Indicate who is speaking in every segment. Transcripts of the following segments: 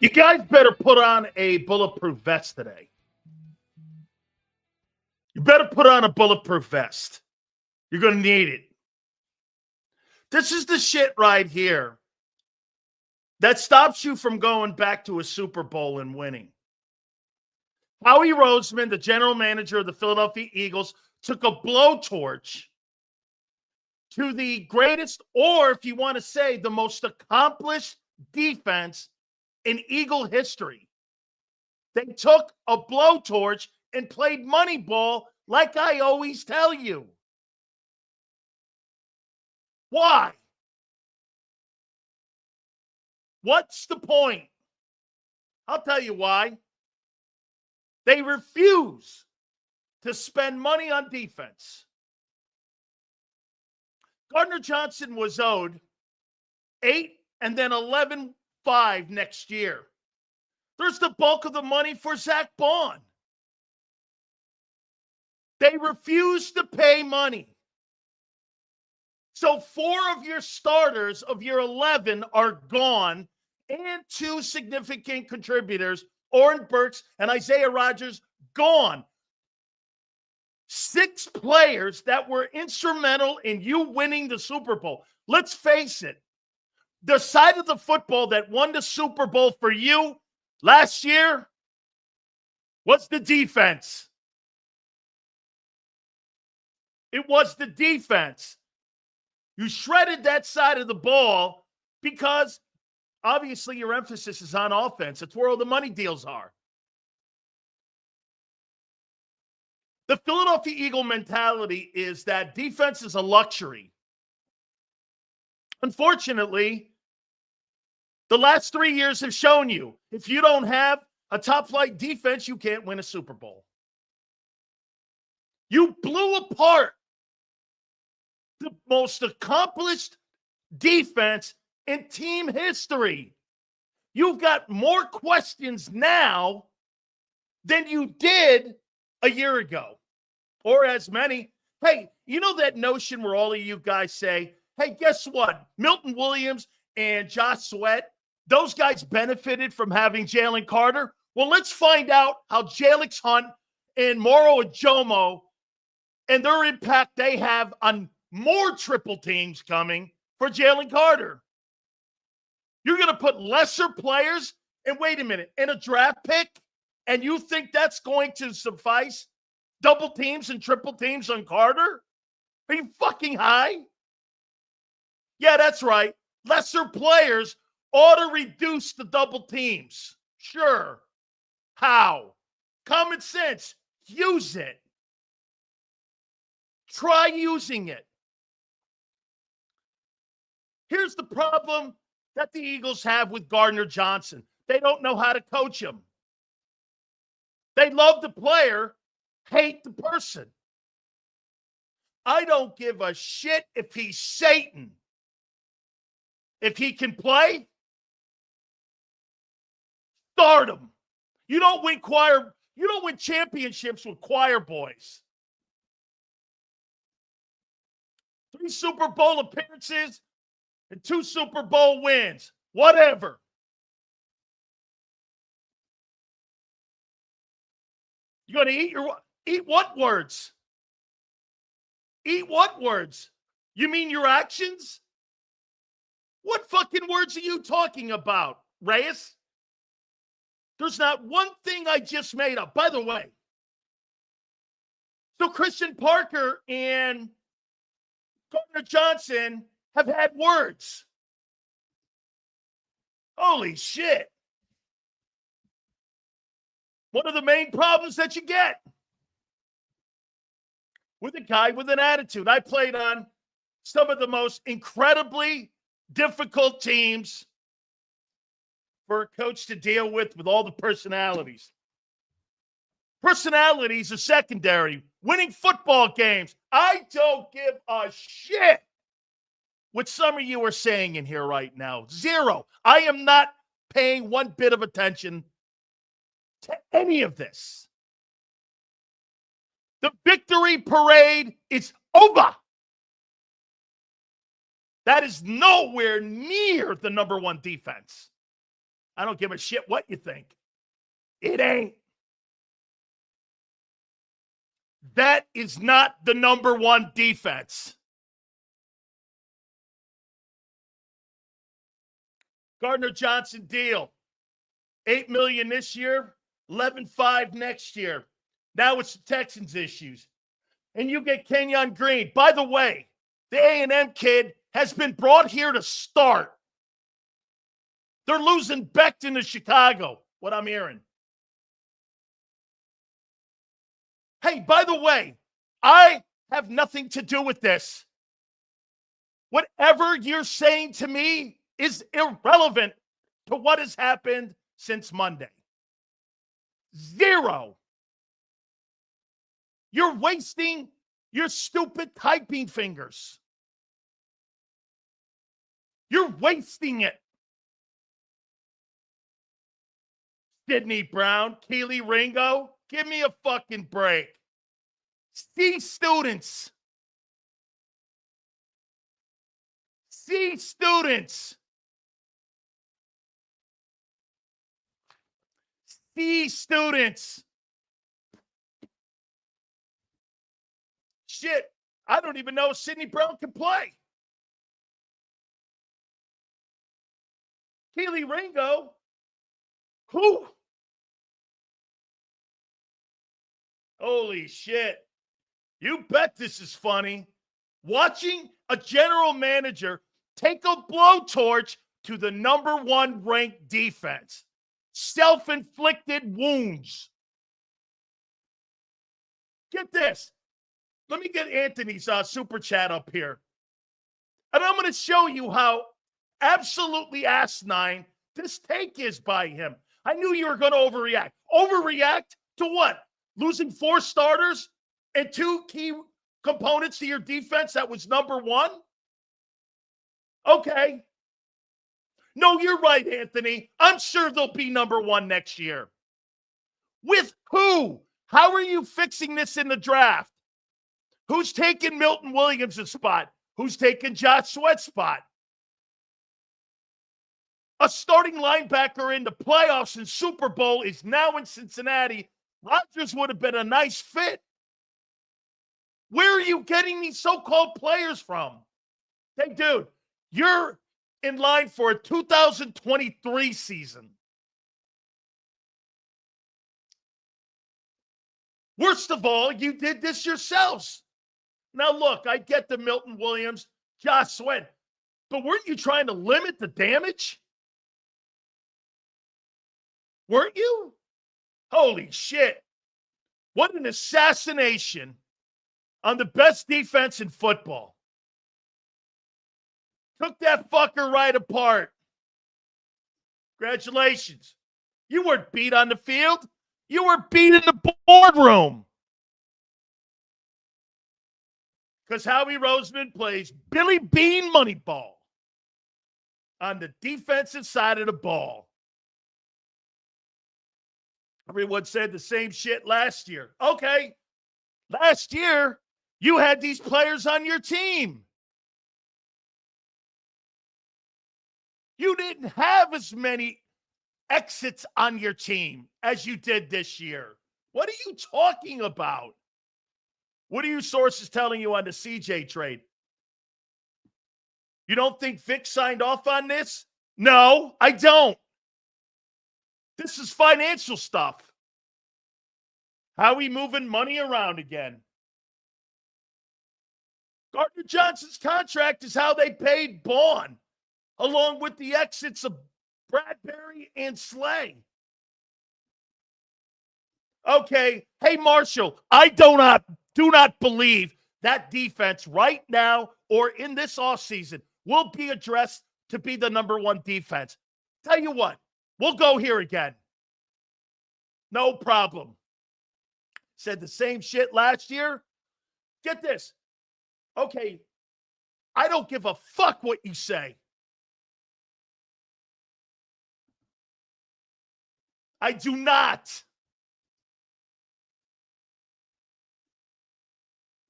Speaker 1: You guys better put on a bulletproof vest today. You better put on a bulletproof vest. You're going to need it. This is the shit right here that stops you from going back to a Super Bowl and winning. Howie Roseman, the general manager of the Philadelphia Eagles, took a blowtorch to the greatest, or if you want to say, the most accomplished defense in Eagle history. They took a blowtorch and played Moneyball like I always tell you. Why? What's the point? I'll tell you why. They refuse to spend money on defense. Gardner Johnson was owed $8 and then $11.5 next year. There's the bulk of the money for Zach Bond. They refuse to pay money. So 4 of your starters of your 11 are gone, and 2 significant contributors, Oren Burks and Isaiah Rodgers, gone. 6 players that were instrumental in you winning the Super Bowl. Let's face it, the side of the football that won the Super Bowl for you last year was the defense. It was the defense. You shredded that side of the ball because obviously your emphasis is on offense. It's where all the money deals are. The Philadelphia Eagle mentality is that defense is a luxury. Unfortunately, the last 3 years have shown you if you don't have a top-flight defense, you can't win a Super Bowl. You blew apart the most accomplished defense in team history. You've got more questions now than you did a year ago, or as many. Hey, you know that notion where all of you guys say, hey, guess what? Milton Williams and Josh Sweat, those guys benefited from having Jalen Carter. Well, let's find out how Jalix Hunt and Moro Ajomo and their impact they have on more triple teams coming for Jalen Carter. You're going to put lesser players, and wait a minute, in a draft pick, and you think that's going to suffice double teams and triple teams on Carter? Are you fucking high? Yeah, that's right. Lesser players ought to reduce the double teams. Sure. How? Common sense. Use it. Try using it. Here's the problem that the Eagles have with Gardner Johnson. They don't know how to coach him. They love the player, hate the person. I don't give a shit if he's Satan. If he can play, start him. You don't win championships with choir boys. 3 Super Bowl appearances and 2 Super Bowl wins. Whatever. You're going to eat what words? Eat what words? You mean your actions? What fucking words are you talking about, Reyes? There's not one thing I just made up. By the way, so Christian Parker and Gardner Johnson have had words. Holy shit. One of the main problems that you get with a guy with an attitude. I played on some of the most incredibly difficult teams for a coach to deal with all the personalities. Personalities are secondary. Winning football games. I don't give a shit what some of you are saying in here right now. 0. I am not paying one bit of attention to any of this. The victory parade is over. That is nowhere near the number 1 defense. I don't give a shit what you think. It ain't. That is not the number one defense. Gardner-Johnson deal. $8 million this year, $11.5 next year. Now it's the Texans' issues. And you get Kenyon Green. By the way, the A&M kid has been brought here to start. They're losing Becton to Chicago, what I'm hearing. Hey, by the way, I have nothing to do with this. Whatever you're saying to me is irrelevant to what has happened since Monday. Zero. You're wasting your stupid typing fingers. You're wasting it. Sidney Brown, Keely Ringo, give me a fucking break. C students. C students. C students. Shit, I don't even know if Sidney Brown can play. Keely Ringo, who? Holy shit. You bet this is funny. Watching a general manager take a blowtorch to the number one ranked defense. Self-inflicted wounds. Get this. Let me get Anthony's super chat up here. And I'm going to show you how absolutely asinine this take is by him. I knew you were going to overreact. Overreact to what? Losing 4 starters and 2 key components to your defense that was number one? Okay. No, you're right, Anthony. I'm sure they'll be number one next year. With who? How are you fixing this in the draft? Who's taking Milton Williams' spot? Who's taking Josh Sweat's spot? A starting linebacker in the playoffs and Super Bowl is now in Cincinnati. Rodgers would have been a nice fit. Where are you getting these so-called players from? Hey, dude, you're in line for a 2023 season. Worst of all, you did this yourselves. Now, look, I get the Milton Williams, Josh Sweat, but weren't you trying to limit the damage? Weren't you? Holy shit. What an assassination on the best defense in football. Took that fucker right apart. Congratulations. You weren't beat on the field. You were beat in the boardroom. Because Howie Roseman plays Billy Bean Moneyball on the defensive side of the ball. Everyone said the same shit last year. Okay. Last year, you had these players on your team. You didn't have as many exits on your team as you did this year. What are you talking about? What are your sources telling you on the CJ trade? You don't think Vic signed off on this? No, I don't. This is financial stuff. How are we moving money around again? Gardner-Johnson's contract is how they paid Bond, along with the exits of Bradbury and Slay. Okay, hey, Marshall, I do not believe that defense right now or in this offseason will be addressed to be the number one defense. Tell you what, we'll go here again. No problem. Said the same shit last year. Get this. Okay, I don't give a fuck what you say. I do not.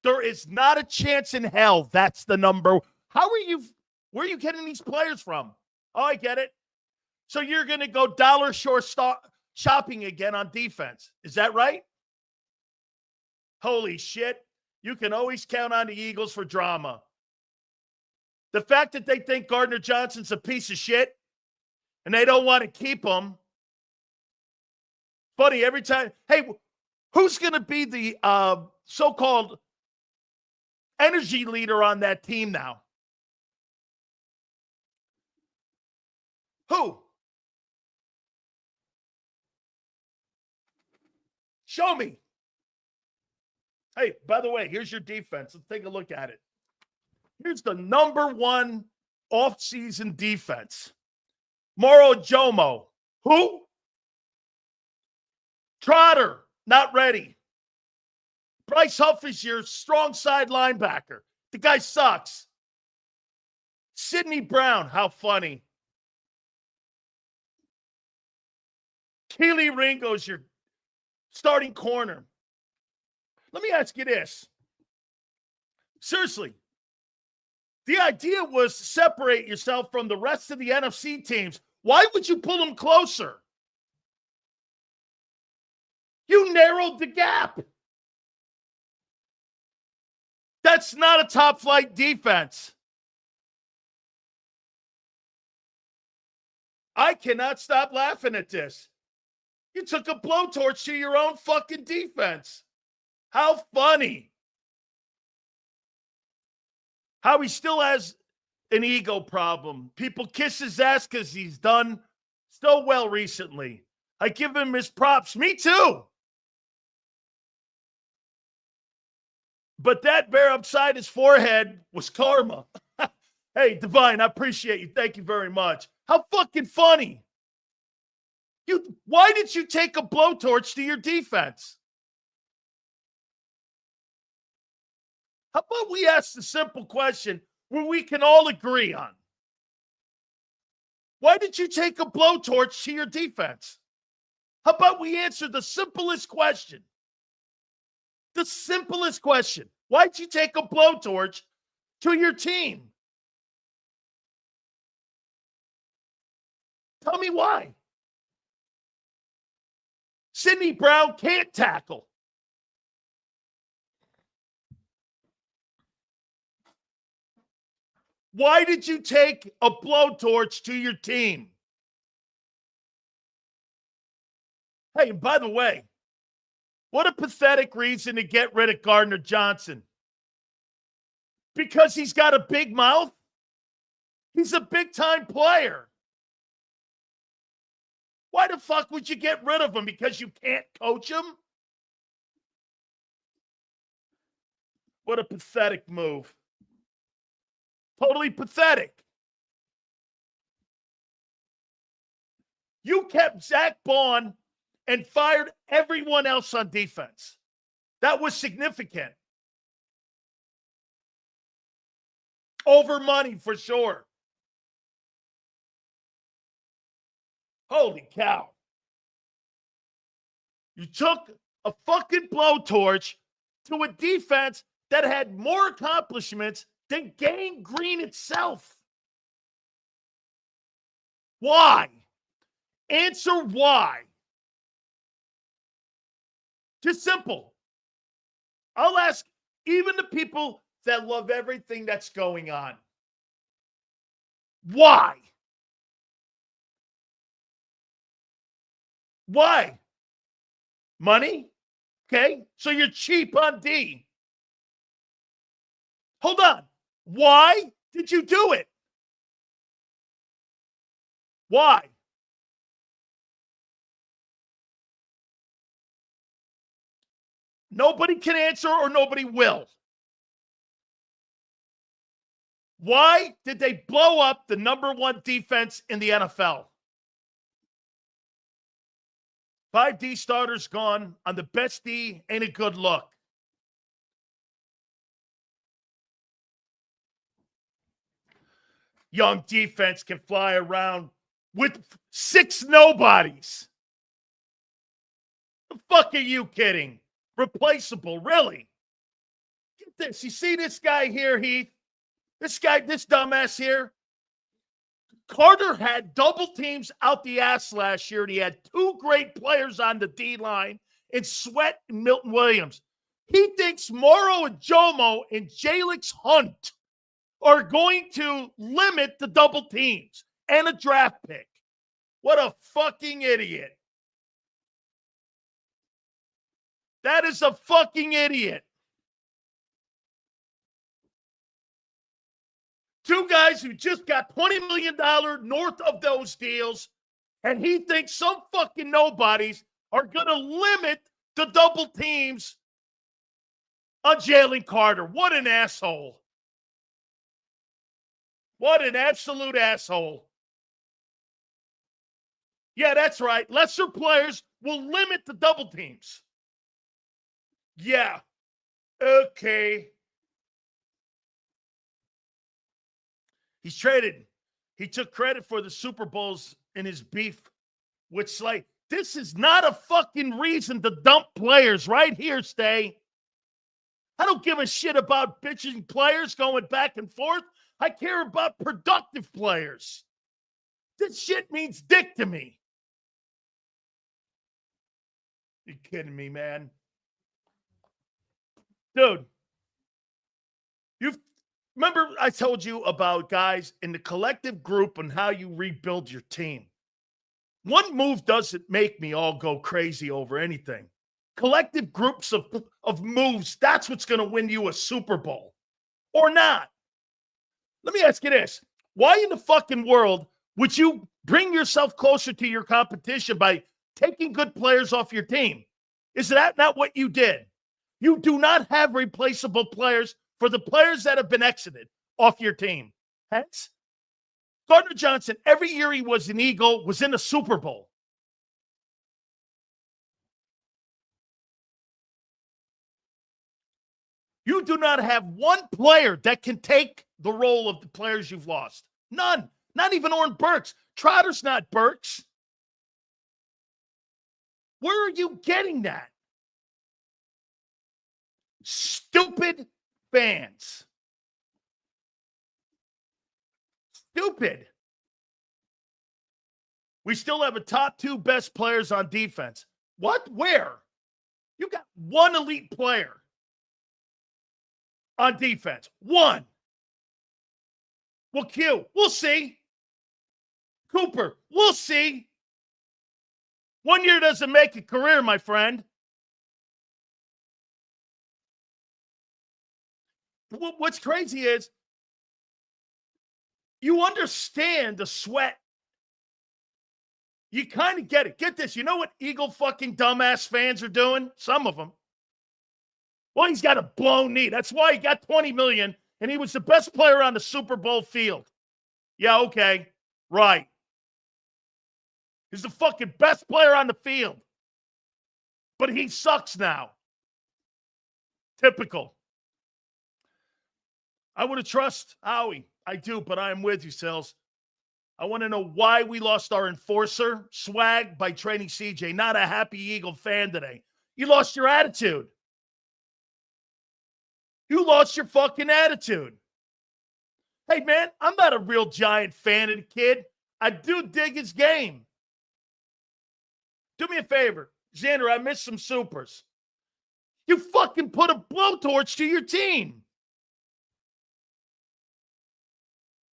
Speaker 1: There is not a chance in hell that's the number. Where are you getting these players from? Oh, I get it. So you're going to go dollar store shopping again on defense. Is that right? Holy shit. You can always count on the Eagles for drama. The fact that they think Gardner Johnson's a piece of shit and they don't want to keep him. Funny, every time. Hey, who's going to be the so-called energy leader on that team now? Who? Show me. Hey, by the way, here's your defense. Let's take a look at it. Here's the number one offseason defense. Moro Jomo. Who? Trotter, not ready. Bryce Huff is your strong side linebacker. The guy sucks. Sidney Brown, how funny. Keely Ringo's your starting corner. Let me ask you this. Seriously, the idea was to separate yourself from the rest of the NFC teams. Why would you pull them closer? You narrowed the gap. That's not a top-flight defense. I cannot stop laughing at this. You took a blowtorch to your own fucking defense. How funny. Howie still has an ego problem. People kiss his ass because he's done so well recently. I give him his props. Me too. But that bear upside his forehead was karma. Hey, Divine, I appreciate you. Thank you very much. How fucking funny. Why did you take a blowtorch to your defense? How about we ask the simple question where we can all agree on? Why did you take a blowtorch to your defense? How about we answer the simplest question? The simplest question. Why'd you take a blowtorch to your team? Tell me why. Sidney Brown can't tackle. Why did you take a blowtorch to your team? Hey, and by the way, what a pathetic reason to get rid of Gardner Johnson. Because he's got a big mouth? He's a big-time player. Why the fuck would you get rid of him? Because you can't coach him? What a pathetic move. Totally pathetic. You kept Zach Bond and fired everyone else on defense. That was significant. Over money for sure. Holy cow. You took a fucking blowtorch to a defense that had more accomplishments than Gang Green itself. Why? Answer why. Just simple. I'll ask even the people that love everything that's going on. Why? Why? Money? Okay, so you're cheap on D. Hold on. Why did you do it? Why? Nobody can answer or nobody will. Why did they blow up the number one defense in the NFL? 5 D starters gone on the best D ain't a good look. Young defense can fly around with 6 nobodies. The fuck are you kidding? Replaceable, really? Get this. You see this guy here, Heath? This guy, this dumbass here? Carter had double teams out the ass last year, and he had two great players on the D-line in Sweat and Milton Williams. He thinks Morrow and Jomo and Jalix Hunt are going to limit the double teams and a draft pick. What a fucking idiot. That is a fucking idiot. Two guys who just got $20 million north of those deals, and he thinks some fucking nobodies are going to limit the double teams on Jalen Carter. What an asshole. What an absolute asshole. Yeah, that's right. Lesser players will limit the double teams. Yeah. Okay. He's traded. He took credit for the Super Bowls in his beef with Slay. This is not a fucking reason to dump players right here, Stay. I don't give a shit about bitching players going back and forth. I care about productive players. This shit means dick to me. You kidding me, man? Dude, remember I told you about guys in the collective group and how you rebuild your team. One move doesn't make me all go crazy over anything. Collective groups of moves, that's what's going to win you a Super Bowl. Or not. Let me ask you this. Why in the fucking world would you bring yourself closer to your competition by taking good players off your team? Is that not what you did? You do not have replaceable players for the players that have been exited off your team. Hence, Gardner Johnson, every year he was an Eagle, was in a Super Bowl. You do not have one player that can take the role of the players you've lost. None. Not even Oren Burks. Trotter's not Burks. Where are you getting that? Stupid fans. Stupid. We still have a top two best players on defense. What? Where? You got one elite player on defense. One. Well, Q, we'll see. Cooper, we'll see. 1 year doesn't make a career, my friend. What's crazy is you understand the sweat. You kind of get it. Get this. You know what Eagle fucking dumbass fans are doing? Some of them. Well, he's got a blown knee. That's why he got $20 million, and he was the best player on the Super Bowl field. Yeah, okay. Right. He's the fucking best player on the field. But he sucks now. Typical. I would have trust Howie. I do, but I am with you, Sales. I want to know why we lost our enforcer swag by trading CJ. Not a happy Eagle fan today. You lost your attitude. You lost your fucking attitude. Hey, man, I'm not a real Giant fan of the kid. I do dig his game. Do me a favor. Xander, I missed some supers. You fucking put a blowtorch to your team.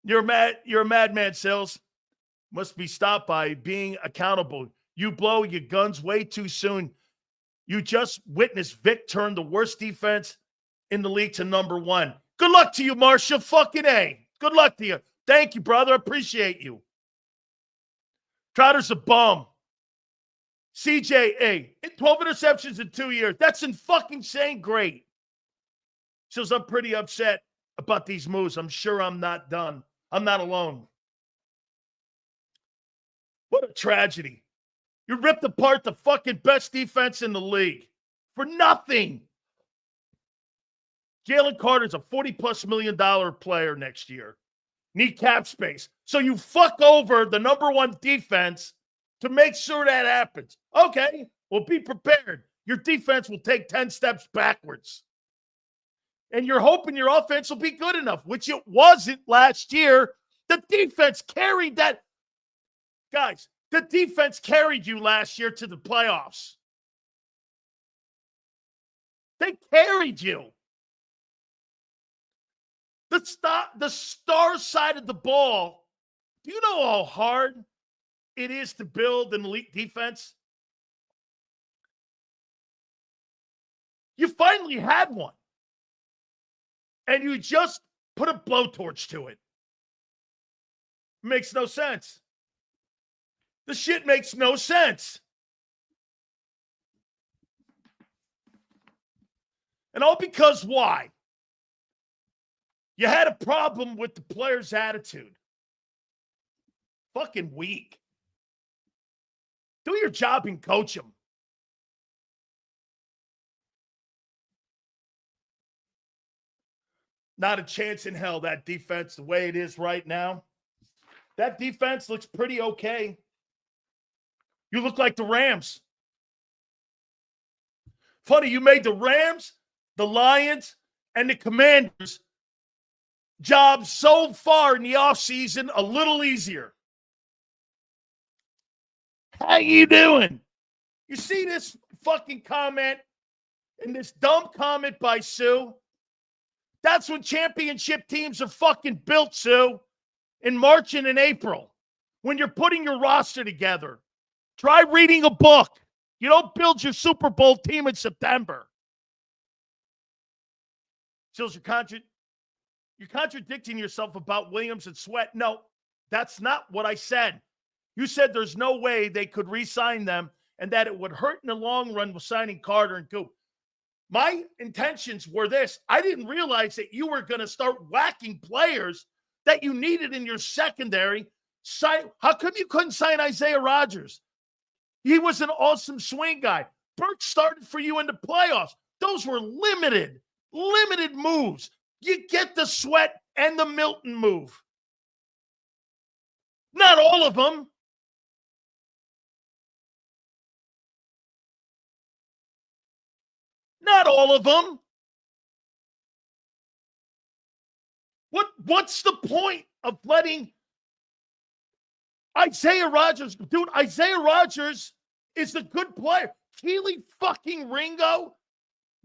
Speaker 1: You're a madman, Sills. Must be stopped by being accountable. You blow your guns way too soon. You just witnessed Vic turn the worst defense in the league to number one. Good luck to you, Marshall. Fucking A. Good luck to you. Thank you, brother. Appreciate you. Trotter's a bum. CJA, 12 interceptions in 2 years. That's insane great. Says I'm pretty upset about these moves. I'm sure I'm not done. I'm not alone. What a tragedy. You ripped apart the fucking best defense in the league for nothing. Jalen Carter's a $40+ million player next year. Need cap space. So you fuck over the number one defense to make sure that happens. Okay, well, be prepared. Your defense will take 10 steps backwards. And you're hoping your offense will be good enough, which it wasn't last year. The defense carried that. Guys, the defense carried you last year to the playoffs. They carried you. The star side of the ball, do you know how hard it is to build an elite defense? You finally had one. And you just put a blowtorch to it. Makes no sense. The shit makes no sense. And all because why? You had a problem with the player's attitude. Fucking weak. Do your job and coach them. Not a chance in hell, that defense, the way it is right now. That defense looks pretty okay. You look like the Rams. Funny, you made the Rams, the Lions, and the Commanders' job so far in the offseason a little easier. How you doing? You see this fucking comment and this dumb comment by Sue? That's when championship teams are fucking built, Sue, in March and in April, when you're putting your roster together. Try reading a book. You don't build your Super Bowl team in September. Sills, you're contradicting yourself about Williams and Sweat. No, that's not what I said. You said there's no way they could re-sign them and that it would hurt in the long run with signing Carter and Coop. My intentions were this. I didn't realize that you were going to start whacking players that you needed in your secondary. How come you couldn't sign Isaiah Rodgers? He was an awesome swing guy. Burke started for you in the playoffs. Those were limited moves. You get the Sweat and the Milton move. Not all of them. Not all of them. What's the point of letting Isaiah Rodgers? Dude, Isaiah Rodgers is a good player. Keely fucking Ringo,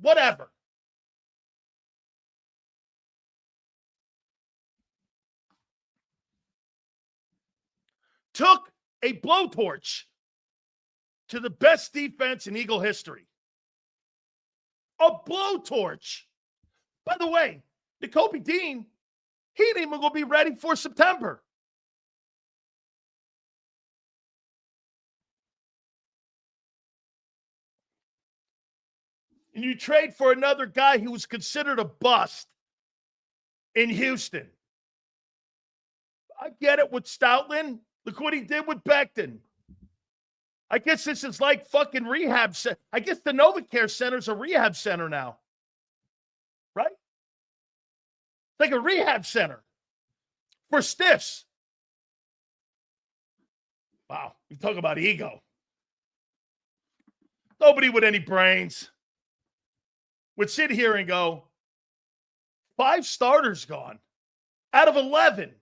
Speaker 1: whatever. Took a blowtorch to the best defense in Eagle history. A blowtorch. By the way, Nakobe Dean, he ain't even going to be ready for September. And you trade for another guy who was considered a bust in Houston. I get it with Stoutland. Look what he did with Becton. I guess this is like fucking rehab. I guess the NovaCare Center's a rehab center now. Right? It's like a rehab center for stiffs. Wow. You talk about ego. Nobody with any brains would sit here and go, 5 starters gone out of 11.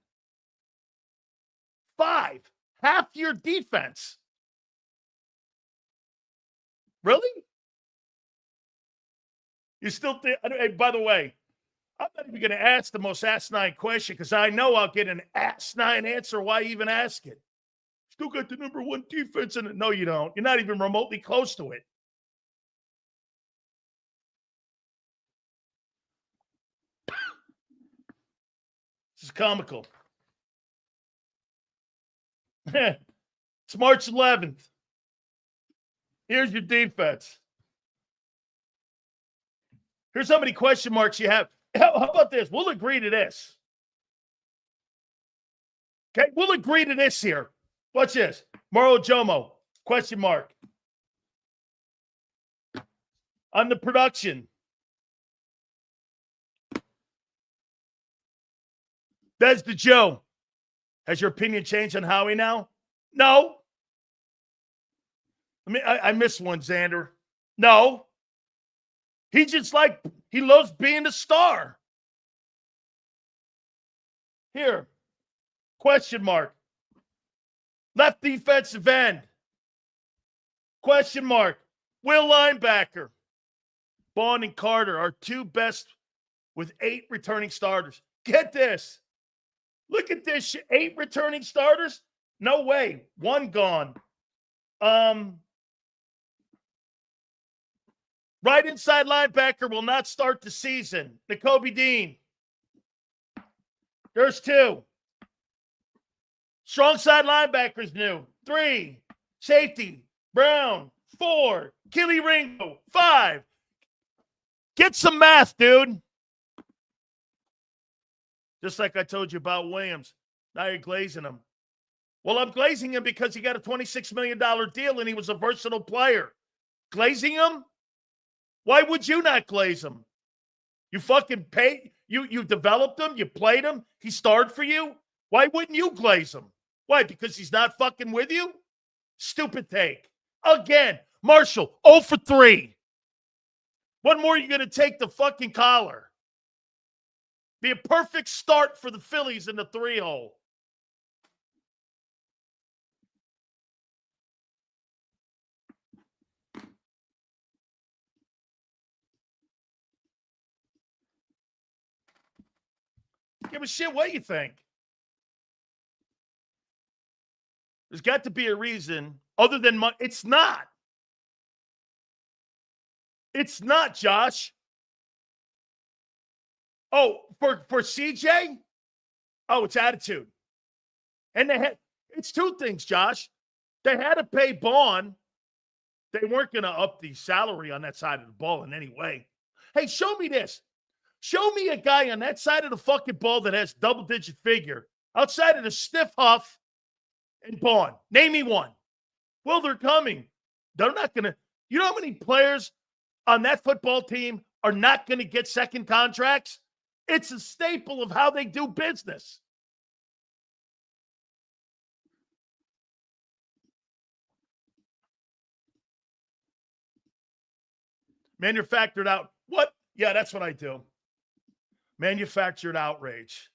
Speaker 1: 5. Half your defense. Really? You still think? Hey, by the way, I'm not even going to ask the most asinine question because I know I'll get an asinine answer. Why even ask it? Still got the number 1 defense in it. No, you don't. You're not even remotely close to it. This is comical. It's March 11th. Here's your defense. Here's how many question marks you have. How about this? We'll agree to this. Okay, we'll agree to this here. Watch this. Moro Jomo, question mark. On the production. Des the Joe. Has your opinion changed on Howie now? No. I missed one, Xander. No. He loves being a star. Here. Question mark. Left defensive end. Question mark. Will linebacker. Bond and Carter are 2 best with 8 returning starters. Get this. Look at this shit. 8 returning starters? No way. 1 gone. Right inside linebacker will not start the season. Nakobe Dean. There's 2. Strong side linebackers new. 3. Safety. Brown. 4. Killy Ringo. 5. Get some math, dude. Just like I told you about Williams. Now you're glazing him. Well, I'm glazing him because he got a $26 million deal and he was a versatile player. Glazing him? Why would you not glaze him? You fucking paid. You developed him. You played him. He starred for you. Why wouldn't you glaze him? Why? Because he's not fucking with you? Stupid take. Again, Marshall, 0 for 3. What more are you going to take the fucking collar? Be a perfect start for the Phillies in the 3-hole. Give a shit what you think. There's got to be a reason other than money. It's not. It's not, Josh. Oh, for CJ? Oh, it's attitude. And it's 2 things, Josh. They had to pay Bond. They weren't going to up the salary on that side of the ball in any way. Hey, show me this. Show me a guy on that side of the fucking ball that has double-digit figure outside of the stiff Huff and Bond. Name me one. Well, they're coming. They're not going to. You know how many players on that football team are not going to get second contracts? It's a staple of how they do business. Manufactured out. What? Yeah, that's what I do. Manufactured outrage.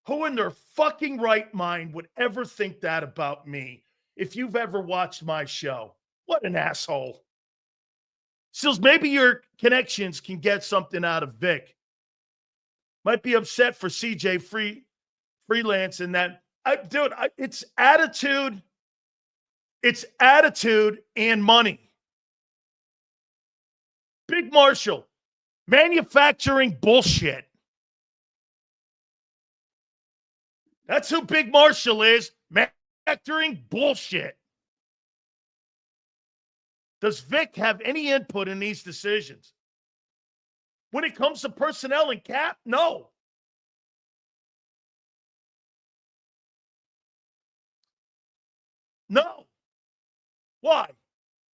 Speaker 1: Who in their fucking right mind would ever think that about me if you've ever watched my show? What an asshole. Sills, maybe your connections can get something out of Vic. Might be upset for CJ freelance and that. It's attitude. It's attitude and money. Big Marshall. Manufacturing bullshit. That's who Big Marshall is. Manufacturing bullshit. Does Vic have any input in these decisions? When it comes to personnel and cap, no. No. Why?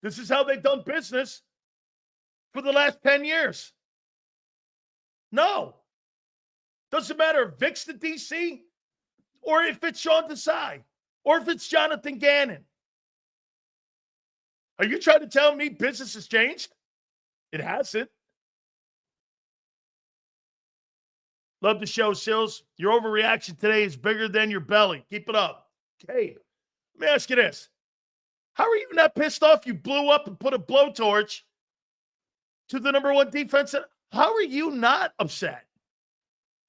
Speaker 1: This is how they've done business for the last 10 years. No. Doesn't matter if Vic's the DC or if it's Sean Desai or if it's Jonathan Gannon. Are you trying to tell me business has changed? It hasn't. Love the show, Sills. Your overreaction today is bigger than your belly. Keep it up. Okay. Let me ask you this. How are you not pissed off you blew up and put a blowtorch to the number 1 defense? How are you not upset?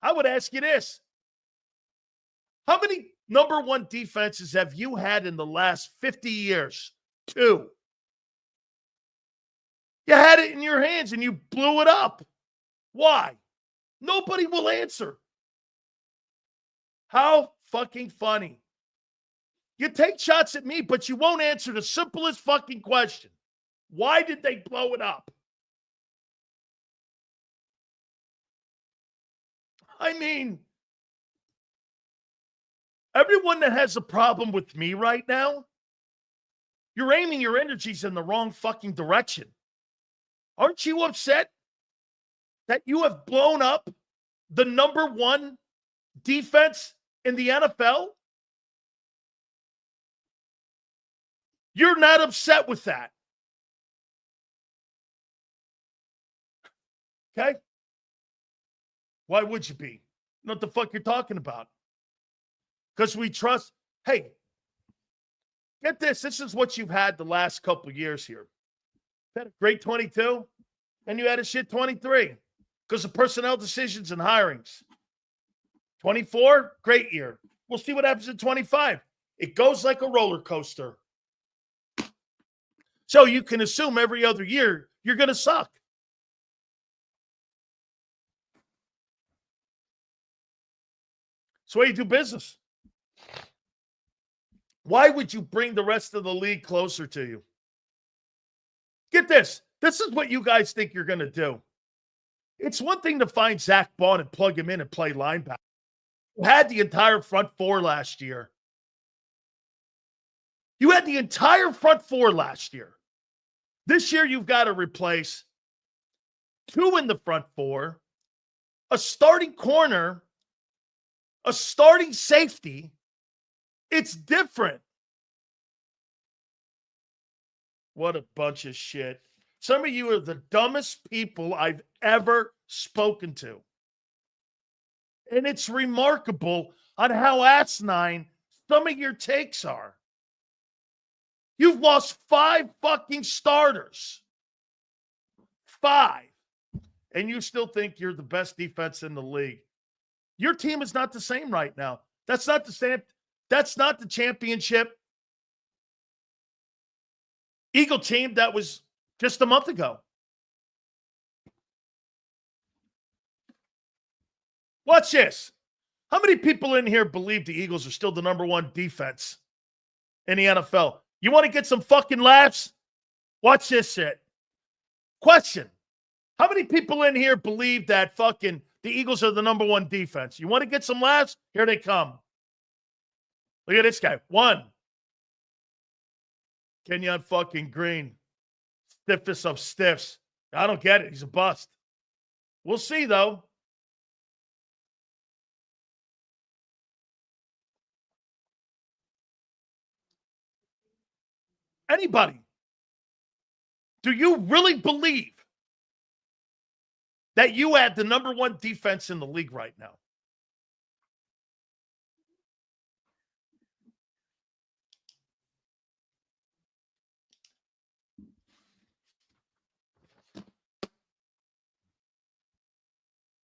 Speaker 1: I would ask you this. How many number 1 defenses have you had in the last 50 years? 2. You had it in your hands and you blew it up. Why? Nobody will answer. How fucking funny. You take shots at me, but you won't answer the simplest fucking question. Why did they blow it up? I mean, everyone that has a problem with me right now, you're aiming your energies in the wrong fucking direction. Aren't you upset that you have blown up the number 1 defense in the NFL? You're not upset with that. Okay? Why would you be? Know what the fuck you're talking about? because we trust. Hey, get this. This is what you've had the last couple of years here. You had a great 22, and you had a shit 23 because of personnel decisions and hirings. 24, great year. We'll see what happens in 25. It goes like a roller coaster. So you can assume every other year you're going to suck. That's the way you do business. Why would you bring the rest of the league closer to you? Get this. This is what you guys think you're going to do. It's one thing to find Zach Bond and plug him in and play linebacker. You had the entire front four last year. You had the entire front four last year. This year, you've got to replace 2 in the front four, a starting corner, a starting safety. It's different. What a bunch of shit. Some of you are the dumbest people I've ever spoken to. And it's remarkable on how asinine some of your takes are. You've lost 5 fucking starters. 5. And you still think you're the best defense in the league. Your team is not the same right now. That's not the same. That's not the championship Eagle team that was just a month ago. Watch this. How many people in here believe the Eagles are still the number 1 defense in the NFL? You want to get some fucking laughs? Watch this shit. Question. How many people in here believe that fucking the Eagles are the number 1 defense? You want to get some laughs? Here they come. Look at this guy. 1. Kenyon fucking Green. Stiffest of stiffs. I don't get it. He's a bust. We'll see, though. Anybody, do you really believe that you had the number 1 defense in the league right now?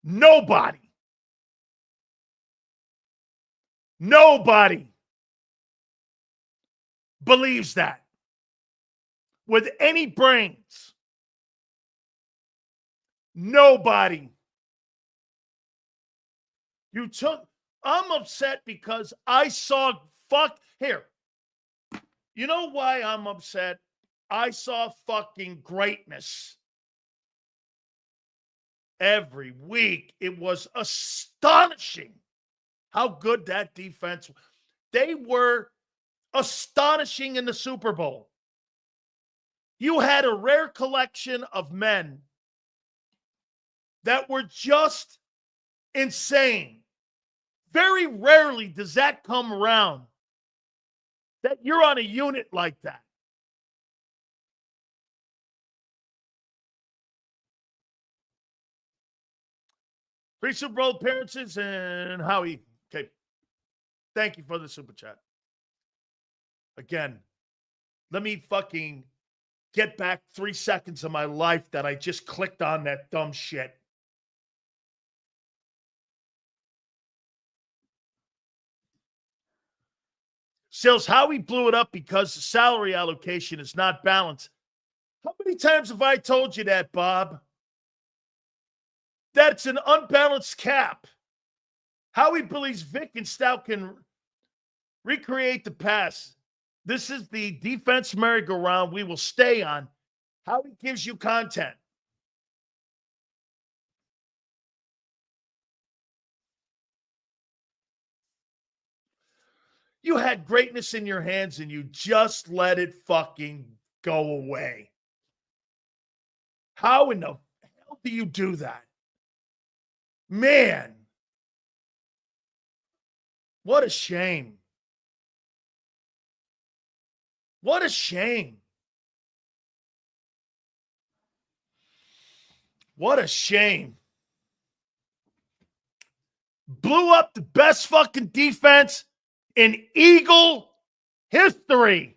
Speaker 1: Nobody. Nobody believes that with any brains. Nobody. I'm upset because I saw here. You know why I'm upset? I saw fucking greatness. Every week, it was astonishing how good that defense was. They were astonishing in the Super Bowl. You had a rare collection of men that were just insane. Very rarely does that come around, that you're on a unit like that. Free Super Bowl appearances and Howie. Okay. Thank you for the super chat. Again, let me fucking get back 3 seconds of my life that I just clicked on that dumb shit. Sills, Howie blew it up because the salary allocation is not balanced. How many times have I told you that, Bob? That's an unbalanced cap. Howie believes Vic and Stout can recreate the past. This is the defense merry-go-round we will stay on. Howie gives you content. You had greatness in your hands and you just let it fucking go away. How in the hell do you do that? Man, what a shame. What a shame. What a shame. Blew up the best fucking defense in Eagle history.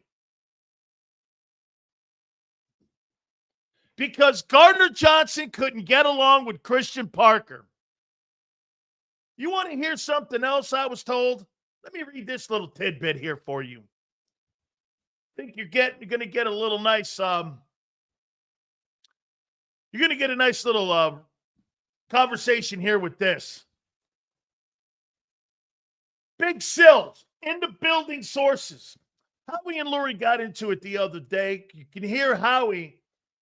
Speaker 1: Because Gardner Johnson couldn't get along with Christian Parker. You want to hear something else I was told? Let me read this little tidbit here for you. I think you're going to get a little nice, you're going to get a nice little conversation here with this. Big Sills, in the building sources. Howie and Lurie got into it the other day. You can hear Howie,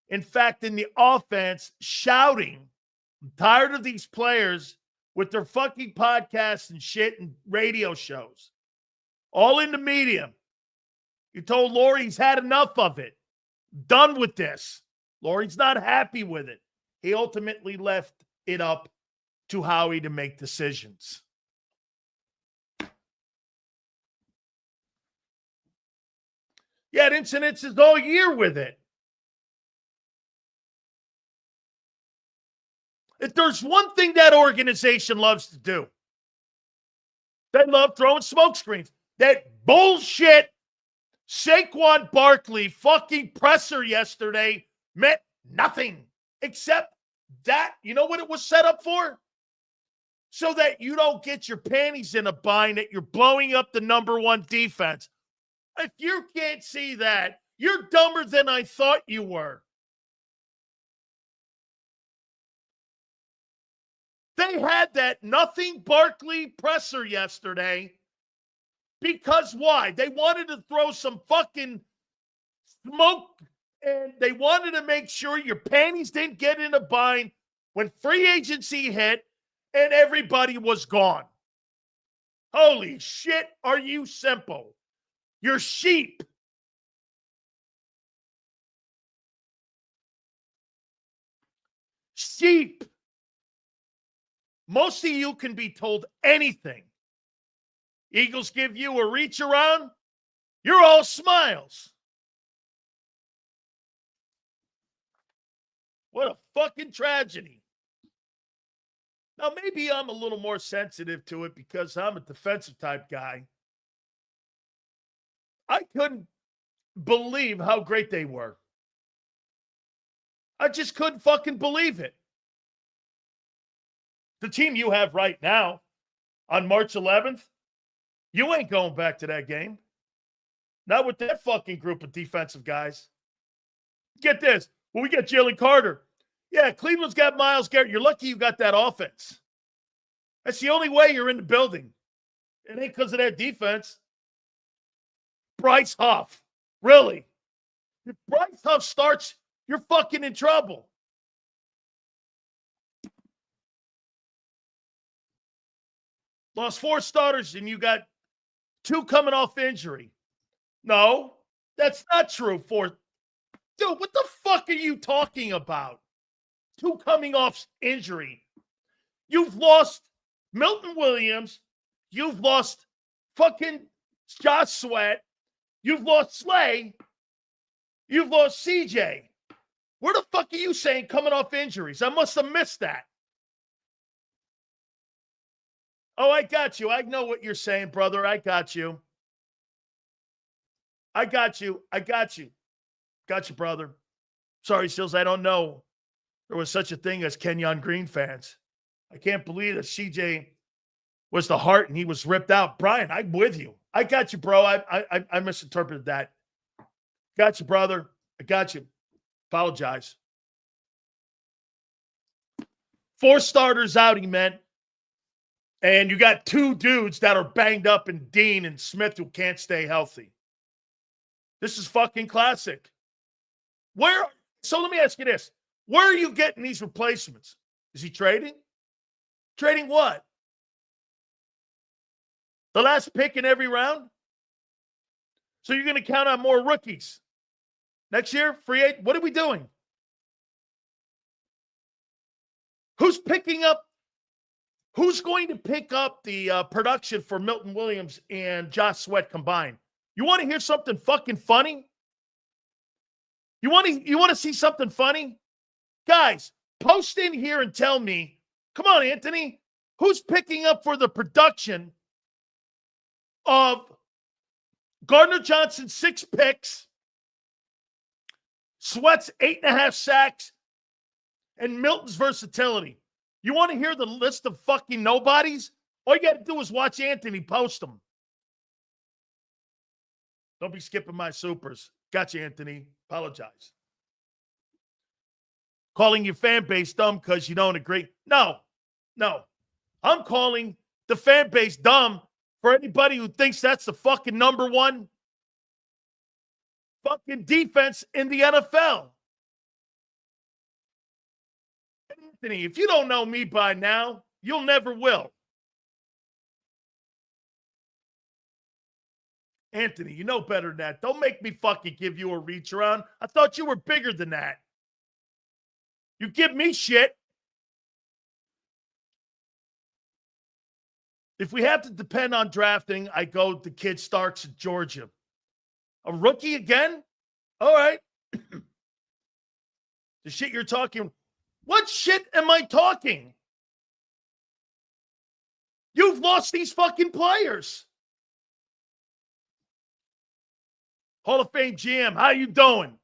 Speaker 1: in fact, in the offense, shouting, I'm tired of these players with their fucking podcasts and shit and radio shows. All in the media. You told Lurie he's had enough of it. Done with this. Lurie's not happy with it. He ultimately left it up to Howie to make decisions. You had incidences all year with it. If there's one thing that organization loves to do, they love throwing smoke screens. That bullshit Saquon Barkley fucking presser yesterday meant nothing except that, you know what it was set up for? So that you don't get your panties in a bind, that you're blowing up the number one defense. If you can't see that, you're dumber than I thought you were. They had that nothing Barkley presser yesterday because why? They wanted to throw some fucking smoke and they wanted to make sure your panties didn't get in a bind when free agency hit and everybody was gone. Holy shit, are you simple? You're sheep. Sheep. Most of you can be told anything. Eagles give you a reach around, you're all smiles. What a fucking tragedy. Now, maybe I'm a little more sensitive to it because I'm a defensive type guy. I couldn't believe how great they were. I just couldn't fucking believe it. The team you have right now on March 11th, you ain't going back to that game. Not with that fucking group of defensive guys. Get this. Well, we got Jalen Carter. Yeah, Cleveland's got Myles Garrett. You're lucky you got that offense. That's the only way you're in the building. It ain't because of that defense. Bryce Huff. Really? If Bryce Huff starts, you're fucking in trouble. Lost 4 starters and you got 2 coming off injury. No, that's not true. Dude, what the fuck are you talking about? 2 coming off injury. You've lost Milton Williams. You've lost fucking Josh Sweat. You've lost Slay. You've lost CJ. Where the fuck are you saying coming off injuries? I must have missed that. Oh, I got you. I know what you're saying, brother. I got you. I got you. I got you. Got you, brother. Sorry, Sills, I don't know there was such a thing as Kenyon Green fans. I can't believe that CJ was the heart and he was ripped out. Brian, I'm with you. I got you, bro. I misinterpreted that. Got you, brother. I got you. Apologize. 4 starters out, he meant. And you got 2 dudes that are banged up in Dean and Smith who can't stay healthy. This is fucking classic. So let me ask you this. Where are you getting these replacements? Is he trading? Trading what? The last pick in every round? So you're going to count on more rookies. Next year, free agent, what are we doing? Who's picking up? Who's going to pick up the production for Milton Williams and Josh Sweat combined? You want to hear something fucking funny? You want to see something funny? Guys, post in here and tell me, come on, Anthony, who's picking up for the production of Gardner Johnson's 6 picks, Sweat's 8.5 sacks, and Milton's versatility. You want to hear the list of fucking nobodies? All you got to do is watch Anthony post them. Don't be skipping my supers. Gotcha, Anthony. Apologize. Calling your fan base dumb because you don't agree. No. I'm calling the fan base dumb for anybody who thinks that's the fucking number one fucking defense in the NFL. Anthony, if you don't know me by now, you'll never will. Anthony, you know better than that. Don't make me fucking give you a reach around. I thought you were bigger than that. You give me shit. If we have to depend on drafting, I go to Kid Starks at Georgia. A rookie again? All right. The shit you're talking. What shit am I talking? You've lost these fucking players. Hall of Fame GM, how you doing?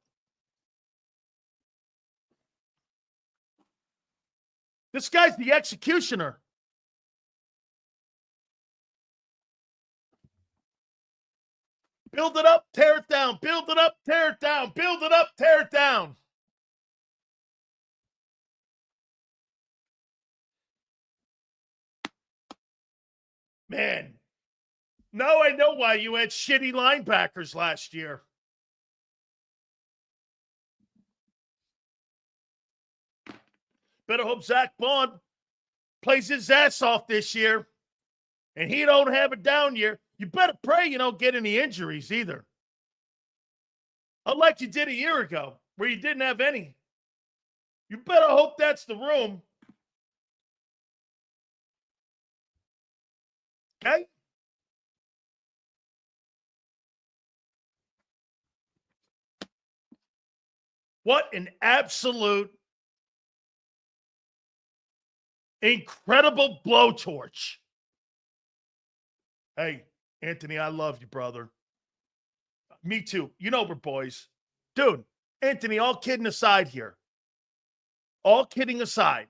Speaker 1: This guy's the executioner. Build it up, tear it down. Build it up, tear it down. Build it up, tear it down. Man, now I know why you had shitty linebackers last year. Better hope Zach Bond plays his ass off this year and he don't have a down year. You better pray you don't get any injuries either. Unlike you did a year ago where you didn't have any. You better hope that's the room. Okay? What an absolute incredible blowtorch. Hey, Anthony, I love you, brother. Me too. You know we're boys. Dude, Anthony, all kidding aside here. All kidding aside.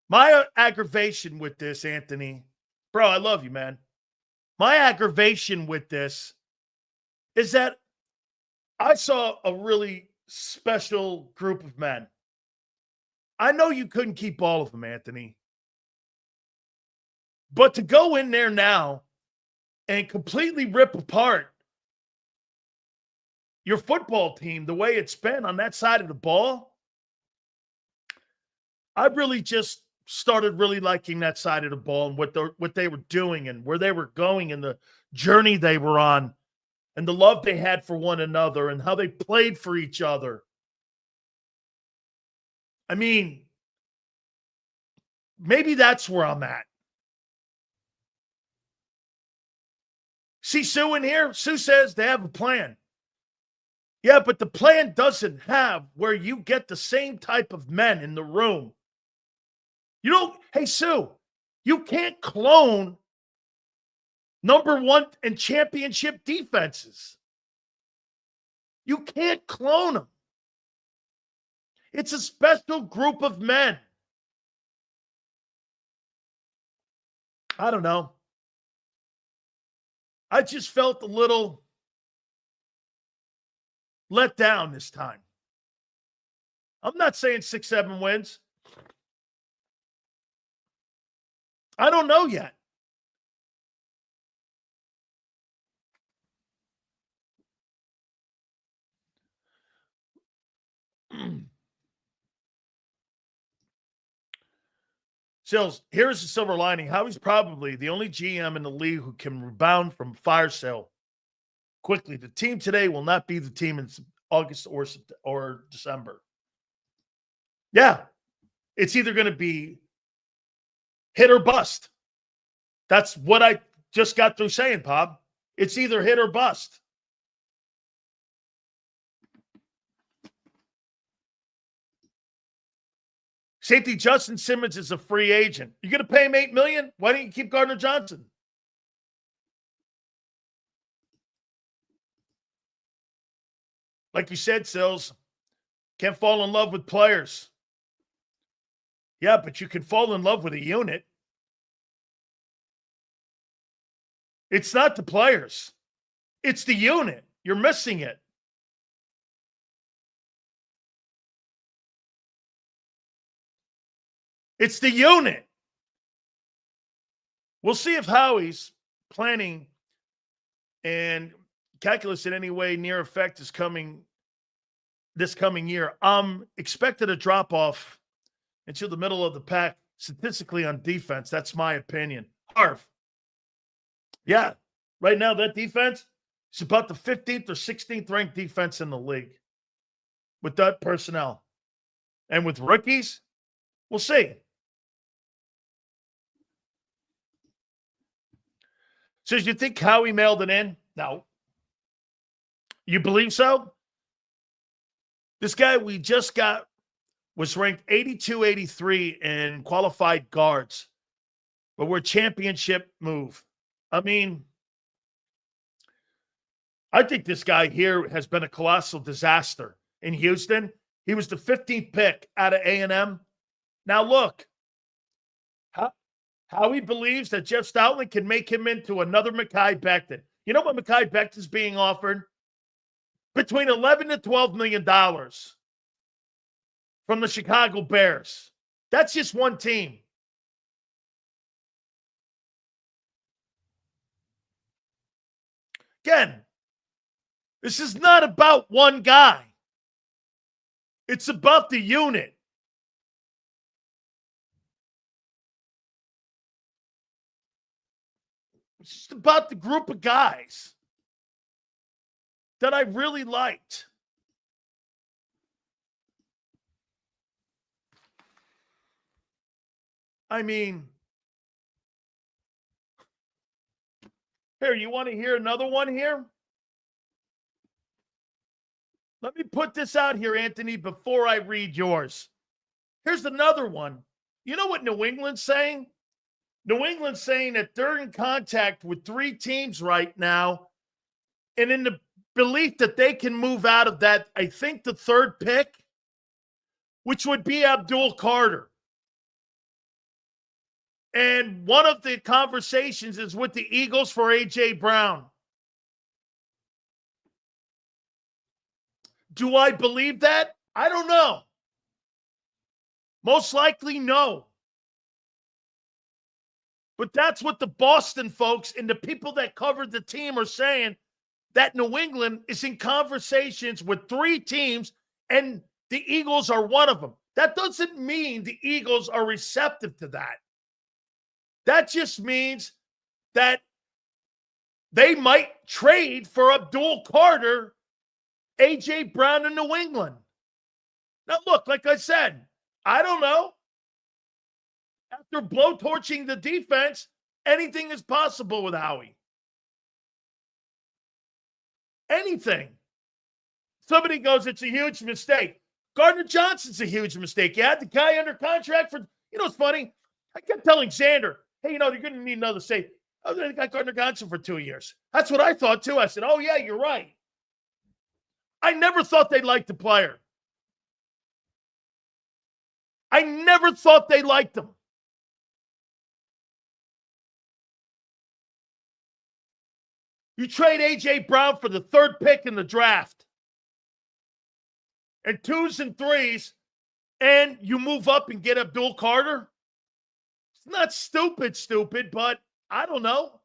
Speaker 1: My aggravation with this, Anthony, bro, I love you, man. My aggravation with this is that I saw a really special group of men. I know you couldn't keep all of them, Anthony. But to go in there now and completely rip apart your football team the way it's been on that side of the ball, I really just started really liking that side of the ball and what they were doing and where they were going and the journey they were on and the love they had for one another and how they played for each other. I mean, maybe that's where I'm at. See Sue in here? Sue says they have a plan. Yeah, but the plan doesn't have where you get the same type of men in the room. You don't, hey, Sue, you can't clone number one and championship defenses. You can't clone them. It's a special group of men. I don't know. I just felt a little let down this time. I'm not saying 6-7 wins. I don't know yet. Sills, here's the silver lining. Howie's probably the only GM in the league who can rebound from fire sale quickly. The team today will not be the team in August or December. Yeah, it's either going to be hit or bust. That's what I just got through saying, Bob. It's either hit or bust. Safety Justin Simmons is a free agent. You're going to pay him $8 million? Why don't you keep Gardner Johnson? Like you said, Sills, can't fall in love with players. Yeah, but you can fall in love with a unit. It's not the players. It's the unit. You're missing it. It's the unit. We'll see if Howie's planning and calculus in any way near effect is coming this coming year. Expected a drop off into the middle of the pack statistically on defense. That's my opinion. Harv. Yeah. Right now, that defense is about the 15th or 16th ranked defense in the league with that personnel. And with rookies, we'll see. So, do you think Howie mailed it in? No. You believe so? This guy we just got was ranked 82, 83 in qualified guards, but we're championship move. I mean, I think this guy here has been a colossal disaster in Houston. He was the 15th pick out of A&M. Now, look, Howie believes that Jeff Stoutland can make him into another Mekhi Becton. You know what Mekhi Becton's being offered? Between $11 to $12 million from the Chicago Bears. That's just one team. Again, this is not about one guy. It's about the unit. It's just about the group of guys that I really liked. I mean, here, you want to hear another one here? Let me put this out here, Anthony, before I read yours. Here's another one. You know what New England's saying? New England's saying that they're in contact with 3 teams right now, and in the belief that they can move out of that, I think the 3rd pick, which would be Abdul Carter. And one of the conversations is with the Eagles for A.J. Brown. Do I believe that? I don't know. Most likely, no. But that's what the Boston folks and the people that covered the team are saying, that New England is in conversations with 3 teams, and the Eagles are one of them. That doesn't mean the Eagles are receptive to that. That just means that they might trade for Abdul Carter, A.J. Brown in New England. Now, look, like I said, I don't know. After blowtorching the defense, anything is possible with Howie. Anything. Somebody goes, it's a huge mistake. Gardner Johnson's a huge mistake. You had the guy under contract for, you know, it's funny. I kept telling Xander, hey, you know, you're going to need another safety. Oh, they got Gardner Johnson for 2 years. That's what I thought, too. I said, oh, yeah, you're right. I never thought they liked the player. I never thought they liked him. You trade A.J. Brown for the 3rd pick in the draft. And 2s and 3s, and you move up and get Abdul Carter? It's not stupid, but I don't know.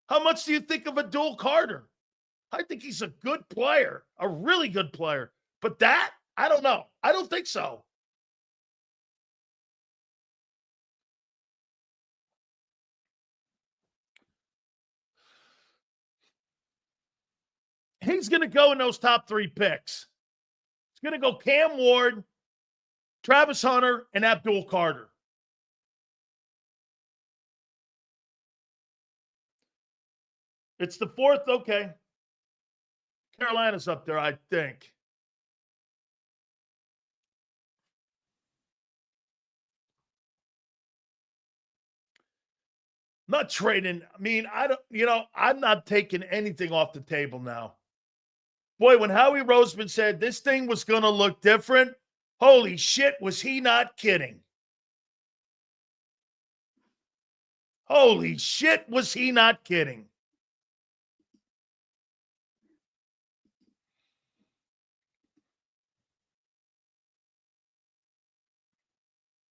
Speaker 1: How much do you think of Abdul Carter? I think he's a good player, a really good player. But that, I don't know. I don't think so. He's going to go in those top 3 picks. He's going to go Cam Ward, Travis Hunter, and Abdul Carter. It's the 4th, okay. Carolina's up there, I think. Not trading. I mean, I'm not taking anything off the table now. Boy, when Howie Roseman said this thing was going to look different, holy shit, was he not kidding? Holy shit, was he not kidding?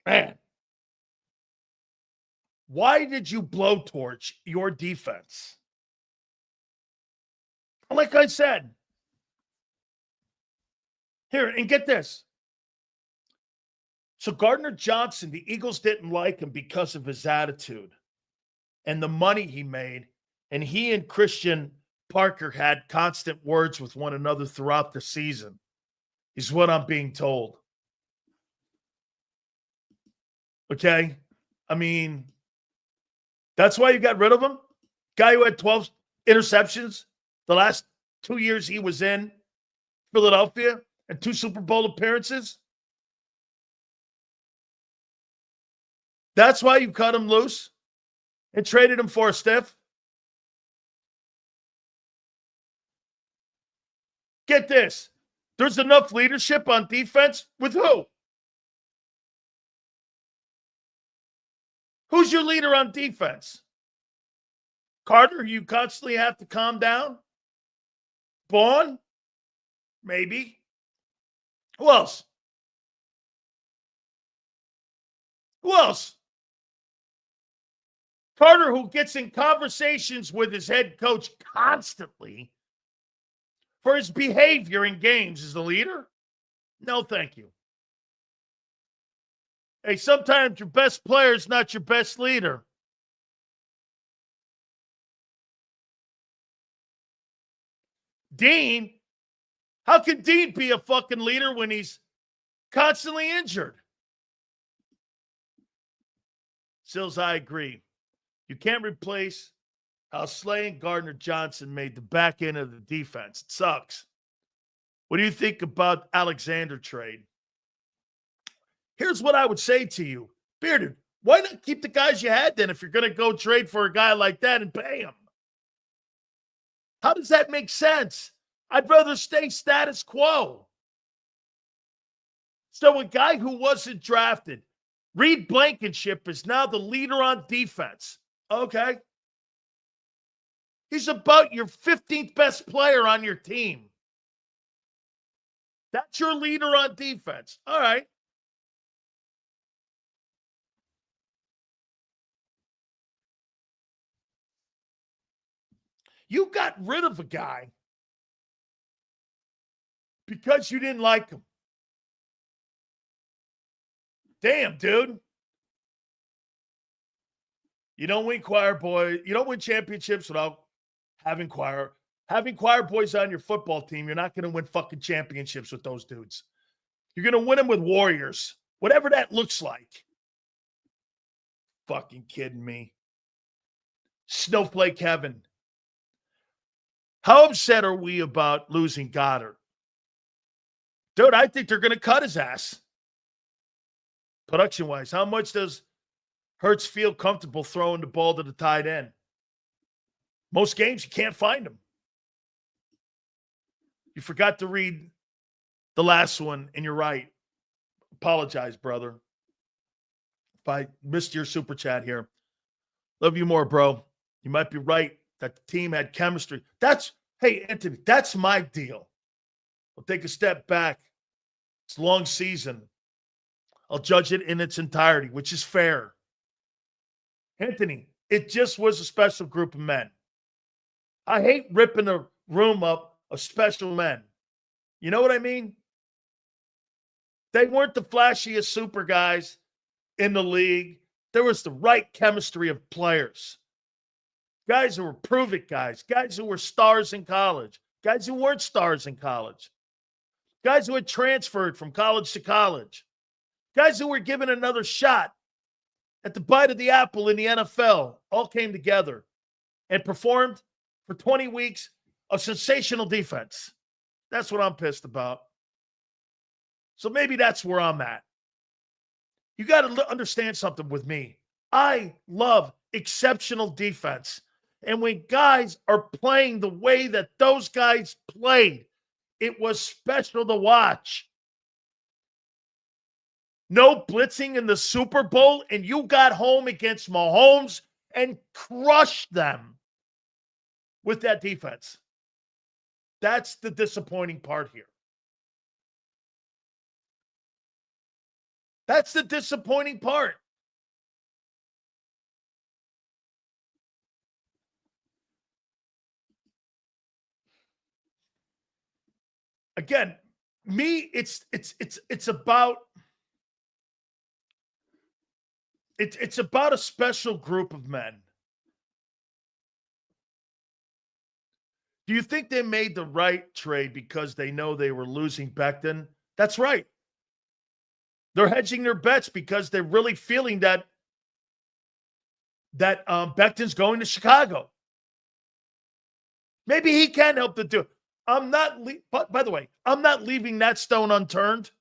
Speaker 1: Man, why did you blowtorch your defense? Like I said, here, and get this. So Gardner Johnson, the Eagles didn't like him because of his attitude and the money he made. And he and Christian Parker had constant words with one another throughout the season, is what I'm being told. Okay? I mean, that's why you got rid of him? Guy who had 12 interceptions the last 2 years he was in Philadelphia and 2 Super Bowl appearances? That's why you cut him loose and traded him for a stiff? Get this. There's enough leadership on defense with who? Who's your leader on defense? Carter, you constantly have to calm down? Vaughn? Maybe. Who else? Who else? Carter, who gets in conversations with his head coach constantly for his behavior in games, is the leader? No, thank you. Hey, sometimes your best player is not your best leader. Dean? How can Dean be a fucking leader when he's constantly injured? Sills, I agree. You can't replace how Slay and Gardner Johnson made the back end of the defense. It sucks. What do you think about Alexander trade? Here's what I would say to you. Bearded, why not keep the guys you had then if you're going to go trade for a guy like that and pay him? How does that make sense? I'd rather stay status quo. So a guy who wasn't drafted, Reed Blankenship, is now the leader on defense. Okay. He's about your 15th best player on your team. That's your leader on defense. All right. You got rid of a guy because you didn't like him. Damn, dude. You don't win You don't win championships without having choir boys on your football team. You're not going to win fucking championships with those dudes. You're going to win them with Warriors, whatever that looks like. Fucking kidding me. Snowflake heaven. How upset are we about losing Goddard? Dude, I think they're going to cut his ass. Production-wise, how much does Hurts feel comfortable throwing the ball to the tight end? Most games, you can't find him. You forgot to read the last one, and you're right. Apologize, brother. If I missed your super chat here. Love you more, bro. You might be right that the team had chemistry. Hey, Anthony, that's my deal. I'll take a step back. It's a long season. I'll judge it in its entirety, which is fair. Anthony, it just was a special group of men. I hate ripping a room up of special men. You know what I mean? They weren't the flashiest super guys in the league. There was the right chemistry of players. Guys who were prove-it guys. Guys who were stars in college. Guys who weren't stars in college. Guys who had transferred from college to college. Guys who were given another shot at the bite of the apple in the NFL all came together and performed for 20 weeks of sensational defense. That's what I'm pissed about. So maybe that's where I'm at. You got to understand something with me. I love exceptional defense. And when guys are playing the way that those guys played It was special to watch. No blitzing in the Super Bowl, and you got home against Mahomes and crushed them with that defense. That's the disappointing part here. That's the disappointing part. Again, it's about it's about a special group of men. Do you think they made the right trade because they know they were losing Becton? That's right. They're hedging their bets because they're really feeling that Becton's going to Chicago. Maybe he can help the dude. But by the way, I'm not leaving that stone unturned.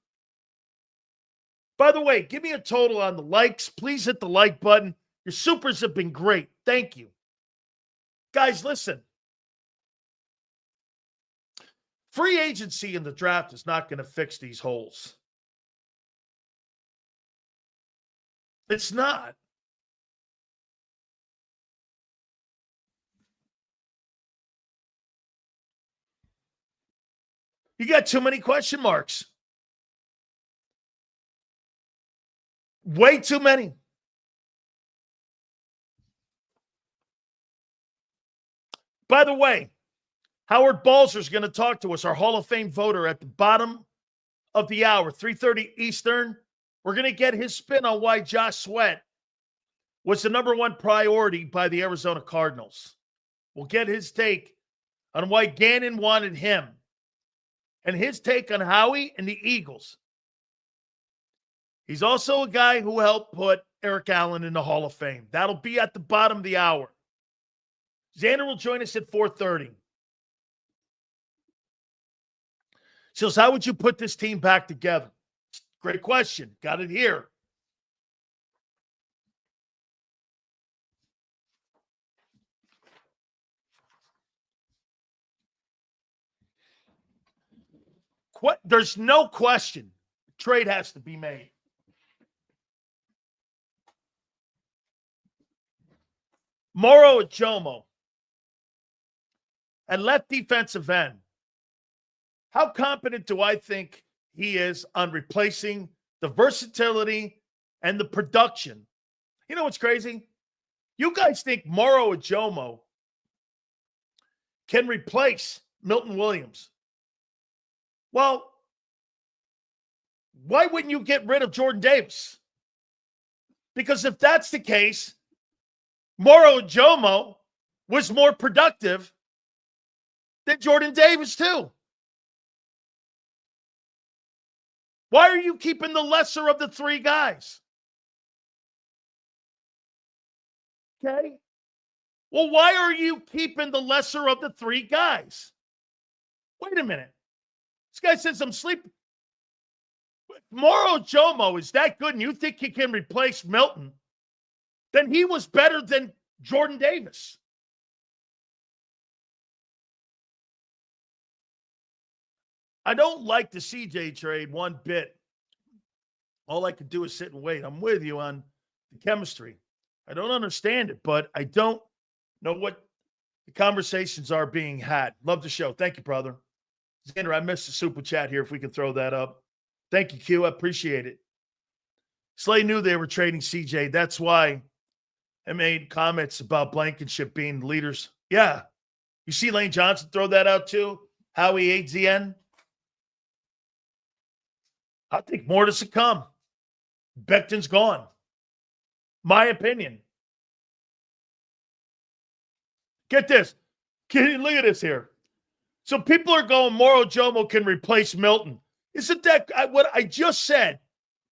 Speaker 1: By the way, give me a total on the likes. Please hit the like button. Your supers have been great. Thank you. Guys, listen. Free agency in the draft is not going to fix these holes. It's not. You got too many question marks. Way too many. By the way, Howard Balzer is going to talk to us, our Hall of Fame voter, at the bottom of the hour, 3:30 Eastern. We're going to get his spin on why Josh Sweat was the number one priority by the Arizona Cardinals. We'll get his take on why Gannon wanted him and his take on Howie and the Eagles. He's also a guy who helped put Eric Allen in the Hall of Fame. That'll be at the bottom of the hour. Xander will join us at 4:30. Sills, how would you put this team back together? Great question. Got it here. There's no question. Trade has to be made. Moro Ajomo and left defensive end. How competent do I think he is on replacing the versatility and the production? You know what's crazy? You guys think Moro Ajomo can replace Milton Williams. Well, why wouldn't you get rid of Jordan Davis? Because if that's the case, Moro Ajomo was more productive than Jordan Davis too. Why are you keeping the lesser of the three guys? Okay. Well, why are you keeping the lesser of the three guys? Wait a minute. This guy says I'm sleeping. Moro Ajomo is that good and you think he can replace Milton, then he was better than Jordan Davis. I don't like the CJ trade one bit. All I could do is sit and wait. I'm with you on the chemistry. I don't understand it, but I don't know what the conversations are being had. Love the show. Thank you, brother. Xander, I missed the super chat here if we can throw that up. Thank you, Q. I appreciate it. Slay knew they were trading CJ. That's why I made comments about Blankenship being leaders. Yeah. You see Lane Johnson throw that out too? Howie AZN? I think more to come. Becton's gone. My opinion. Get this. Look at this here. So people are going, Moro Ajomo can replace Milton. Isn't that what I just said?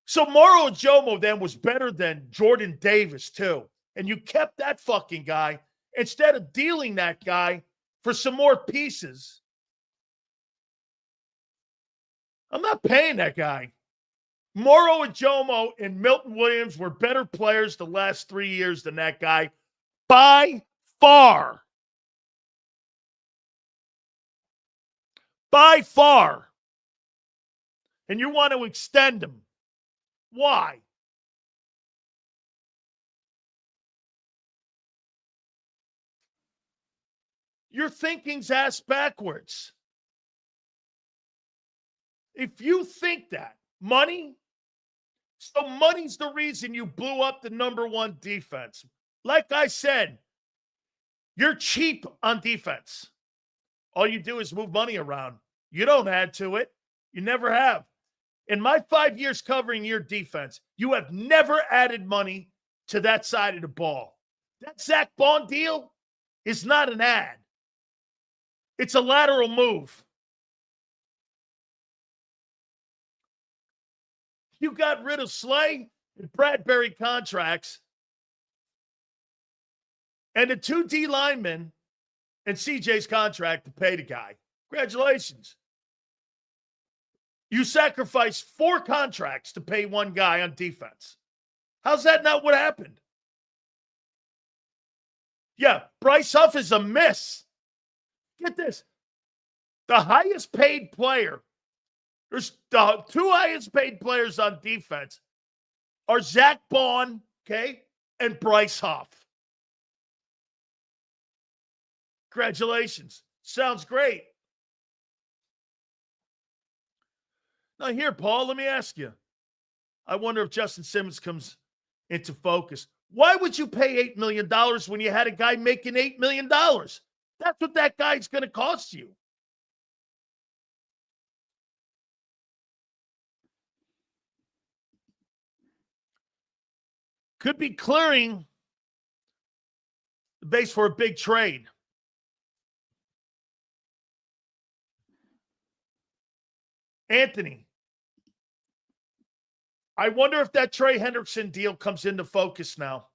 Speaker 1: So Moro Ajomo then was better than Jordan Davis too. And you kept that fucking guy instead of dealing that guy for some more pieces. I'm not paying that guy. Moro Ajomo and Milton Williams were better players the last 3 years than that guy by far. by far. And you want to extend him. Why? Your thinking's ass backwards. If you think that, money's the reason you blew up the number one defense. Like I said, you're cheap on defense. All you do is move money around. You don't add to it. You never have. In my 5 years covering your defense, you have never added money to that side of the ball. That Zach Bond deal is not an ad. It's a lateral move. You got rid of Slay and Bradbury contracts and the 2 D linemen and CJ's contract to pay the guy. Congratulations. You sacrificed 4 contracts to pay 1 guy on defense. How's that not what happened? Yeah, Bryce Huff is a miss. Get this. The highest paid player, there's the 2 highest paid players on defense are Zach Bond, okay, and Bryce Huff. Congratulations. Sounds great. Now here, Paul, let me ask you. I wonder if Justin Simmons comes into focus. Why would you pay $8 million when you had a guy making $8 million? That's what that guy's going to cost you. Could be clearing the base for a big trade. Anthony, I wonder if that Trey Hendrickson deal comes into focus now.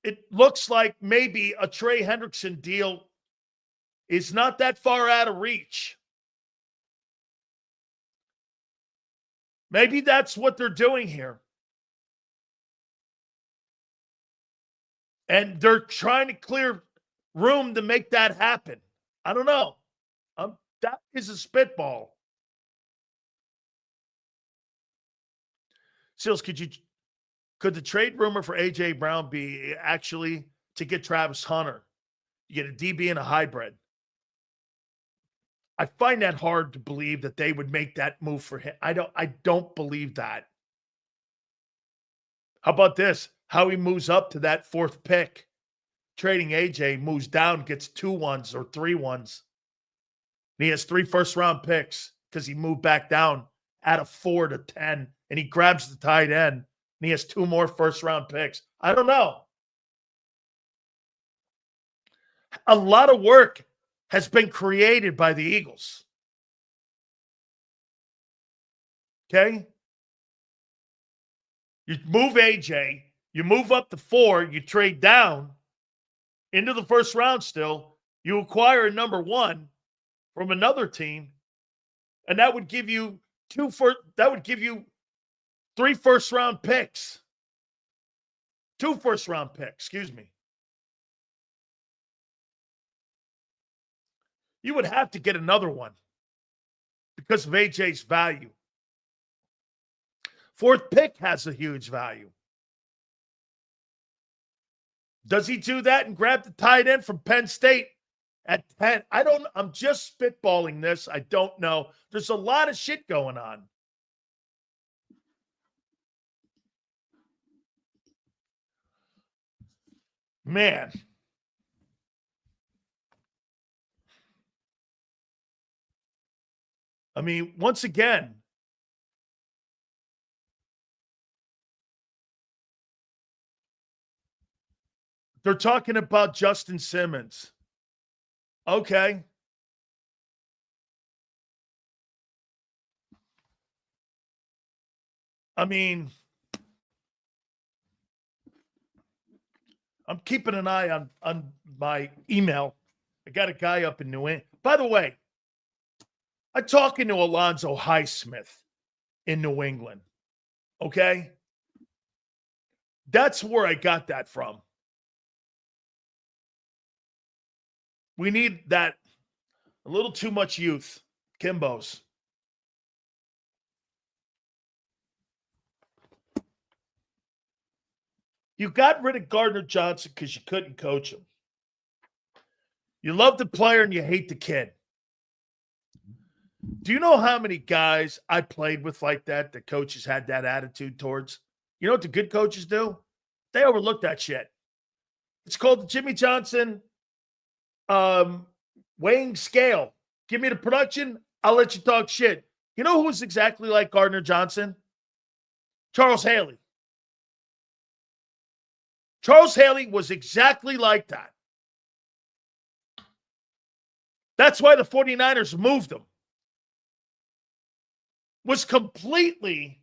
Speaker 1: It looks like maybe a Trey Hendrickson deal is not that far out of reach. Maybe that's what they're doing here. And they're trying to clear room to make that happen. I don't know. That is a spitball. Sills, could the trade rumor for A.J. Brown be actually to get Travis Hunter? You get a DB and a hybrid. I find that hard to believe that they would make that move for him. I don't believe that. How about this? How he moves up to that 4th pick. Trading AJ, moves down, gets 2 1s or 3 1s. And he has 3 first-round picks because he moved back down out of 4 to 10, and he grabs the tight end, and he has 2 more first-round picks. I don't know. A lot of work has been created by the Eagles. Okay? You move AJ, you move up to 4, you trade down into the first round still, you acquire a number 1 from another team, and that would give you 3 first-round picks. 2 first-round picks, excuse me. You would have to get another one because of AJ's value. 4th pick has a huge value. Does he do that and grab the tight end from Penn State at 10? I'm just spitballing this. I don't know. There's a lot of shit going on. Man. I mean, once again, they're talking about Justin Simmons. Okay. I mean, I'm keeping an eye on my email. I got a guy up in New England. By the way, I'm talking to Alonzo Highsmith in New England. Okay? That's where I got that from. We need that a little too much youth. Kimbos. You got rid of Gardner Johnson because you couldn't coach him. You love the player and you hate the kid. Do you know how many guys I played with like that coaches had that attitude towards? You know what the good coaches do? They overlook that shit. It's called the Jimmy Johnson weighing scale. Give me the production, I'll let you talk shit. You know who was exactly like Gardner Johnson? Charles Haley. Charles Haley was exactly like that. That's why the 49ers moved him. Was completely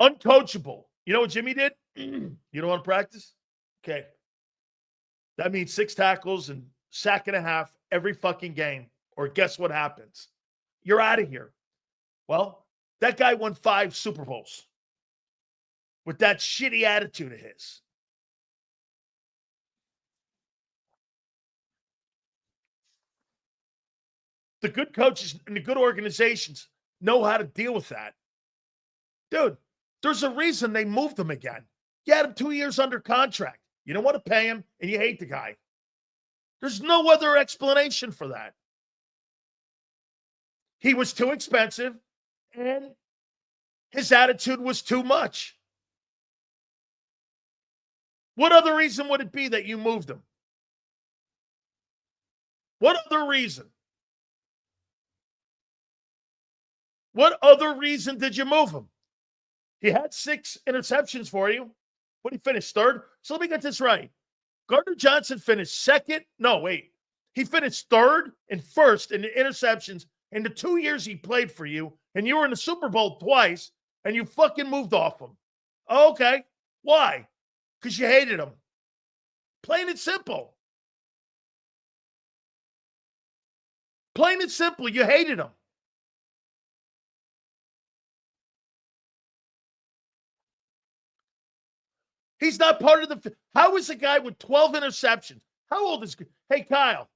Speaker 1: uncoachable. You know what Jimmy did? You don't want to practice? Okay. That means 6 tackles and sack and a half every fucking game. Or guess what happens? You're out of here. Well, that guy won 5 Super Bowls with that shitty attitude of his. The good coaches and the good organizations know how to deal with that. Dude, there's a reason they moved him again. You had him 2 years under contract. You don't want to pay him, and you hate the guy. There's no other explanation for that. He was too expensive, and his attitude was too much. What other reason would it be that you moved him? What other reason? What other reason did you move him? He had 6 interceptions for you. What, he finished 3rd? So let me get this right. Gardner Johnson finished 2nd. No, wait. He finished 3rd and 1st in the interceptions in the 2 years he played for you, and you were in the Super Bowl twice, and you fucking moved off him. Oh, okay. Why? Because you hated him. Plain and simple. Plain and simple. You hated him. He's not part of the. How is a guy with 12 interceptions? How old is? Hey, Kyle.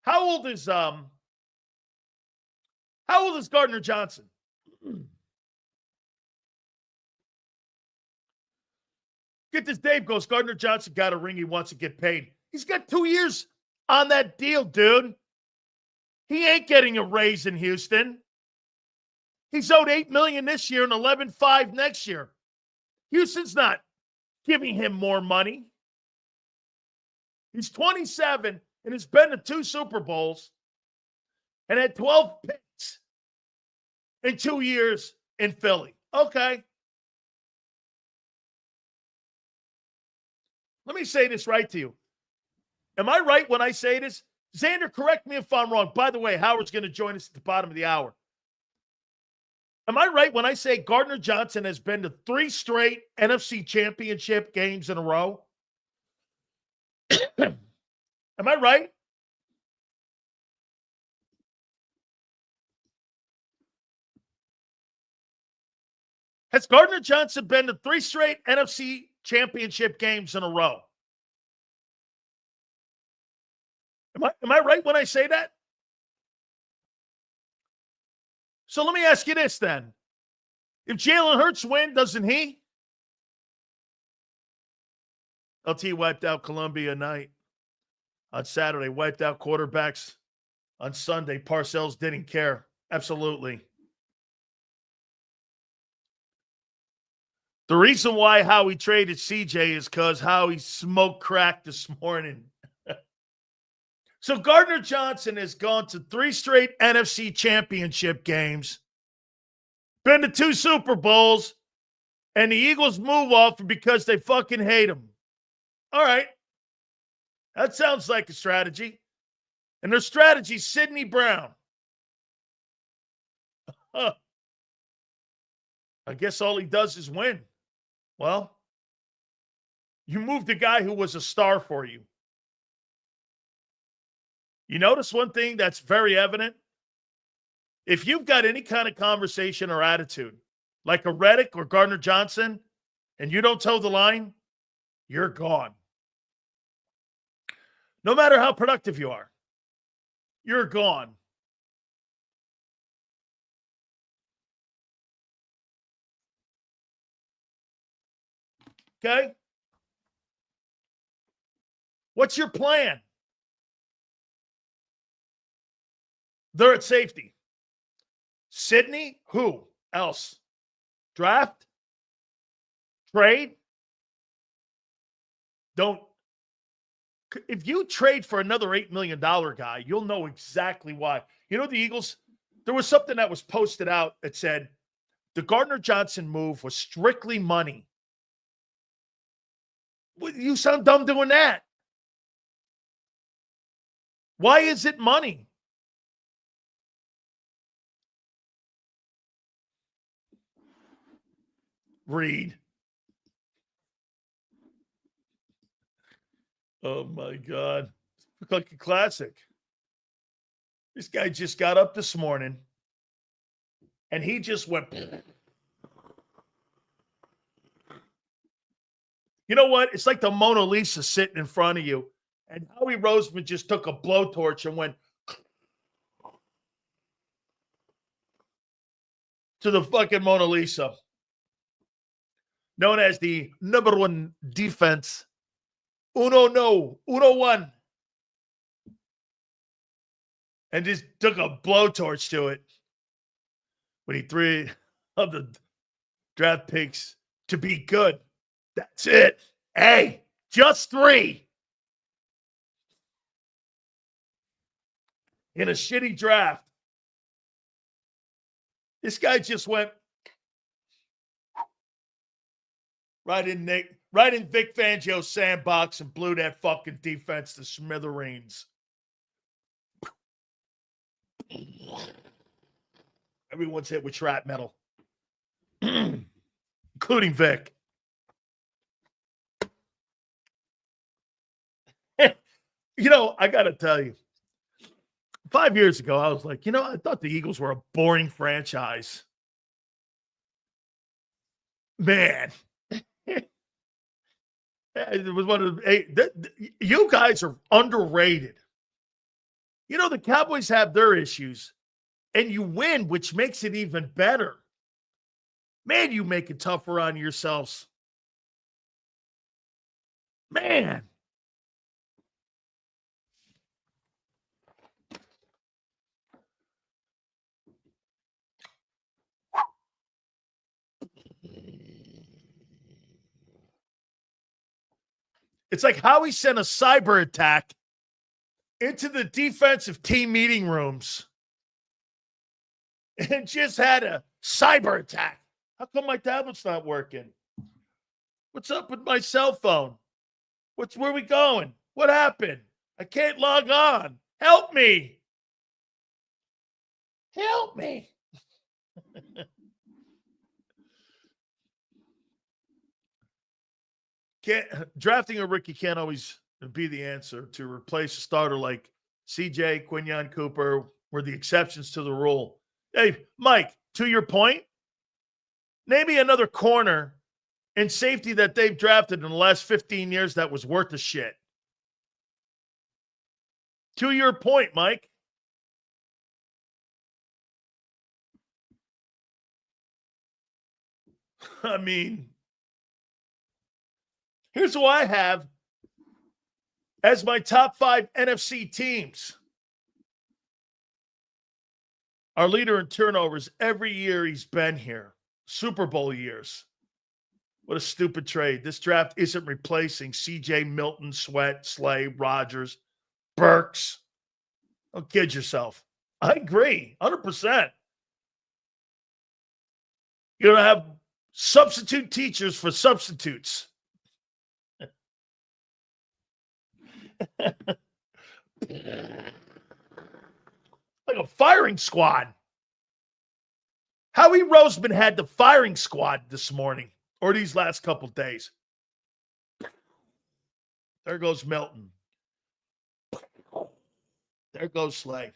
Speaker 1: How old is Gardner Johnson? Get this. Dave goes. Gardner Johnson got a ring. He wants to get paid. He's got 2 years on that deal, dude. He ain't getting a raise in Houston. He's owed $8 million this year and $11.5 next year. Houston's not giving him more money. He's 27 and has been to 2 Super Bowls and had 12 picks in 2 years in Philly. Okay. Let me say this right to you. Am I right when I say this? Xander, correct me if I'm wrong. By the way, Howard's going to join us at the bottom of the hour. Am I right when I say Gardner Johnson has been to 3 straight NFC championship games in a row? Am I right? Has Gardner Johnson been to 3 straight NFC championship games in a row? Am I right when I say that? So let me ask you this then. If Jalen Hurts win, doesn't he? LT wiped out Columbia night on Saturday, wiped out quarterbacks on Sunday. Parcells didn't care. Absolutely. The reason why Howie traded CJ is because Howie smoked crack this morning. So Gardner Johnson has gone to 3 straight NFC championship games, been to 2 Super Bowls, and the Eagles move off because they fucking hate him. All right. That sounds like a strategy. And their strategy, Sidney Brown. I guess all he does is win. Well, you moved a guy who was a star for you. You notice one thing that's very evident? If you've got any kind of conversation or attitude, like a Reddick or Gardner Johnson, and you don't toe the line, you're gone. No matter how productive you are, you're gone. Okay? What's your plan? They're at safety. Sydney? Who else? Draft? Trade? Don't. If you trade for another $8 million guy, you'll know exactly why. You know, the Eagles, there was something that was posted out that said the Gardner Johnson move was strictly money. You sound dumb doing that. Why is it money? Read. Oh, my God. Look like a classic. This guy just got up this morning, and he just went. You know what? It's like the Mona Lisa sitting in front of you, and Howie Roseman just took a blowtorch and went to the fucking Mona Lisa, known as the number one defense. Uno one. And just took a blowtorch to it when he threw of the draft picks to be good. That's it. Hey, just 3 in a shitty draft. This guy just went right in Vic Fangio's sandbox and blew that fucking defense to smithereens. Everyone's hit with shrapnel, including Vic. You know, I got to tell you, 5 years ago, I was like, you know, I thought the Eagles were a boring franchise. Man. It was one of the, you guys are underrated. You know, the Cowboys have their issues, and you win, which makes it even better. Man, you make it tougher on yourselves. Man. It's like Howie sent a cyber attack into the defensive team meeting rooms and just had a cyber attack. How come my tablet's not working? What's up with my cell phone? Where are we going? What happened? I can't log on. Help me. Help me. Drafting a rookie can't always be the answer. To replace a starter like CJ, Quinyon Cooper were the exceptions to the rule. Hey, Mike, to your point, maybe another corner and safety that they've drafted in the last 15 years that was worth a shit. To your point, Mike. I mean, here's who I have as my top 5 NFC teams. Our leader in turnovers every year he's been here. Super Bowl years. What a stupid trade. This draft isn't replacing CJ, Milton, Sweat, Slay, Rodgers, Burks. Don't kid yourself. I agree, 100%. You're going to have substitute teachers for substitutes. Like a firing squad. Howie Roseman had the firing squad this morning or these last couple days. There goes Milton. There goes Slay.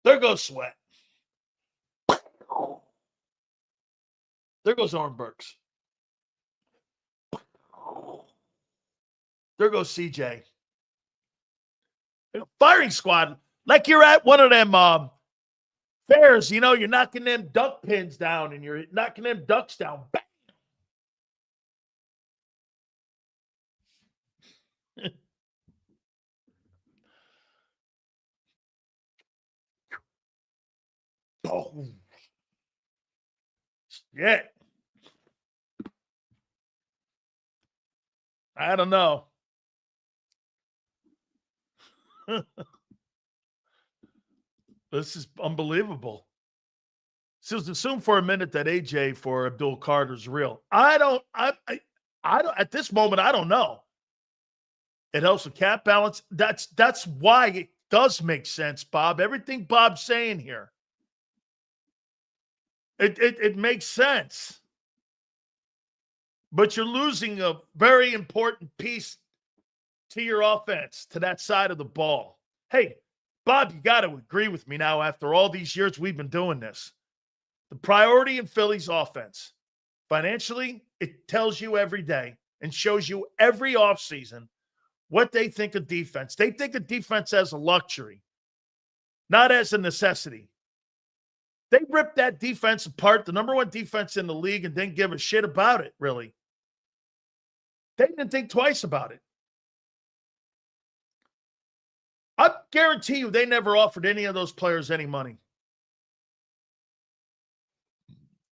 Speaker 1: There goes Sweat. There goes Oren Burks. There goes CJ. Firing squad. Like you're at one of them fairs, you're knocking them duck pins down and you're knocking them ducks down. Bang. Oh. Yeah. I don't know. This is unbelievable. So assume for a minute that AJ for Abdul Carter's real. I don't at this moment, I don't know. It helps with cap balance. That's why it does make sense, Bob. Everything Bob's saying here. It makes sense. But you're losing a very important piece to your offense, to that side of the ball. Hey, Bob, you got to agree with me now after all these years we've been doing this. The priority in Philly's offense, financially, it tells you every day and shows you every offseason what they think of defense. They think of defense as a luxury, not as a necessity. They ripped that defense apart, the number one defense in the league, and didn't give a shit about it, really. They didn't think twice about it. I guarantee you they never offered any of those players any money.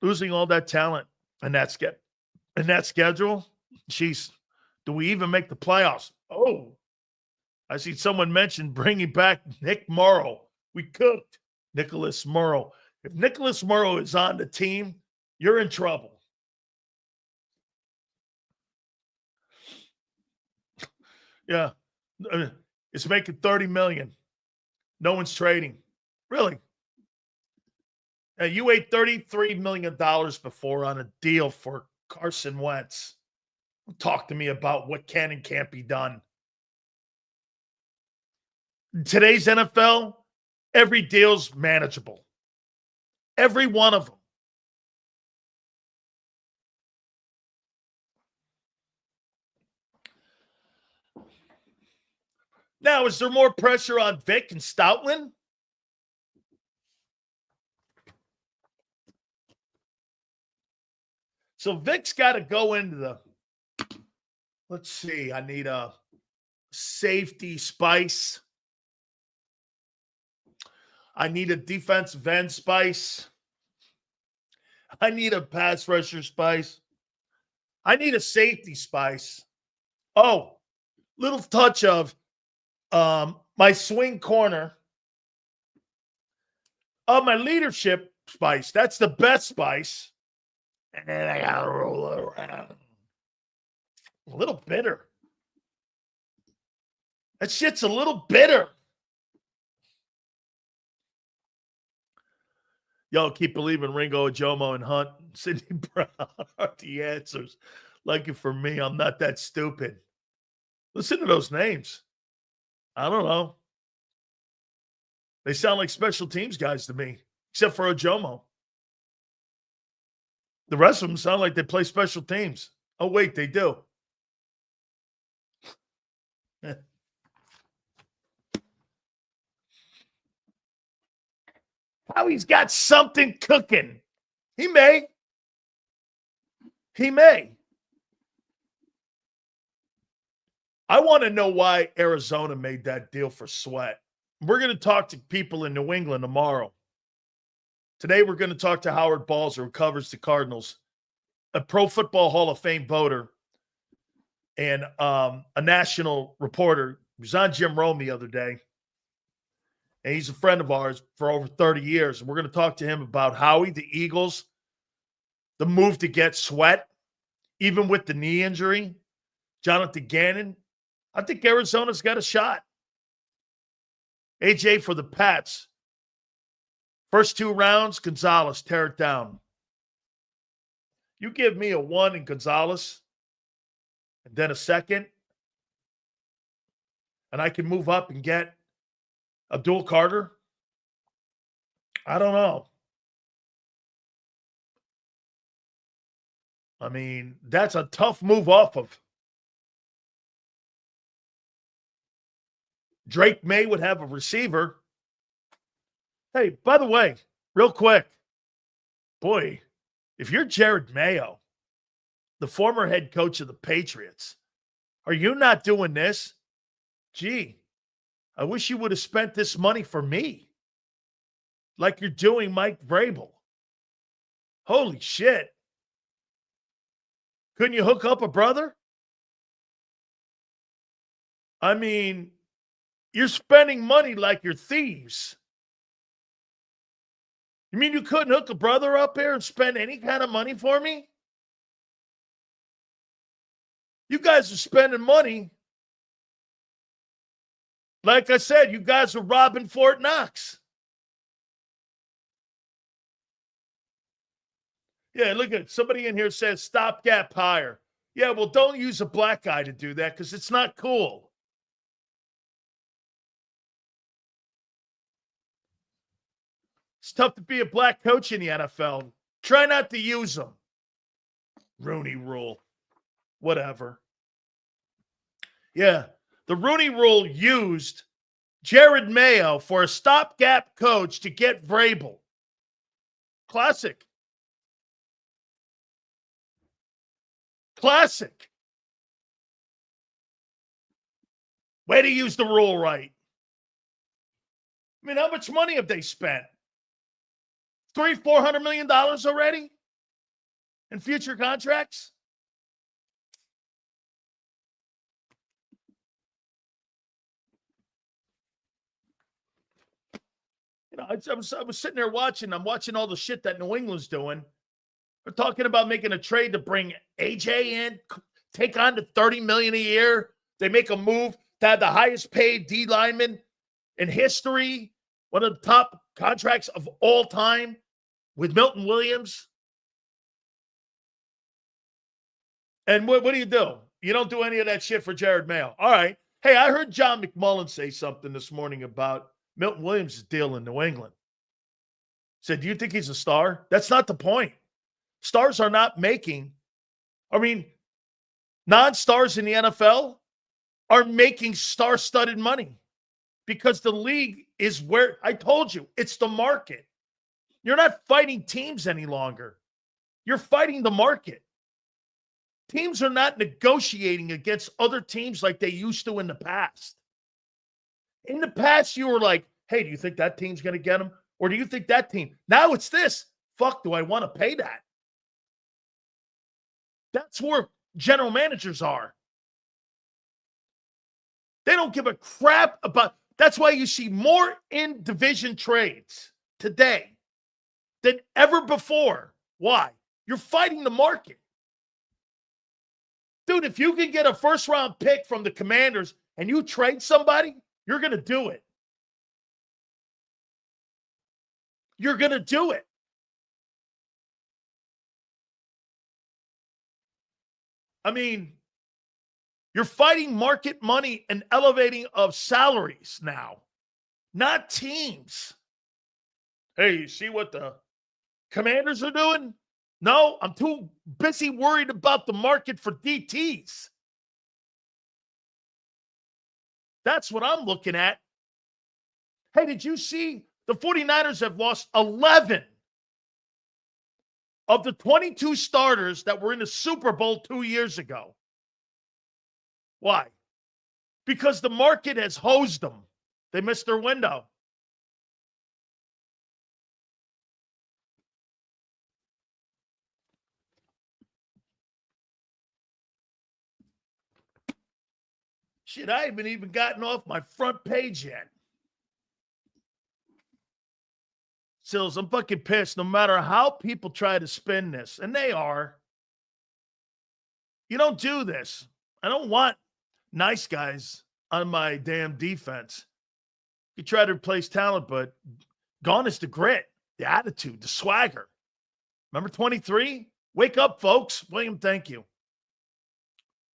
Speaker 1: Losing all that talent and that schedule, jeez, do we even make the playoffs? Oh, I see someone mention bringing back Nick Morrow. We cooked Nicholas Morrow. If Nicholas Morrow is on the team, you're in trouble. Yeah. It's making $30 million. No one's trading. Really? You ate $33 million before on a deal for Carson Wentz. Talk to me about what can and can't be done. In today's NFL, every deal's manageable. Every one of them. Now, is there more pressure on Vic and Stoutland? So Vic's got to go into the, let's see, I need a safety spice. I need a defensive end spice. I need a pass rusher spice. I need a safety spice. Oh, little touch of my swing corner. Oh, my leadership spice. That's the best spice. And then I got to roll it around. A little bitter. That shit's a little bitter. Yo, keep believing Ringo, Jomo, and Hunt, Sidney Brown are the answers. Lucky for me, I'm not that stupid. Listen to those names. I don't know. They sound like special teams guys to me, except for Ojomo. The rest of them sound like they play special teams. Oh, wait, they do. Howie's got something cooking. He may. He may. I want to know why Arizona made that deal for Sweat. We're going to talk to people in New England tomorrow. Today, we're going to talk to Howard Balzer, who covers the Cardinals, a Pro Football Hall of Fame voter and a national reporter. He was on Jim Rome the other day. And he's a friend of ours for over 30 years. And we're going to talk to him about Howie, the Eagles, the move to get Sweat, even with the knee injury, Jonathan Gannon. I think Arizona's got a shot. AJ for the Pats. First 2 rounds, Gonzalez, tear it down. You give me a 1 in Gonzalez and then a 2nd, and I can move up and get Abdul Carter? I don't know. I mean, that's a tough move off of. Drake May would have a receiver. Hey, by the way, real quick, boy, if you're Jared Mayo, the former head coach of the Patriots, are you not doing this? Gee, I wish you would have spent this money for me like you're doing Mike Vrabel. Holy shit. Couldn't you hook up a brother? I mean, you're spending money like you're thieves. You mean you couldn't hook a brother up here and spend any kind of money for me? You guys are spending money. Like I said, you guys are robbing Fort Knox. Yeah, look at somebody in here says stopgap hire. Yeah, well, don't use a black guy to do that because it's not cool. It's tough to be a black coach in the NFL. Try not to use them. Rooney Rule. Whatever. Yeah, the Rooney Rule used Jared Mayo for a stopgap coach to get Vrabel. Classic. Classic. Way to use the rule right. I mean, how much money have they spent? $400 million already in future contracts? You know, I was sitting there watching. I'm watching all the shit that New England's doing. They're talking about making a trade to bring AJ in, take on the $30 million a year. They make a move to have the highest paid D lineman in history, one of the top contracts of all time with Milton Williams. And what do? You don't do any of that shit for Jared Mayo. All right. Hey, I heard John McMullen say something this morning about Milton Williams' deal in New England. Said, do you think he's a star? That's not the point. Stars are not making, non-stars in the NFL are making star-studded money because the league is where, I told you, it's the market. You're not fighting teams any longer. You're fighting the market. Teams are not negotiating against other teams like they used to in the past. In the past, you were like, hey, do you think that team's going to get him? Or do you think that team? Now it's this. Fuck, do I want to pay that? That's where general managers are. They don't give a crap about. That's why you see more in-division trades today than ever before. Why? You're fighting the market. Dude, if you can get a first-round pick from the Commanders and you trade somebody, you're going to do it. You're going to do it. I mean, you're fighting market money and elevating of salaries now, not teams. Hey, you see what the Commanders are doing? No, I'm too busy worried about the market for DTs. That's what I'm looking at. Hey, did you see the 49ers have lost 11 of the 22 starters that were in the Super Bowl 2 years ago? Why? Because the market has hosed them. They missed their window. Shit, I haven't even gotten off my front page yet. Sills, I'm fucking pissed no matter how people try to spin this, and they are. You don't do this. I don't want nice guys on my damn defense. You try to replace talent, but gone is the grit, the attitude, the swagger. Remember 23? Wake up, folks. William, thank you.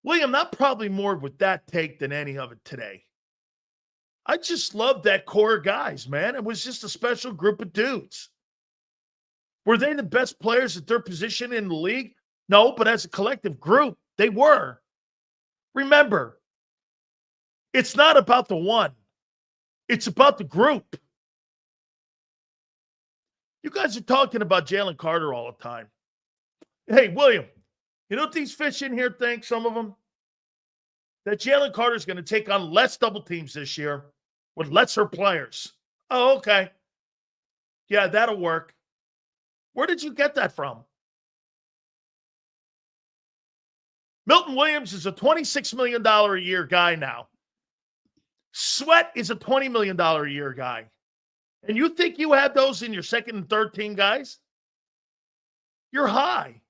Speaker 1: William, not probably more with that take than any of it today. I just love that core of guys, man. It was just a special group of dudes. Were they the best players at their position in the league? No, but as a collective group, they were. Remember, it's not about the one. It's about the group. You guys are talking about Jalen Carter all the time. Hey, William, you know what these fish in here think, some of them? That Jalen Carter is going to take on less double teams this year with lesser players. Oh, okay. Yeah, that'll work. Where did you get that from? Milton Williams is a $26 million a year guy now. Sweat is a $20 million a year guy. And you think you had those in your second and third team guys? You're high.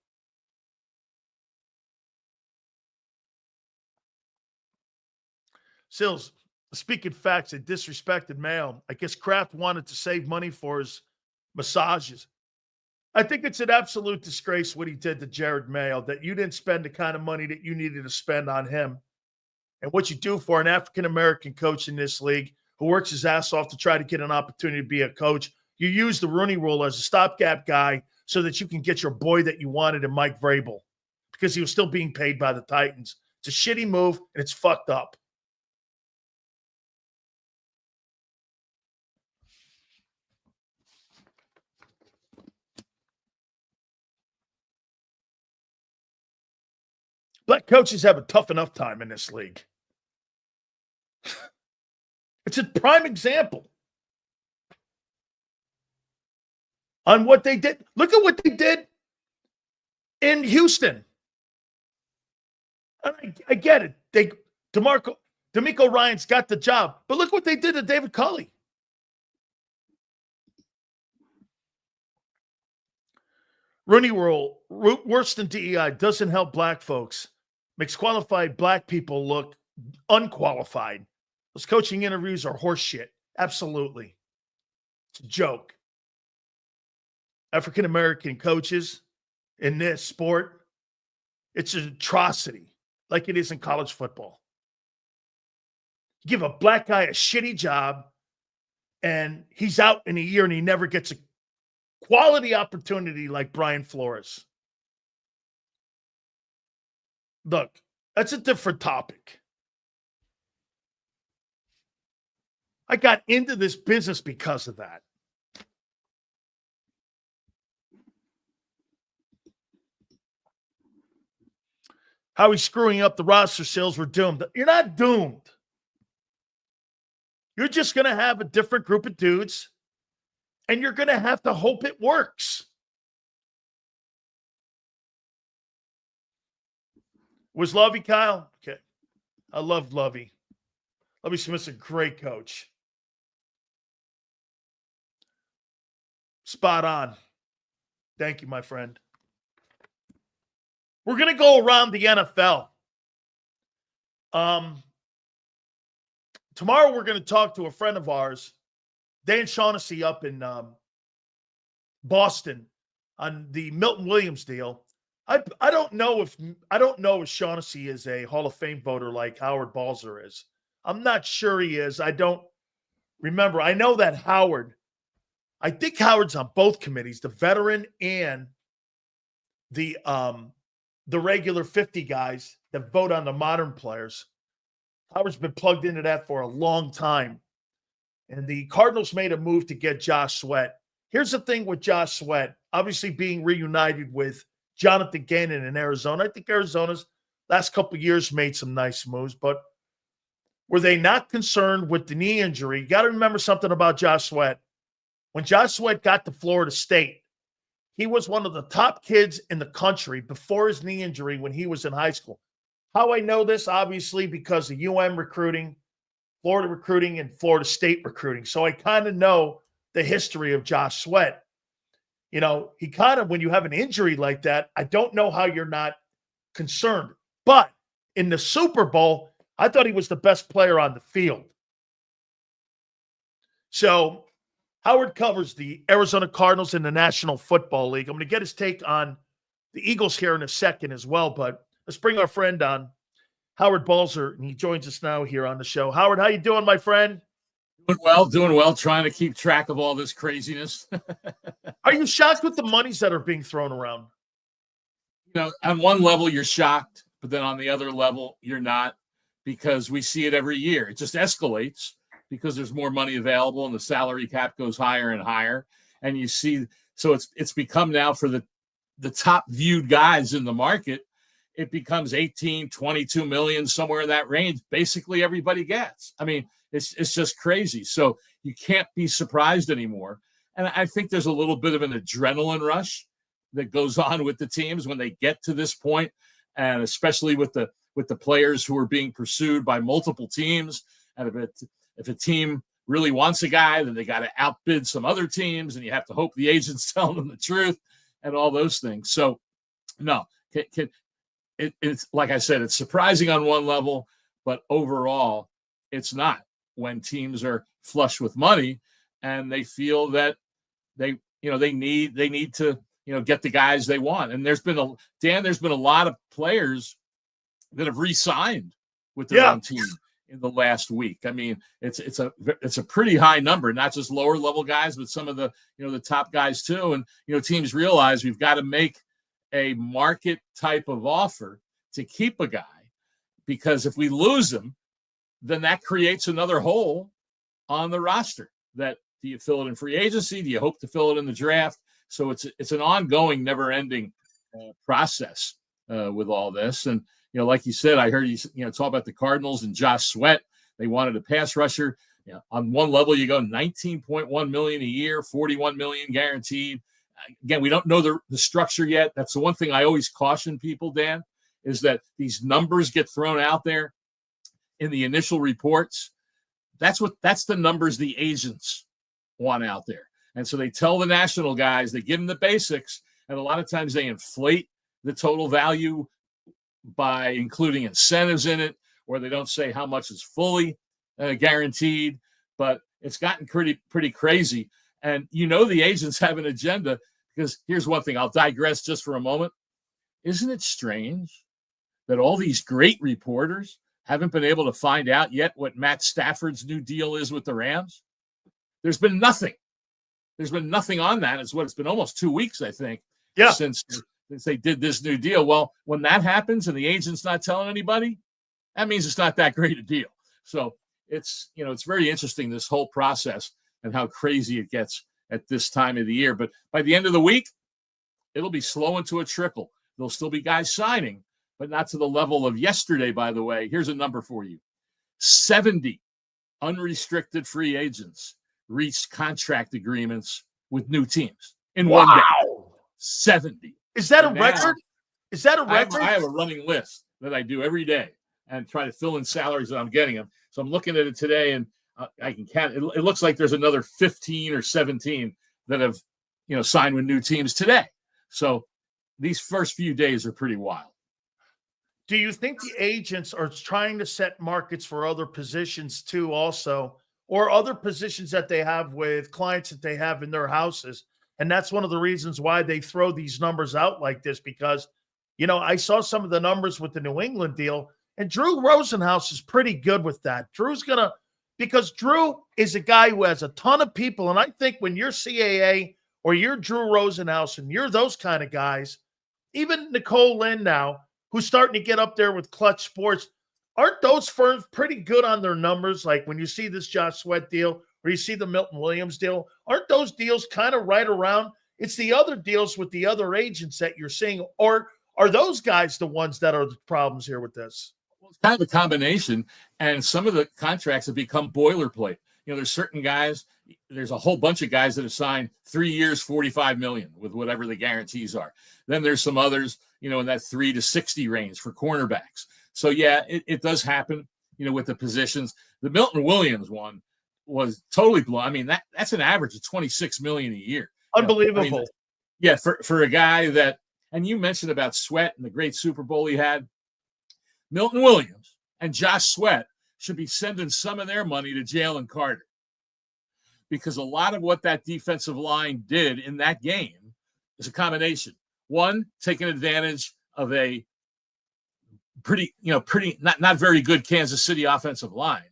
Speaker 1: Sills, speaking facts, a disrespected male. I guess Kraft wanted to save money for his massages. I think it's an absolute disgrace what he did to Jared Mayo, that you didn't spend the kind of money that you needed to spend on him. And what you do for an African-American coach in this league who works his ass off to try to get an opportunity to be a coach, you use the Rooney Rule as a stopgap guy so that you can get your boy that you wanted in Mike Vrabel because he was still being paid by the Titans. It's a shitty move, and it's fucked up. Black coaches have a tough enough time in this league. It's a prime example on what they did. Look at what they did in Houston. I get it. D'Amico Ryans got the job, but look what they did to David Culley. Rooney Rule, worse than DEI, doesn't help black folks. Makes qualified black people look unqualified. Those coaching interviews are horseshit. Absolutely. It's a joke. African-American coaches in this sport, it's an atrocity, like it is in college football. You give a black guy a shitty job, and he's out in a year, and he never gets a quality opportunity like Brian Flores. Look, that's a different topic. I got into this business because of that. How he's screwing up the roster sales, we're doomed. You're not doomed. You're just going to have a different group of dudes, and you're going to have to hope it works. Was Lovey Kyle? Okay. I loved Lovey. Lovey Smith's a great coach. Spot on. Thank you, my friend. We're going to go around the NFL. Tomorrow we're going to talk to a friend of ours, Dan Shaughnessy, up in Boston on the Milton Williams deal. I don't know if Shaughnessy is a Hall of Fame voter like Howard Balzer is. I'm not sure he is. I don't remember. I know that I think Howard's on both committees, the veteran and the regular 50 guys that vote on the modern players. Howard's been plugged into that for a long time. And the Cardinals made a move to get Josh Sweat. Here's the thing with Josh Sweat, obviously being reunited with Jonathan Gannon in Arizona. I think Arizona's last couple of years made some nice moves, but were they not concerned with the knee injury? You got to remember something about Josh Sweat. When Josh Sweat got to Florida State, he was one of the top kids in the country before his knee injury when he was in high school. How I know this, obviously, because of recruiting, Florida recruiting, and Florida State recruiting. So I kind of know the history of Josh Sweat. You know, he kind of, when you have an injury like that, I don't know how you're not concerned. But in the Super Bowl, I thought he was the best player on the field. So Howard covers the Arizona Cardinals in the National Football League. I'm going to get his take on the Eagles here in a second as well, but let's bring our friend on, Howard Balzer, and he joins us now here on the show. Howard, how you doing, my friend?
Speaker 2: Doing well, trying to keep track of all this craziness.
Speaker 1: Are you shocked with the monies that are being thrown around?
Speaker 2: You know, on one level, you're shocked, but then on the other level, you're not, because we see it every year. It just escalates. because there's more money available and the salary cap goes higher and higher. And you see, so it's become now for the top viewed guys in the market, it becomes 18, 22 million, somewhere in that range. Basically everybody gets. I mean, it's just crazy. So you can't be surprised anymore. And I think there's a little bit of an adrenaline rush that goes on with the teams when they get to this point, and especially with the players who are being pursued by multiple teams. And if a team really wants a guy, then they got to outbid some other teams, and you have to hope the agent's telling them the truth and all those things. So, no, it's like I said, it's surprising on one level, but overall, it's not when teams are flush with money and they feel that they need to get the guys they want. And there's been a lot of players that have re-signed with their own team in the last week. I mean, it's a pretty high number, not just lower level guys, but some of the the top guys too. And teams realize we've got to make a market type of offer to keep a guy, because if we lose him, then that creates another hole on the roster. That, do you fill it in free agency? Do you hope to fill it in the draft? So it's an ongoing, never-ending process with all this. And like you said, I heard you talk about the Cardinals and Josh Sweat. They wanted a pass rusher. On one level, you go $19.1 million a year, $41 million guaranteed. Again, we don't know the structure yet. That's the one thing I always caution people, Dan, is that these numbers get thrown out there in the initial reports. That's the numbers the agents want out there. And so they tell the national guys, they give them the basics, and a lot of times they inflate the total value by including incentives in it, or they don't say how much is fully guaranteed. But it's gotten pretty crazy. And the agents have an agenda, because here's one thing. I'll digress just for a moment. Isn't it strange that all these great reporters haven't been able to find out yet what Matt Stafford's new deal is with the Rams? There's been nothing. There's been nothing on that. It's been almost 2 weeks, I think, since they did this new deal. Well, when that happens and the agent's not telling anybody, that means it's not that great a deal. So it's very interesting, this whole process, and how crazy it gets at this time of the year. But by the end of the week, it'll be slowing to a trickle. There'll still be guys signing, but not to the level of yesterday, by the way. Here's a number for you. 70 unrestricted free agents reached contract agreements with new teams in 1 day. 70.
Speaker 1: Is that a record? Is that a record?
Speaker 2: I have a running list that I do every day and try to fill in salaries that I'm getting them. So I'm looking at it today, and I can count. It looks like there's another 15 or 17 that have signed with new teams today. So these first few days are pretty wild.
Speaker 1: Do you think the agents are trying to set markets for other positions too also, or other positions that they have with clients that they have in their houses? And that's one of the reasons why they throw these numbers out like this, because, I saw some of the numbers with the New England deal, and Drew Rosenhaus is pretty good with that. Because Drew is a guy who has a ton of people. And I think when you're CAA or you're Drew Rosenhaus and you're those kind of guys, even Nicole Lynn now, who's starting to get up there with Clutch Sports, aren't those firms pretty good on their numbers? Like when you see this Josh Sweat deal or you see the Milton Williams deal, aren't those deals kind of right around? It's the other deals with the other agents that you're seeing, or are those guys the ones that are the problems here with this?
Speaker 2: Well, it's kind of a combination, and some of the contracts have become boilerplate. There's certain guys, there's a whole bunch of guys that have signed 3 years, $45 million with whatever the guarantees are. Then there's some others, in that 3 to 60 range for cornerbacks. So yeah, it does happen, with the positions. The Milton Williams one was totally blown. I mean, that's an average of $26 million a year.
Speaker 1: Unbelievable.
Speaker 2: For a guy that, and you mentioned about Sweat and the great Super Bowl he had. Milton Williams and Josh Sweat should be sending some of their money to Jalen Carter, because a lot of what that defensive line did in that game is a combination. One, taking advantage of a pretty not very good Kansas City offensive line,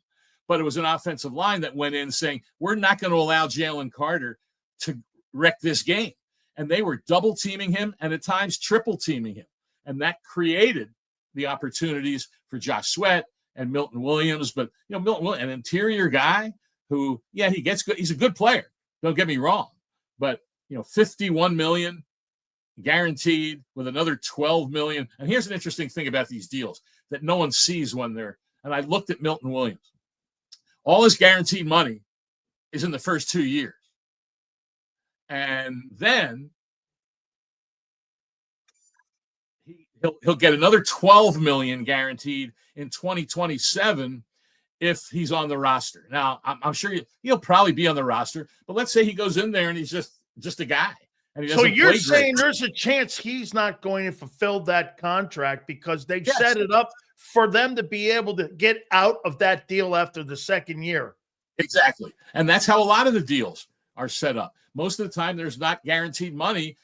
Speaker 2: but it was an offensive line that went in saying, we're not going to allow Jalen Carter to wreck this game. And they were double teaming him and at times triple teaming him. And that created the opportunities for Josh Sweat and Milton Williams. But, Milton Williams, an interior guy who, yeah, he gets good. He's a good player. Don't get me wrong. But, 51 million guaranteed with another 12 million. And here's an interesting thing about these deals that no one sees when they're, and I looked at Milton Williams. All his guaranteed money is in the first 2 years. And then he'll get another 12 million guaranteed in 2027 if he's on the roster. Now, I'm sure he'll probably be on the roster, but let's say he goes in there and he's just a guy. And he
Speaker 1: so you're
Speaker 2: play
Speaker 1: saying
Speaker 2: great.
Speaker 1: There's a chance he's not going to fulfill that contract because they've set it up for them to be able to get out of that deal after the second year.
Speaker 2: Exactly. And that's how a lot of the deals are set up. Most of the time, there's not guaranteed money.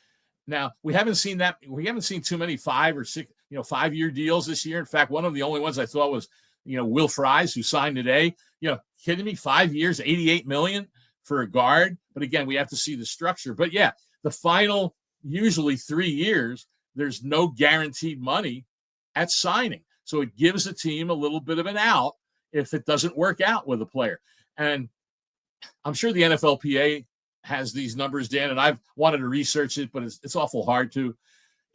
Speaker 2: Now, we haven't seen that. We haven't seen too many 5 or 6, 5-year deals this year. In fact, one of the only ones I thought was, Will Fries, who signed today. Kidding me? 5 years, $88 million for a guard. But again, we have to see the structure. But yeah, the final, usually 3 years, there's no guaranteed money at signing. So it gives a team a little bit of an out if it doesn't work out with a player. And I'm sure the NFLPA has these numbers, Dan, and I've wanted to research it, but it's awful hard to.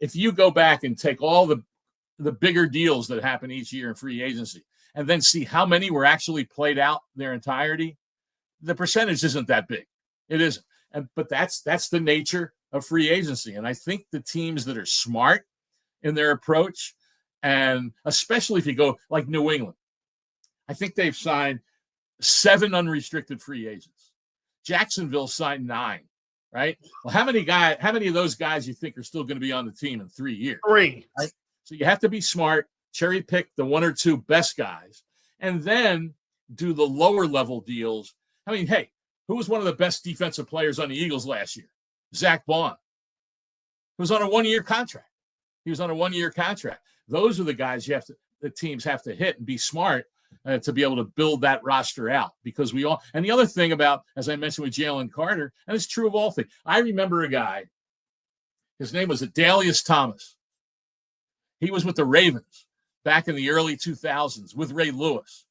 Speaker 2: If you go back and take all the bigger deals that happen each year in free agency and then see how many were actually played out their entirety, the percentage isn't that big. It isn't. But that's the nature of free agency. And I think the teams that are smart in their approach, and especially if you go like New England, I think they've signed 7 unrestricted free agents. Jacksonville signed 9, right? Well, how many of those guys you think are still going to be on the team in 3 years?
Speaker 1: 3.
Speaker 2: Right? So you have to be smart, cherry pick the 1 or 2 best guys, and then do the lower level deals. I mean, hey, who was one of the best defensive players on the Eagles last year? Zach Bond. He was on a 1-year contract. Those are the guys the teams have to hit and be smart to be able to build that roster out, because and the other thing about, as I mentioned with Jalen Carter, and it's true of all things. I remember a guy, his name was Adalius Thomas. He was with the Ravens back in the early 2000s with Ray Lewis.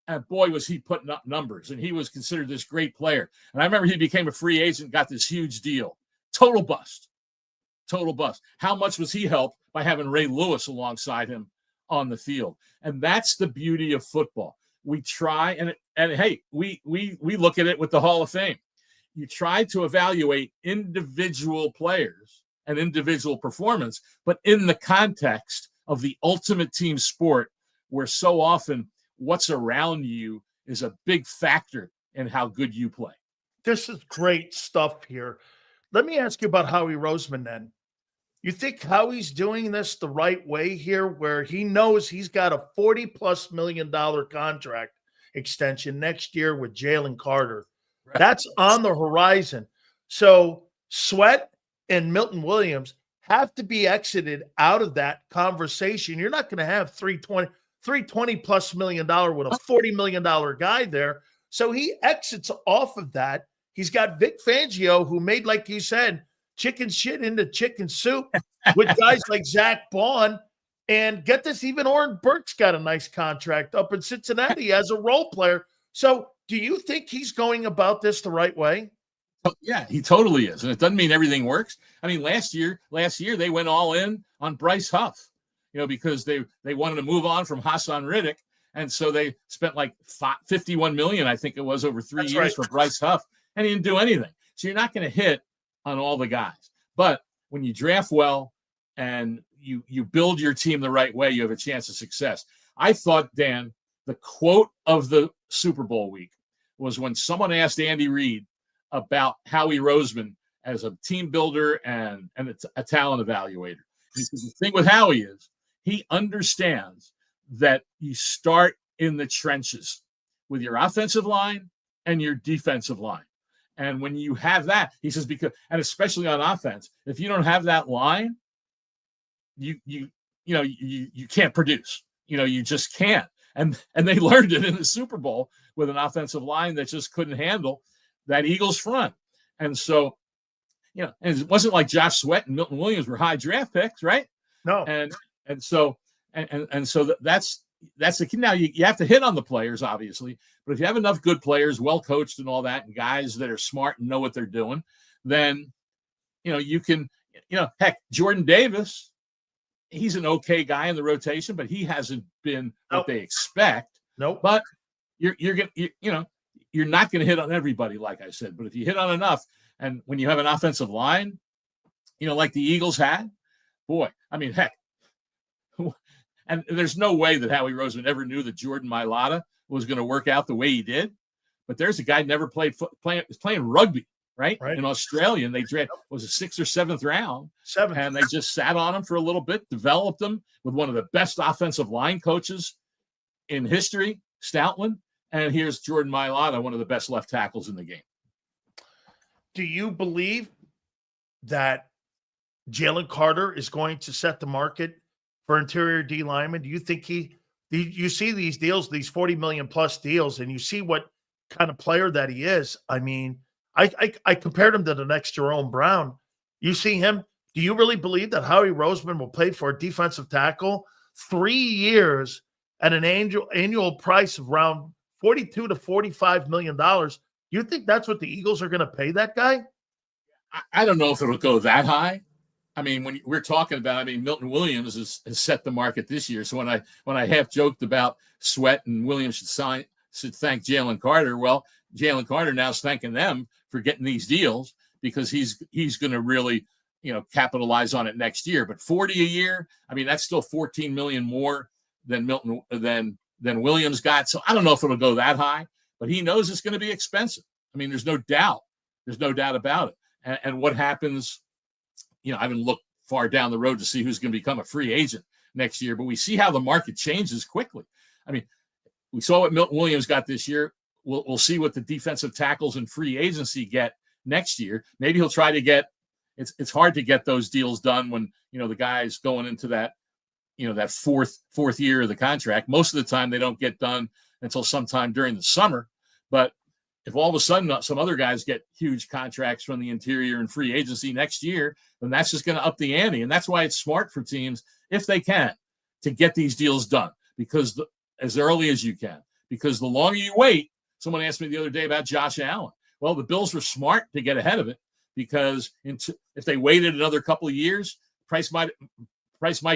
Speaker 2: And boy, was he putting up numbers, and he was considered this great player. And I remember he became a free agent, got this huge deal. Total bust. How much was he helped by having Ray Lewis alongside him on the field? And that's the beauty of football. We try, and hey, we look at it with the Hall of Fame. You try to evaluate individual players and individual performance, but in the context of the ultimate team sport, where so often what's around you is a big factor in how good you play.
Speaker 1: This is great stuff here. Let me ask you about Howie Roseman then. You think Howie's doing this the right way here, where he knows he's got a $40+ million contract extension next year with Jalen Carter? Right. That's on the horizon. So Sweat and Milton Williams have to be exited out of that conversation. You're not going to have $320+ million with a $40 million guy there. So he exits off of that. He's got Vic Fangio, who made, like you said, chicken shit into chicken soup with guys like Zach Bond. And get this, even Oren Burke's got a nice contract up in Cincinnati as a role player. So do you think he's going about this the right way?
Speaker 2: Yeah, he totally is. And it doesn't mean everything works. I mean, last year they went all in on Bryce Huff, because they wanted to move on from Hassan Riddick. And so they spent like $51 million, I think it was, over 3 years for Bryce Huff, and he didn't do anything. So you're not going to hit on all the guys. But when you draft well and you build your team the right way, you have a chance of success. I thought, Dan, the quote of the Super Bowl week was when someone asked Andy Reid about Howie Roseman as a team builder and a talent evaluator. He says the thing with Howie is he understands that you start in the trenches with your offensive line and your defensive line. And when you have that, he says, and especially on offense, if you don't have that line, you can't produce. You just can't. And they learned it in the Super Bowl with an offensive line that just couldn't handle that Eagles front. And so, and it wasn't like Josh Sweat and Milton Williams were high draft picks, right?
Speaker 1: No.
Speaker 2: And so that's that's the key. Now you have to hit on the players, obviously, but if you have enough good players, well coached and all that, and guys that are smart and know what they're doing, then you can, heck, Jordan Davis, he's an okay guy in the rotation, but he hasn't been what they expect.
Speaker 1: Nope.
Speaker 2: But you're not going to hit on everybody, like I said. But if you hit on enough, and when you have an offensive line, like the Eagles had, boy, I mean, heck. And there's no way that Howie Roseman ever knew that Jordan Mailata was going to work out the way he did. But there's a guy never playing rugby, right? In Australia, and they drafted, was a 6th or 7th round. And they just sat on him for a little bit, developed him with one of the best offensive line coaches in history, Stoutland. And here's Jordan Mailata, one of the best left tackles in the game.
Speaker 1: Do you believe that Jalen Carter is going to set the market for interior D lineman? Do you think you see these deals, these 40 million plus deals, and you see what kind of player that he is? I mean, I compared him to the next Jerome Brown. You see him. Do you really believe that Howie Roseman will pay for a defensive tackle 3 years at an annual price of around $42 to $45 million? You think that's what the Eagles are going to pay that guy?
Speaker 2: I don't know if it'll go that high. I mean, when we're talking about, Milton Williams has set the market this year. So when I half joked about Sweat and Williams should thank Jalen Carter, well, Jalen Carter now is thanking them for getting these deals because he's going to really, capitalize on it next year. But 40 a year, that's still 14 million more than than Williams got. So I don't know if it'll go that high, but he knows it's going to be expensive. There's no doubt. There's no doubt about it. And what happens? I haven't looked far down the road to see who's going to become a free agent next year, but we see how the market changes quickly. We saw what Milton Williams got this year. We'll see what the defensive tackles and free agency get next year. Maybe he'll try to get. It's hard to get those deals done when the guy's going into that that fourth year of the contract. Most of the time they don't get done until sometime during the summer. But if all of a sudden some other guys get huge contracts from the interior and free agency next year, then that's just going to up the ante. And that's why it's smart for teams, if they can, to get these deals done because as early as you can. Because the longer you wait, someone asked me the other day about Josh Allen. Well, the Bills were smart to get ahead of it because if they waited another couple of years, price might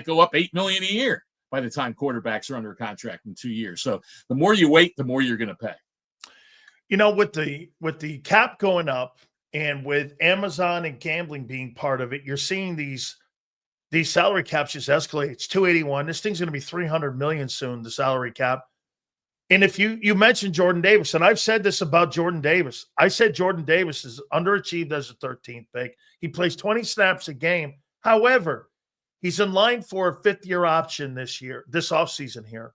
Speaker 2: go up $8 million a year by the time quarterbacks are under contract in 2 years. So the more you wait, the more you're going to pay.
Speaker 1: With the cap going up and with Amazon and gambling being part of it, you're seeing these salary caps just escalate. It's 281. This thing's going to be 300 million soon, the salary cap. And if you mentioned Jordan Davis, and I've said this about Jordan Davis. I said Jordan Davis is underachieved as a 13th pick. He plays 20 snaps a game. However, he's in line for a 5th-year option this offseason here.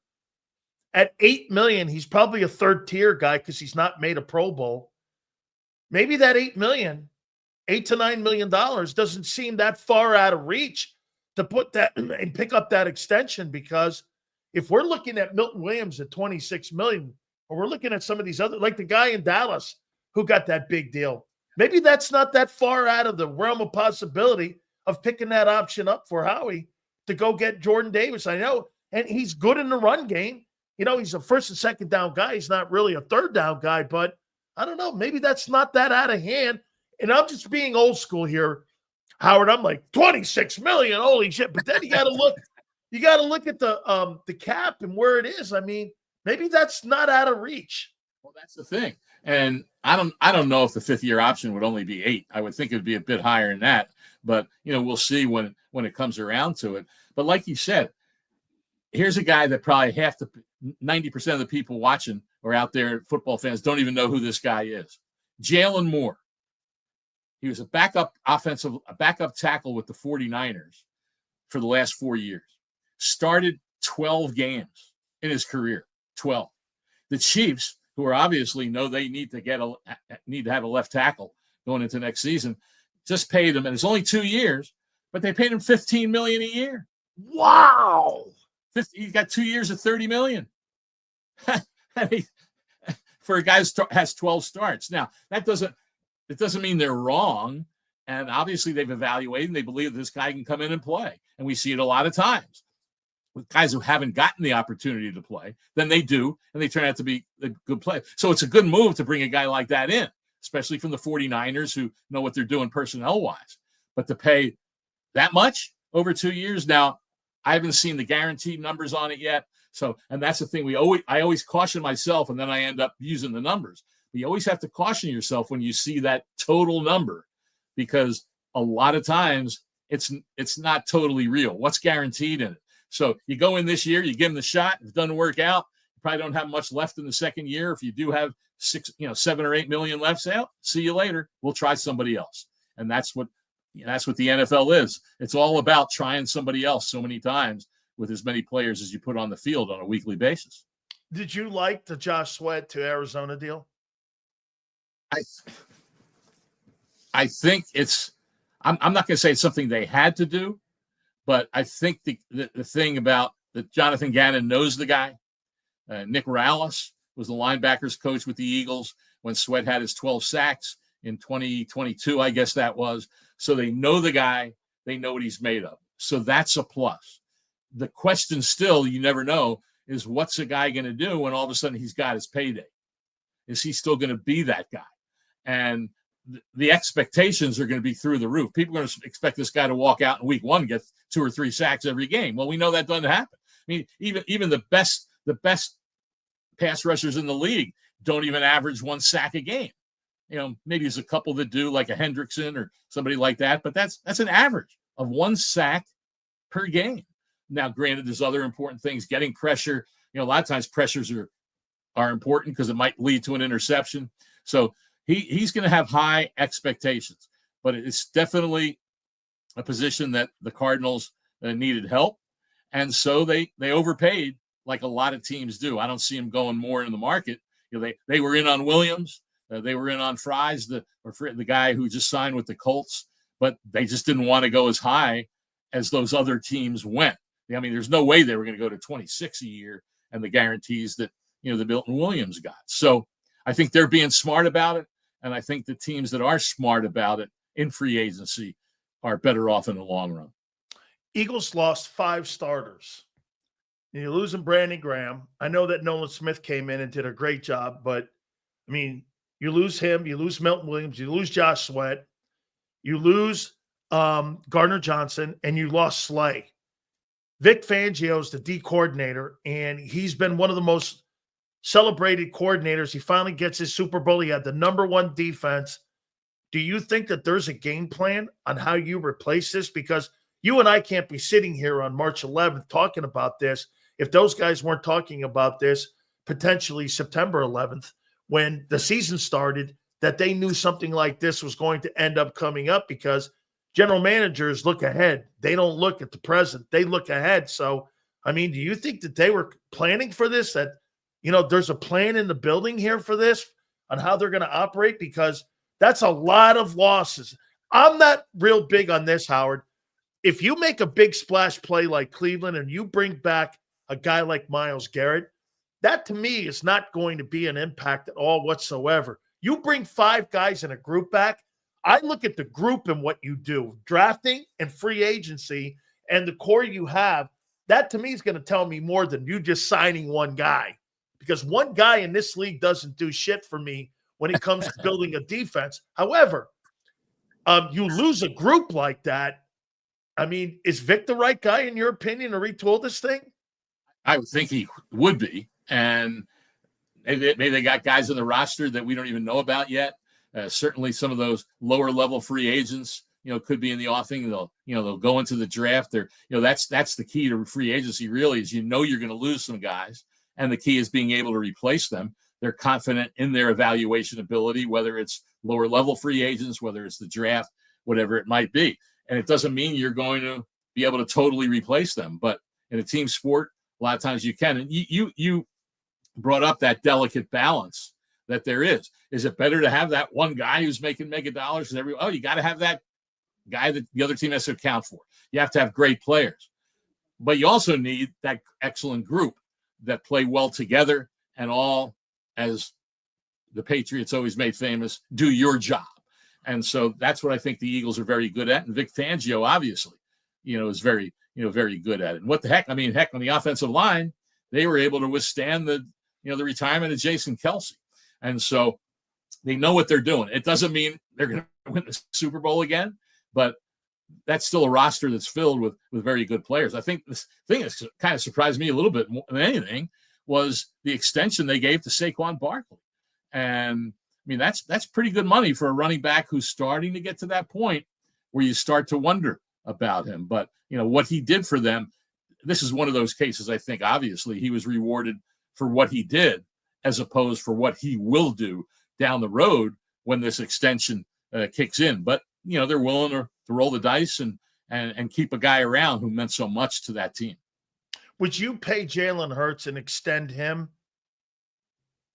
Speaker 1: At $8 million, he's probably a third-tier guy because he's not made a Pro Bowl. Maybe that $8 to $9 million doesn't seem that far out of reach to put that and pick up that extension, because if we're looking at Milton Williams at $26 million, or we're looking at some of these other, like the guy in Dallas who got that big deal, maybe that's not that far out of the realm of possibility of picking that option up for Howie to go get Jordan Davis. I know, and he's good in the run game. He's a first and second down guy. He's not really a third down guy, but I don't know. Maybe that's not that out of hand. And I'm just being old school here, Howard. I'm like, 26 million, holy shit. But then you got to look at the cap and where it is. Maybe that's not out of reach.
Speaker 2: Well, that's the thing. And I don't know if the 5th-year option would only be 8. I would think it would be a bit higher than that. But we'll see when it comes around to it. But like you said, here's a guy that probably 90% of the people watching or out there, football fans, don't even know who this guy is. Jalen Moore. He was a backup tackle with the 49ers for the last 4 years. Started 12 games in his career. 12. The Chiefs, who are obviously know they need to have a left tackle going into next season, just paid him, and it's only 2 years, but they paid him $15 million a year.
Speaker 1: Wow.
Speaker 2: He's got 2 years of $30 million. For a guy who has 12 starts. Now, it doesn't mean they're wrong. And obviously they've evaluated and they believe this guy can come in and play. And we see it a lot of times. with guys who haven't gotten the opportunity to play than they do, and they turn out to be a good player. So it's a good move to bring a guy like that in, especially from the 49ers who know what they're doing personnel-wise. But to pay that much over 2 years, now I haven't seen the guaranteed numbers on it yet. So, and that's the thing I always caution myself, and then I end up using the numbers. But you always have to caution yourself when you see that total number, because a lot of times it's not totally real. What's guaranteed in it? So you go in this year, you give them the shot. If it doesn't work out, you probably don't have much left in the second year. If you do have 7 or 8 million left, say, oh, see you later. We'll try somebody else. And that's what the NFL is. It's all about trying somebody else so many times with as many players as you put on the field on a weekly basis.
Speaker 1: Did you like the Josh Sweat to Arizona deal?
Speaker 2: I think I'm not going to say it's something they had to do, but I think the thing about that Jonathan Gannon knows the guy. Nick Rallis was the linebackers coach with the Eagles when Sweat had his 12 sacks in 2022, I guess that was. So they know the guy. They know what he's made of. So that's a plus. The question still, you never know, is what's a guy going to do when all of a sudden he's got his payday? Is he still going to be that guy? And the expectations are going to be through the roof. People are going to expect this guy to walk out in week 1 and get 2 or 3 sacks every game. Well, we know that doesn't happen. I mean, even the best pass rushers in the league don't even average 1 sack a game. Maybe there's a couple that do, like a Hendrickson or somebody like that, but that's an average of 1 sack per game. Now, granted, there's other important things. Getting pressure, a lot of times pressures are important because it might lead to an interception. So he's going to have high expectations, but it's definitely a position that the Cardinals needed help. And so they overpaid like a lot of teams do. I don't see them going more in the market. They were in on Williams. They were in on Fries, the guy who just signed with the Colts, but they just didn't want to go as high as those other teams went. I mean, there's no way they were going to go to 26 a year and the guarantees that, the Milton Williams got. So I think they're being smart about it. And I think the teams that are smart about it in free agency are better off in the long run.
Speaker 1: Eagles lost 5 starters. You're losing Brandon Graham. I know that Nolan Smith came in and did a great job, but, I mean, you lose him, you lose Milton Williams, you lose Josh Sweat, you lose Gardner Johnson, and you lost Slay. Vic Fangio is the D coordinator, and he's been one of the most celebrated coordinators. He finally gets his Super Bowl. He had the #1 defense. Do you think that there's a game plan on how you replace this? Because you and I can't be sitting here on March 11th talking about this if those guys weren't talking about this potentially September 11th when the season started, that they knew something like this was going to end up coming up, because general managers look ahead. They don't look at the present. They look ahead. So, I mean, do you think that they were planning for this, that, there's a plan in the building here for this on how they're going to operate? Because that's a lot of losses. I'm not real big on this, Howard. If you make a big splash play like Cleveland and you bring back a guy like Myles Garrett, that to me is not going to be an impact at all whatsoever. You bring 5 guys in a group back, I look at the group and what you do, drafting and free agency, and the core you have. That to me is going to tell me more than you just signing one guy, because one guy in this league doesn't do shit for me when it comes to building a defense. However, you lose a group like that. I mean, is Vic the right guy, in your opinion, to retool this thing?
Speaker 2: I would think he would be. And maybe they got guys in the roster that we don't even know about yet. Certainly some of those lower level free agents, could be in the offing. They'll go into the draft. That's the key to free agency, really, is you're going to lose some guys. And the key is being able to replace them. They're confident in their evaluation ability, whether it's lower level free agents, whether it's the draft, whatever it might be. And it doesn't mean you're going to be able to totally replace them. But in a team sport, a lot of times you can. And you brought up that delicate balance that there is. Is it better to have that one guy who's making mega dollars? You got to have that guy that the other team has to account for. You have to have great players. But you also need that excellent group that play well together and all, as the Patriots always made famous, do your job. And so that's what I think the Eagles are very good at. And Vic Fangio, obviously, is very very good at it. And what the heck? I mean, heck, on the offensive line, they were able to withstand the retirement of Jason Kelsey. And so they know what they're doing. It doesn't mean they're going to win the Super Bowl again, but that's still a roster that's filled with very good players. I think this thing that kind of surprised me a little bit more than anything was the extension they gave to Saquon Barkley. And I mean, that's pretty good money for a running back who's starting to get to that point where you start to wonder about him. But, what he did for them, this is one of those cases, I think, obviously, he was rewarded for what he did as opposed for what he will do down the road when this extension kicks in. But, they're willing to roll the dice and keep a guy around who meant so much to that team.
Speaker 1: Would you pay Jalen Hurts and extend him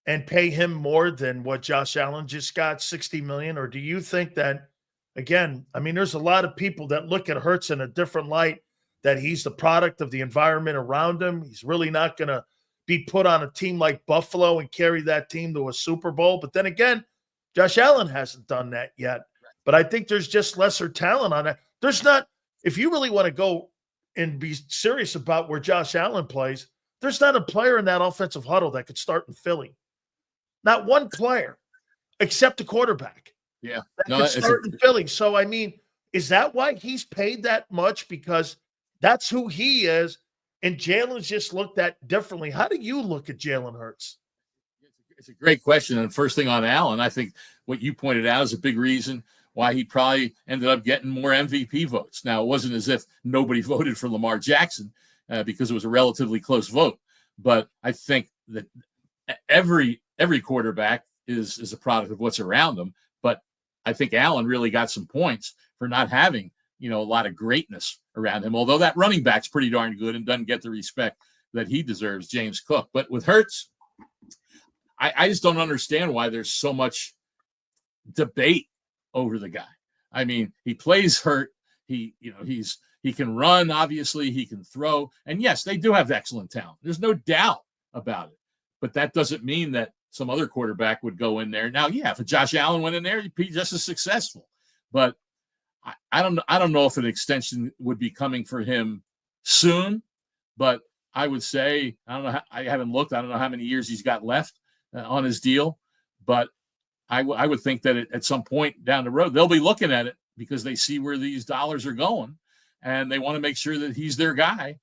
Speaker 1: and pay him more than what Josh Allen just got, $60 million? Or do you think that, again, I mean, there's a lot of people that look at Hurts in a different light, that he's the product of the environment around him. He's really not going to be put on a team like Buffalo and carry that team to a Super Bowl. But then again, Josh Allen hasn't done that yet. But I think there's just lesser talent on it. There's not, if you really want to go and be serious about where Josh Allen plays, there's not a player in that offensive huddle that could start in Philly. Not one player, except the quarterback.
Speaker 2: Yeah.
Speaker 1: That could start in Philly. So, I mean, is that why he's paid that much? Because that's who he is, and Jalen's just looked at differently. How do you look at Jalen Hurts?
Speaker 2: It's a great question. And first thing on Allen, I think what you pointed out is a big reason why he probably ended up getting more MVP votes. Now, it wasn't as if nobody voted for Lamar Jackson because it was a relatively close vote. But I think that every quarterback is a product of what's around them. But I think Allen really got some points for not having, a lot of greatness around him, although that running back's pretty darn good and doesn't get the respect that he deserves, James Cook. But with Hurts, I just don't understand why there's so much debate over the guy. I mean, he plays hurt. He can run, obviously, he can throw. And yes, they do have excellent talent. There's no doubt about it. But that doesn't mean that some other quarterback would go in there. Now, yeah, if Josh Allen went in there, he'd be just as successful. But I don't know if an extension would be coming for him soon. But I would say, I haven't looked. I don't know how many years he's got left on his deal. But I would think that at some point down the road, they'll be looking at it because they see where these dollars are going, and they want to make sure that he's their guy.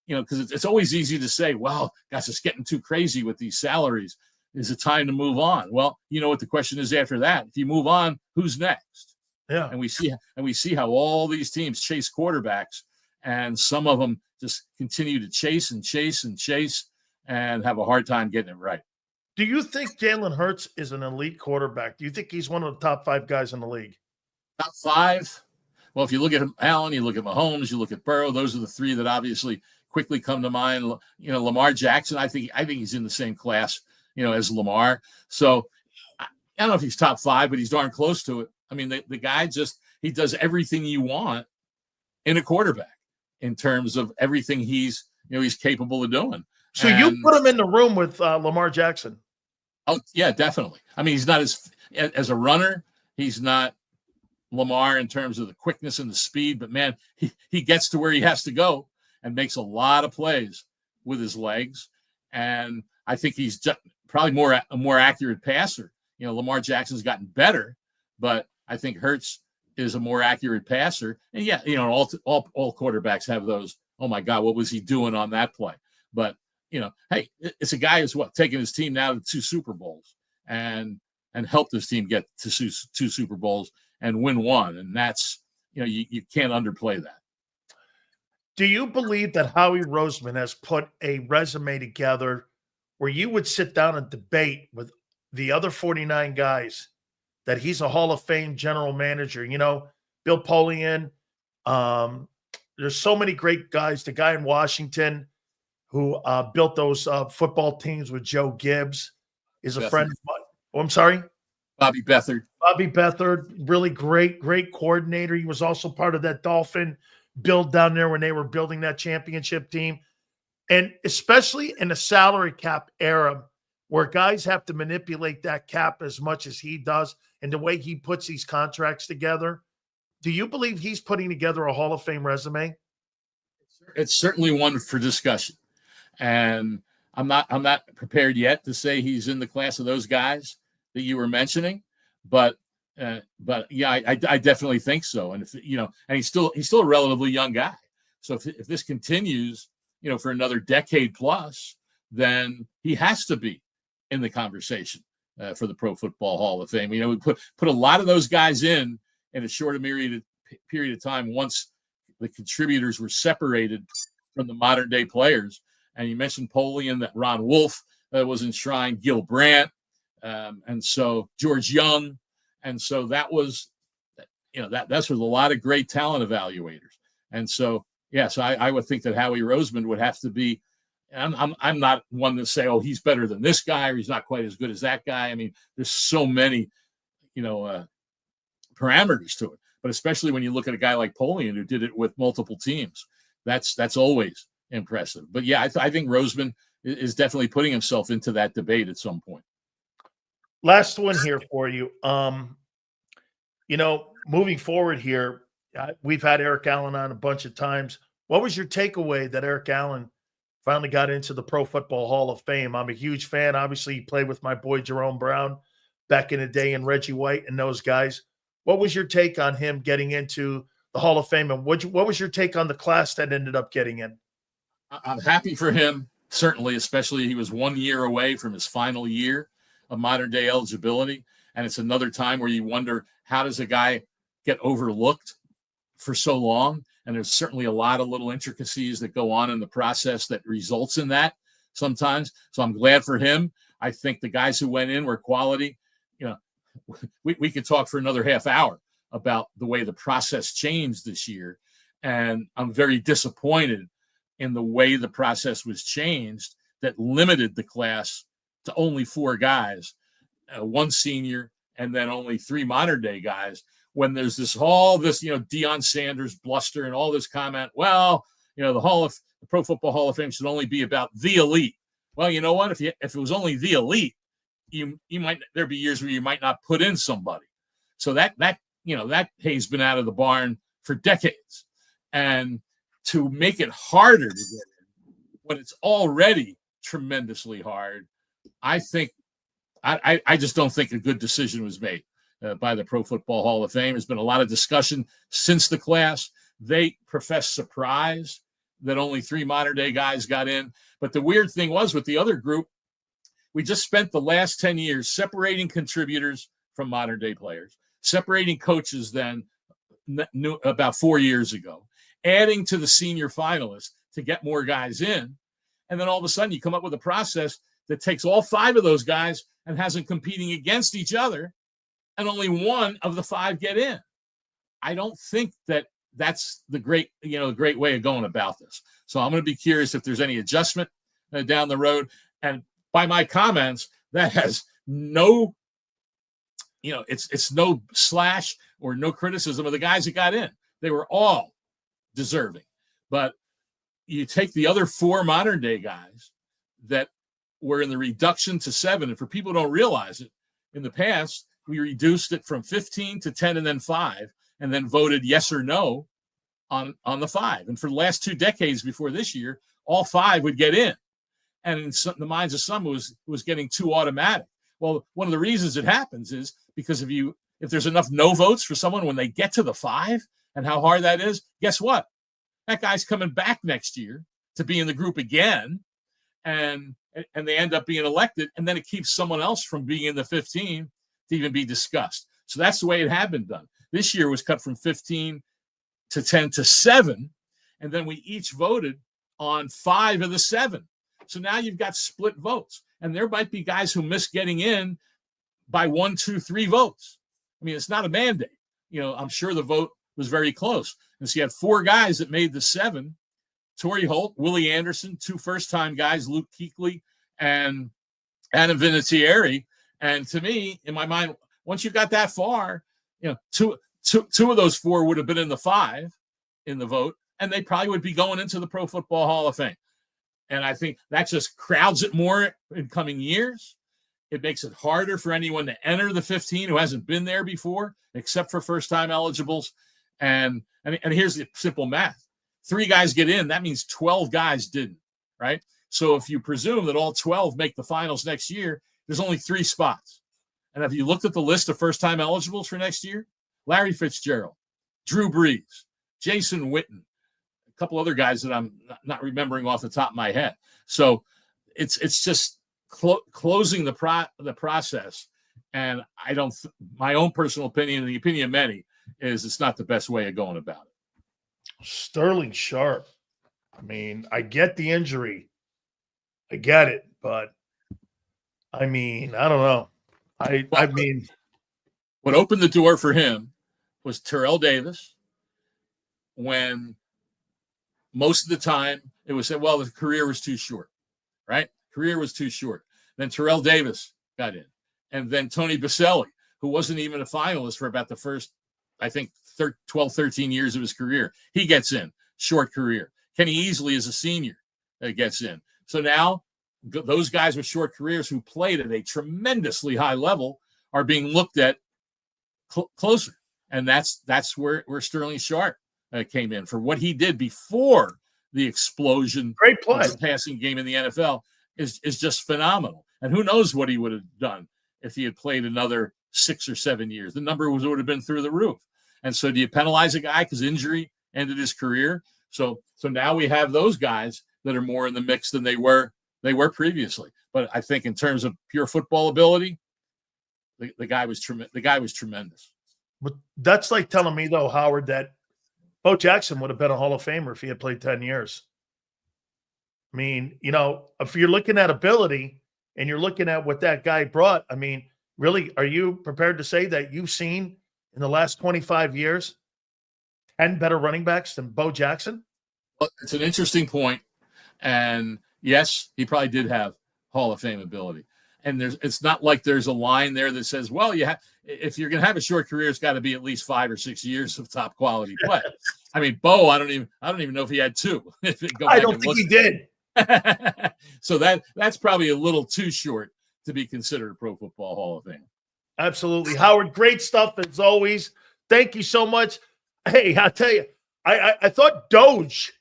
Speaker 2: Because it's always easy to say, well, guys, it's getting too crazy with these salaries. Is it time to move on? Well, you know what the question is after that. If you move on, who's next?
Speaker 1: Yeah.
Speaker 2: And we see how all these teams chase quarterbacks, and some of them just continue to chase and chase and chase and have a hard time getting it right.
Speaker 1: Do you think Jalen Hurts is an elite quarterback? Do you think he's one of the top 5 guys in the league?
Speaker 2: Top 5? Well, if you look at Allen, you look at Mahomes, you look at Burrow, those are the 3 that obviously quickly come to mind. Lamar Jackson, I think he's in the same class, as Lamar. So I don't know if he's top 5, but he's darn close to it. I mean, the guy he does everything you want in a quarterback in terms of everything he's capable of doing.
Speaker 1: So you put him in the room with Lamar Jackson?
Speaker 2: Oh, yeah, definitely. I mean, he's not as a runner. He's not Lamar in terms of the quickness and the speed, but man, he gets to where he has to go and makes a lot of plays with his legs. And I think he's probably a more accurate passer. Lamar Jackson's gotten better, but I think Hurts is a more accurate passer. And yeah, all quarterbacks have those. Oh my God, what was he doing on that play? But hey, it's a guy who's taking his team now to 2 Super Bowls and helped his team get to 2 Super Bowls and win 1. And that's, you can't underplay that.
Speaker 1: Do you believe that Howie Roseman has put a resume together where you would sit down and debate with the other 49 guys that he's a Hall of Fame general manager? Bill Polian. There's so many great guys. The guy in Washington who built those football teams with Joe Gibbs is a friend of mine. Oh, I'm sorry?
Speaker 2: Bobby Beathard.
Speaker 1: Bobby Beathard, really great coordinator. He was also part of that Dolphin build down there when they were building that championship team. And especially in the salary cap era where guys have to manipulate that cap as much as he does and the way he puts these contracts together, do you believe he's putting together a Hall of Fame resume?
Speaker 2: it's certainly one for discussion. And I'm not prepared yet to say he's in the class of those guys that you were mentioning, but yeah, I definitely think so. And if and he's still a relatively young guy. So if this continues, for another decade plus, then he has to be in the conversation for the Pro Football Hall of Fame. We put a lot of those guys in a short period of time once the contributors were separated from the modern day players. And you mentioned Polian, that Ron Wolf was enshrined, Gil Brandt, and so George Young. And so that was, that's with a lot of great talent evaluators. And so, so I would think that Howie Roseman would have to be, I'm not one to say, oh, he's better than this guy, or he's not quite as good as that guy. I mean, there's so many, parameters to it. But especially when you look at a guy like Polian, who did it with multiple teams, that's always impressive. But yeah, I think Roseman is definitely putting himself into that debate at some point.
Speaker 1: Last one here for you. Moving forward here, we've had Eric Allen on a bunch of times. What was your takeaway that Eric Allen finally got into the Pro Football Hall of Fame? I'm a huge fan. Obviously, he played with my boy Jerome Brown back in the day, and Reggie White and those guys. What was your take on him getting into the Hall of Fame, and what was your take on the class that ended up getting in?
Speaker 2: I'm happy for him, certainly, especially he was 1 year away from his final year of modern day eligibility. And it's another time where you wonder, how does a guy get overlooked for so long? And there's certainly a lot of little intricacies that go on in the process that results in that sometimes. So I'm glad for him. I think the guys who went in were quality. We could talk for another half hour about the way the process changed this year. And I'm very disappointed in the way the process was changed that limited the class to only 4 guys, 1 senior, and then only 3 modern day guys, when there's all this, Deion Sanders bluster and all this comment, well, the Pro Football Hall of Fame should only be about the elite. Well, you know what? If it was only the elite, there'd be years where you might not put in somebody. So that hay's been out of the barn for decades. And to make it harder to get in when it's already tremendously hard, I think I just don't think a good decision was made by the Pro Football Hall of Fame. There's been a lot of discussion since the class. They professed surprise that only 3 modern day guys got in. But the weird thing was, with the other group, we just spent the last 10 years separating contributors from modern day players, separating coaches then about 4 years ago, adding to the senior finalists to get more guys in. And then all of a sudden you come up with a process that takes all 5 of those guys and has them competing against each other, and only 1 of the 5 get in. I don't think that's the great way of going about this. So I'm going to be curious if there's any adjustment down the road. And by my comments, that has no, it's no slash or no criticism of the guys that got in. They were all deserving. But you take the other 4 modern day guys that were in the reduction to 7, and for people who don't realize it, in the past, we reduced it from 15 to 10 and then 5, and then voted yes or no on the 5. And for the last 2 decades before this year, all 5 would get in. And in the minds of some, it was getting too automatic. Well, one of the reasons it happens is because if there's enough no votes for someone when they get to the 5, and how hard that is, guess what? That guy's coming back next year to be in the group again, and they end up being elected, and then it keeps someone else from being in the 15 to even be discussed. So that's the way it had been done. This year was cut from 15 to 10 to 7, and then we each voted on 5 of the 7. So now you've got split votes, and there might be guys who miss getting in by 1, 2, 3 votes. I mean, it's not a mandate. I'm sure the vote was very close. And so you had 4 guys that made the 7: Torrey Holt, Willie Anderson, 2 first-time guys, Luke Kuechly and Adam Vinatieri. And to me, in my mind, once you got that far, two of those 4 would have been in the 5 in the vote, and they probably would be going into the Pro Football Hall of Fame. And I think that just crowds it more in coming years. It makes it harder for anyone to enter the 15 who hasn't been there before, except for first-time eligibles. And here's the simple math. 3 guys get in, that means 12 guys didn't, right? So if you presume that all 12 make the finals next year, there's only 3 spots. And if you looked at the list of first-time eligibles for next year, Larry Fitzgerald, Drew Brees, Jason Witten, a couple other guys that I'm not remembering off the top of my head. So it's just closing the process. And I don't. My own personal opinion, and the opinion of many, is it's not the best way of going about it.
Speaker 1: Sterling Sharp. I mean, I get the injury. I get it, but I mean, I don't know. I mean,
Speaker 2: what opened the door for him was Terrell Davis, when most of the time it was said, well, the career was too short, right? Career was too short. Then Terrell Davis got in. And then Tony Baselli, who wasn't even a finalist for about the first, I think, 12, 13 years of his career. He gets in. Short career. Kenny Easley is a senior that gets in. So now those guys with short careers who played at a tremendously high level are being looked at closer. And that's where Sterling Sharp came in for what he did before the explosion
Speaker 1: great play.
Speaker 2: Of the passing game in the NFL is just phenomenal. And who knows what he would have done if he had played another 6 or 7 years. The number would have been through the roof. And so do you penalize a guy because injury ended his career? So now we have those guys that are more in the mix than they were previously. But I think in terms of pure football ability, the guy was tremendous.
Speaker 1: But that's like telling me, though, Howard, that Bo Jackson would have been a Hall of Famer if he had played 10 years. I mean, if you're looking at ability and you're looking at what that guy brought, I mean, really, are you prepared to say that you've seen in the last 25 years 10 better running backs than Bo Jackson?
Speaker 2: Well, it's an interesting point. And yes, he probably did have Hall of Fame ability. And it's not like there's a line there that says, well, if you're going to have a short career, it's got to be at least 5 or 6 years of top quality play. I mean, Bo, I don't even know if he had 2.
Speaker 1: I don't think he did.
Speaker 2: So that's probably a little too short to be considered a Pro Football Hall of Fame.
Speaker 1: Absolutely. Howard, great stuff as always. Thank you so much. Hey, I'll tell you, I thought Doge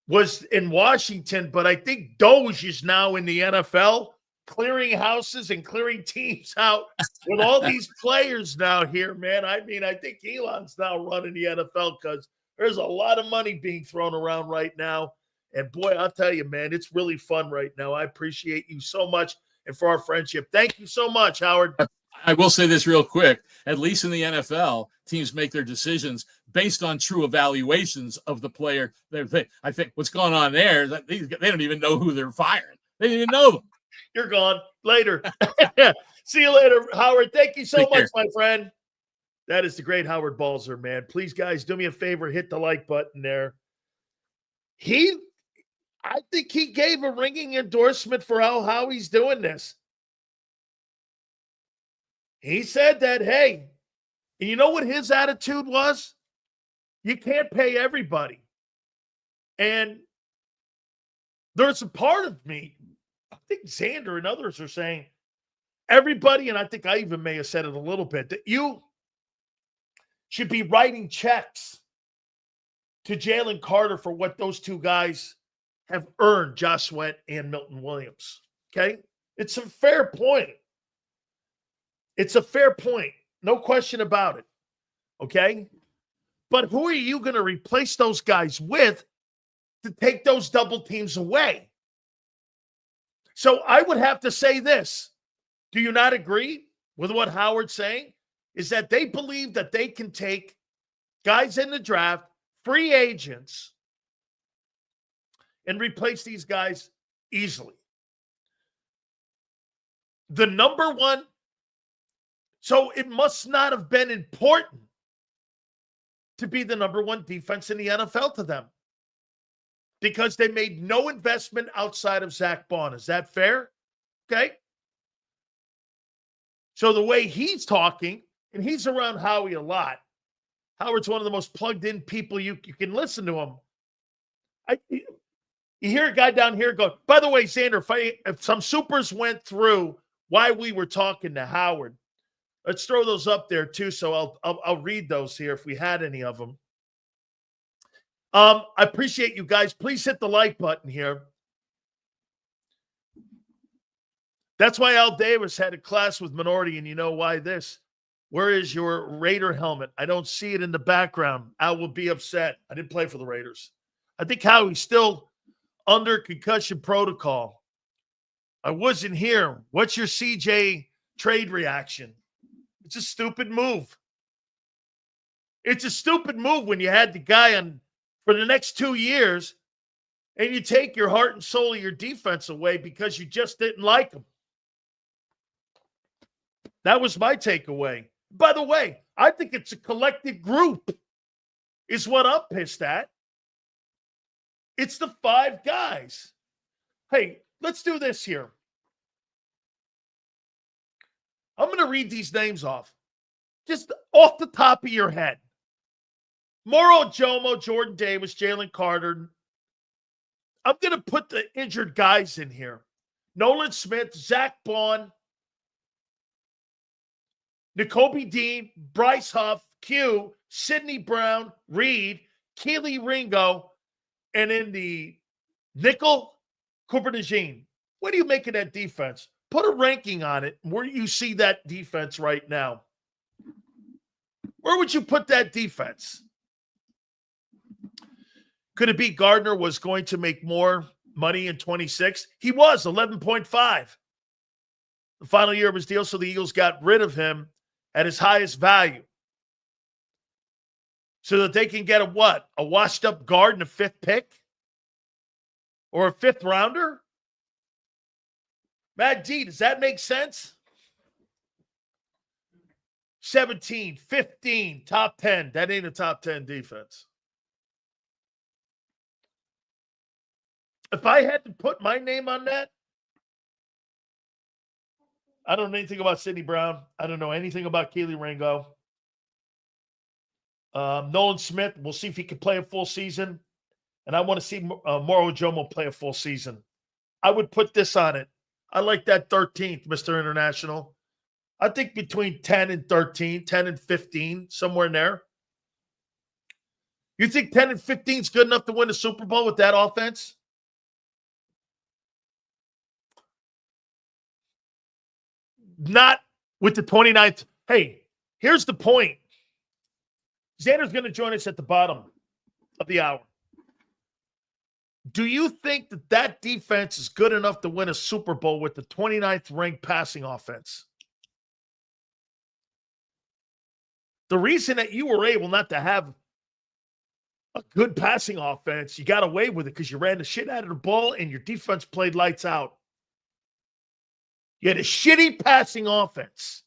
Speaker 1: was in Washington, but I think Doge is now in the NFL, clearing houses and clearing teams out with all these players now here, man. I mean, I think Elon's now running the NFL because there's a lot of money being thrown around right now. And boy, I'll tell you, man, it's really fun right now. I appreciate you so much and for our friendship. Thank you so much, Howard.
Speaker 2: I will say this real quick. At least in the NFL, teams make their decisions based on true evaluations of the player. I think what's going on there is that they don't even know who they're firing. They didn't even know them.
Speaker 1: You're gone. Later. See you later, Howard. Thank you so
Speaker 2: Take
Speaker 1: much,
Speaker 2: care.
Speaker 1: my friend. That is the great Howard Balzer, man. Please, guys, do me a favor. Hit the like button there. I think he gave a ringing endorsement for how he's doing this. He said that, hey, you know what his attitude was? You can't pay everybody. And there's a part of me, I think Xander and others are saying, everybody, and I think I even may have said it a little bit, that you should be writing checks to Jalen Carter for what those two guys have earned, Josh Sweat and Milton Williams. Okay? It's a fair point. It's a fair point. No question about it. Okay? But who are you going to replace those guys with to take those double teams away? So I would have to say this. Do you not agree with what Howard's saying? Is that they believe that they can take guys in the draft, free agents, and replace these guys easily. The number one, so it must not have been important to be the number one defense in the NFL to them because they made no investment outside of Zach Bond. Is that fair? Okay. So the way he's talking, and he's around Howie a lot. Howard's one of the most plugged in people you can listen to him. You hear a guy down here go, by the way, Xander, if some supers went through why we were talking to Howard, let's throw those up there too. So I'll read those here if we had any of them. I appreciate you guys. Please hit the like button here. That's why Al Davis had a class with Minority, and you know why this. Where is your Raider helmet? I don't see it in the background. Al will be upset. I didn't play for the Raiders. I think Howie's still under concussion protocol. I wasn't here. What's your CJ trade reaction? It's a stupid move. It's a stupid move when you had the guy on for the next 2 years and you take your heart and soul of your defense away because you just didn't like him. That was my takeaway. By the way, I think it's a collective group is what I'm pissed at. It's the 5 guys. Hey, let's do this here. I'm going to read these names off. Just off the top of your head. Moro Jomo, Jordan Davis, Jalen Carter. I'm going to put the injured guys in here. Nolan Smith, Zach Bond, Nakobe Dean, Bryce Huff, Q, Sidney Brown, Reed, Keely Ringo, and in the nickel, Cooper DeJean. What do you make of that defense? Put a ranking on it. Where do you see that defense right now? Where would you put that defense? Could it be Gardner was going to make more money in 26? He was, 11.5. The final year of his deal, so the Eagles got rid of him at his highest value. So that they can get a what? A washed-up guard and a 5th pick? Or a 5th rounder? Matt D, does that make sense? 17, 15, top 10. That ain't a top 10 defense. If I had to put my name on that, I don't know anything about Sidney Brown. I don't know anything about Keely Ringo. Nolan Smith, we'll see if he can play a full season. And I want to see Moro Jomo play a full season. I would put this on it. I like that 13th, Mr. International. I think between 10 and 13, 10 and 15, somewhere in there. You think 10 and 15 is good enough to win a Super Bowl with that offense? Not with the 29th. Hey, here's the point. Xander's going to join us at the bottom of the hour. Do you think that that defense is good enough to win a Super Bowl with the 29th ranked passing offense? The reason that you were able not to have a good passing offense, you got away with it because you ran the shit out of the ball and your defense played lights out. You had a shitty passing offense.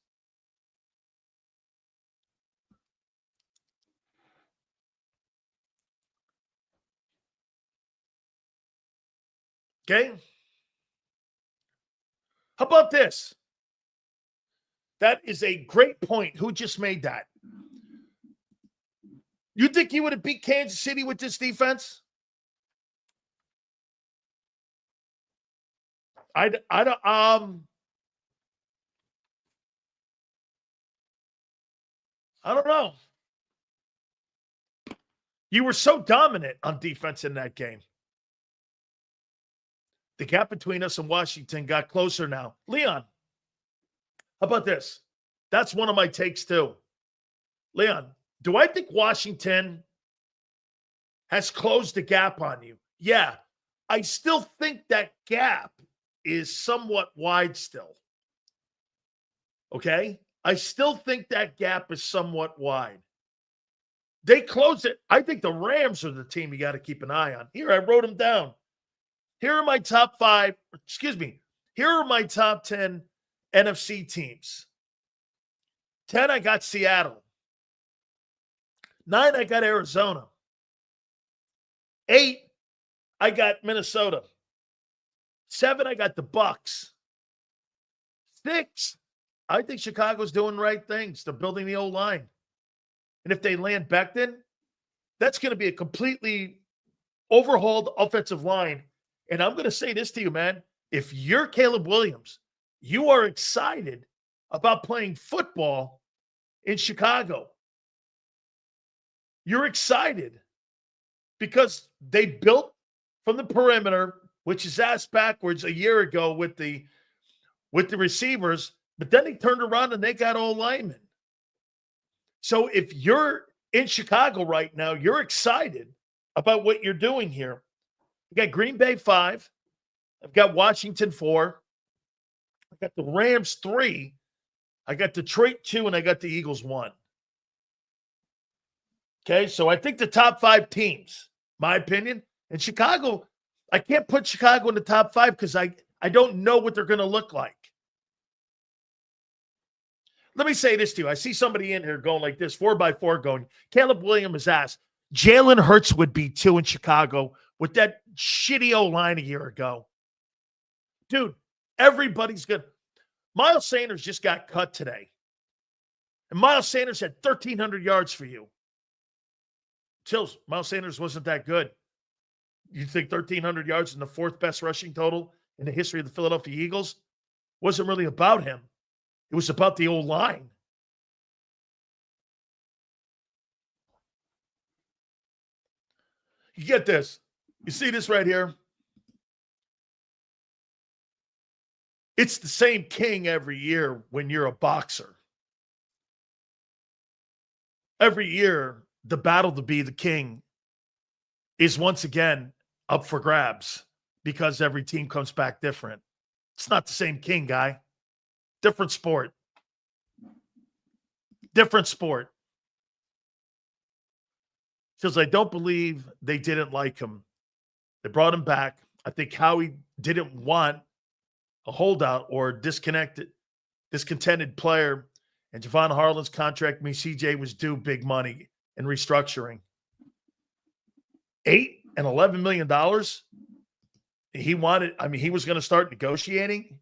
Speaker 1: Okay? How about this? That is a great point. Who just made that? You think he would have beat Kansas City with this defense? I don't know. You were so dominant on defense in that game. The gap between us and Washington got closer now. Leon, how about this? That's one of my takes too. Leon, do I think Washington has closed the gap on you? Yeah. I still think that gap is somewhat wide still. Okay? I still think that gap is somewhat wide. They closed it. I think the Rams are the team you got to keep an eye on. Here, I wrote them down. Here are my top 5. Here are my top 10 NFC teams. 10, I got Seattle. 9, I got Arizona. 8, I got Minnesota. 7, I got the Bucks. 6, I think Chicago's doing the right things. They're building the old line. And if they land Becton, that's going to be a completely overhauled offensive line. And I'm going to say this to you, man. If you're Caleb Williams, you are excited about playing football in Chicago. You're excited. because they built from the perimeter, which is ass backwards a year ago with the receivers, but then they turned around and they got all linemen. So if you're in Chicago right now, you're excited about what you're doing here. You got Green Bay 5. I've got Washington 4. I got the Rams 3. I got Detroit 2, and I got the Eagles 1. Okay, so I think the top 5 teams, my opinion, and Chicago, I can't put Chicago in the top 5 because I don't know what they're going to look like. Let me say this to you. I see somebody in here going like this, 4x4 going, Caleb Williams has asked, Jalen Hurts would be 2 in Chicago with that shitty O-line a year ago. Dude, everybody's good. Miles Sanders just got cut today. And Miles Sanders had 1,300 yards for you. Tills, Miles Sanders wasn't that good. You think 1,300 yards in the 4th best rushing total in the history of the Philadelphia Eagles? Wasn't really about him. It was about the old line. You get this. You see this right here? It's the same king every year when you're a boxer. Every year, the battle to be the king is once again up for grabs because every team comes back different. It's not the same king, guy. Different sport. Different sport. Because I don't believe they didn't like him. They brought him back. I think Howie didn't want a holdout or discontented player. And Javon Harlan's contract means CJ was due big money in restructuring. $8 and $11 million. He wanted, he was going to start negotiating.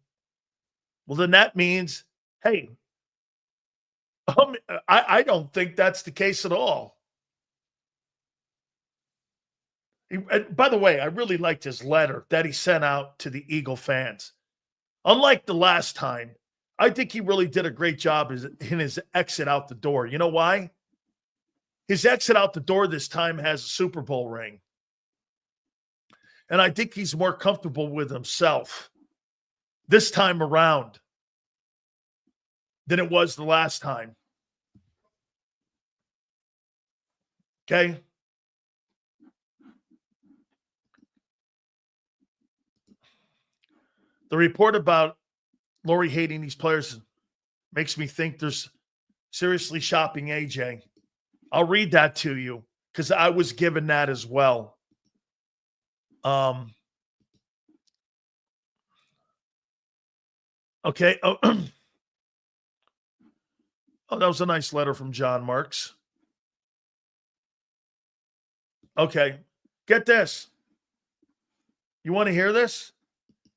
Speaker 1: Well, then that means, hey, I don't think that's the case at all. By the way, I really liked his letter that he sent out to the Eagle fans. Unlike the last time, I think he really did a great job in his exit out the door. You know why? His exit out the door this time has a Super Bowl ring. And I think he's more comfortable with himself this time around than it was the last time. Okay? The report about Lori hating these players makes me think there's seriously shopping AJ. I'll read that to you because I was given that as well. Okay. Oh, that was a nice letter from John Marks. Okay. Get this. You want to hear this?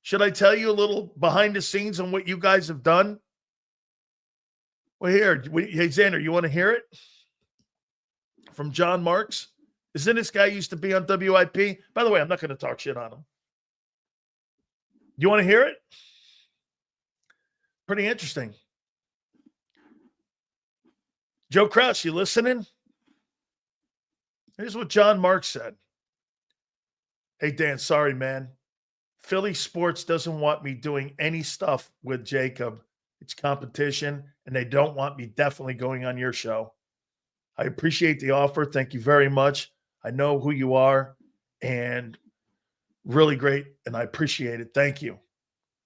Speaker 1: Should I tell you a little behind the scenes on what you guys have done? Well, here. Hey, Xander, you want to hear it? From John Marks? Isn't this guy used to be on WIP? By the way, I'm not going to talk shit on him. You want to hear it? Pretty interesting. Joe Krause, you listening? Here's what John Marks said. Hey, Dan, sorry, man. Philly Sports doesn't want me doing any stuff with JAKIB. It's competition, and they don't want me definitely going on your show. I appreciate the offer. Thank you very much. I know who you are, and really great, and I appreciate it. Thank you.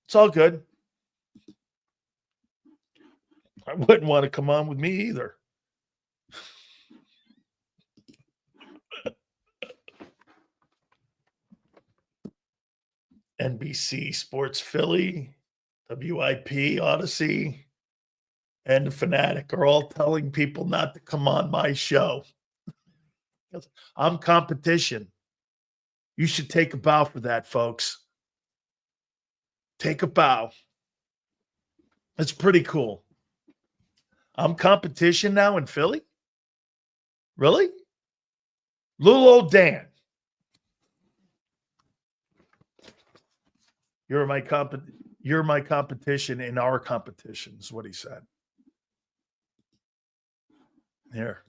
Speaker 1: It's all good. I wouldn't want to come on with me either. NBC Sports Philly, WIP, Odyssey, and The Fanatic are all telling people not to come on my show. I'm competition. You should take a bow for that, folks. Take a bow. That's pretty cool. I'm competition now in Philly? Really? Little old Dan. You're my competition in our competition, is what he said. Here.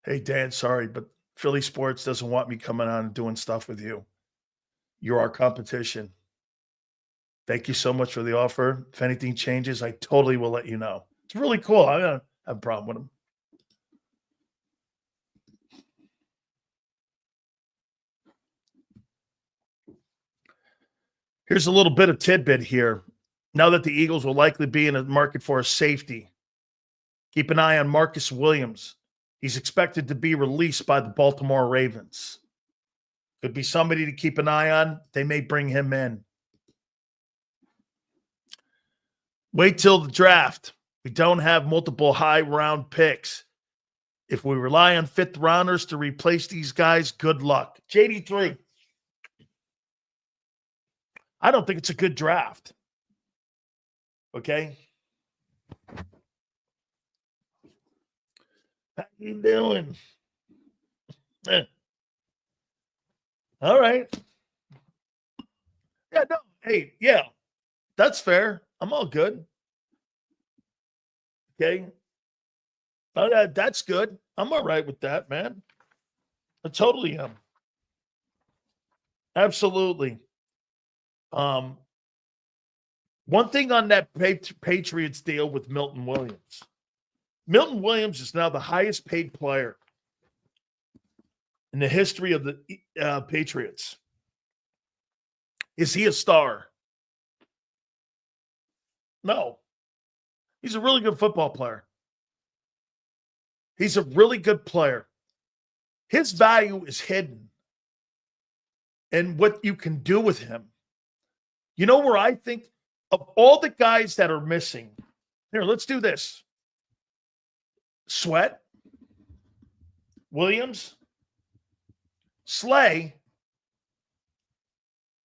Speaker 1: Hey, Dan, sorry, but Philly Sports doesn't want me coming on and doing stuff with you. You're our competition. Thank you so much for the offer. If anything changes, I totally will let you know. It's really cool. I don't have a problem with them. Here's a little bit of tidbit here. Now that the Eagles will likely be in a market for a safety, keep an eye on Marcus Williams. He's expected to be released by the Baltimore Ravens. Could be somebody to keep an eye on. They may bring him in. Wait till the draft. We don't have multiple high-round picks. If we rely on fifth-rounders to replace these guys, good luck. JD3. I don't think it's a good draft. Okay? How you doing? All right. Yeah, no. Hey, yeah. That's fair. I'm all good. Okay. That's good. I'm all right with that, man. I totally am. Absolutely. One thing on that Patriots deal with Milton Williams. Milton Williams is now the highest paid player in the history of the Patriots. Is he a star? No. He's a really good football player. He's a really good player. His value is hidden in what you can do with him. You know where I think of all the guys that are missing? Here, let's do this. Sweat, Williams, Slay,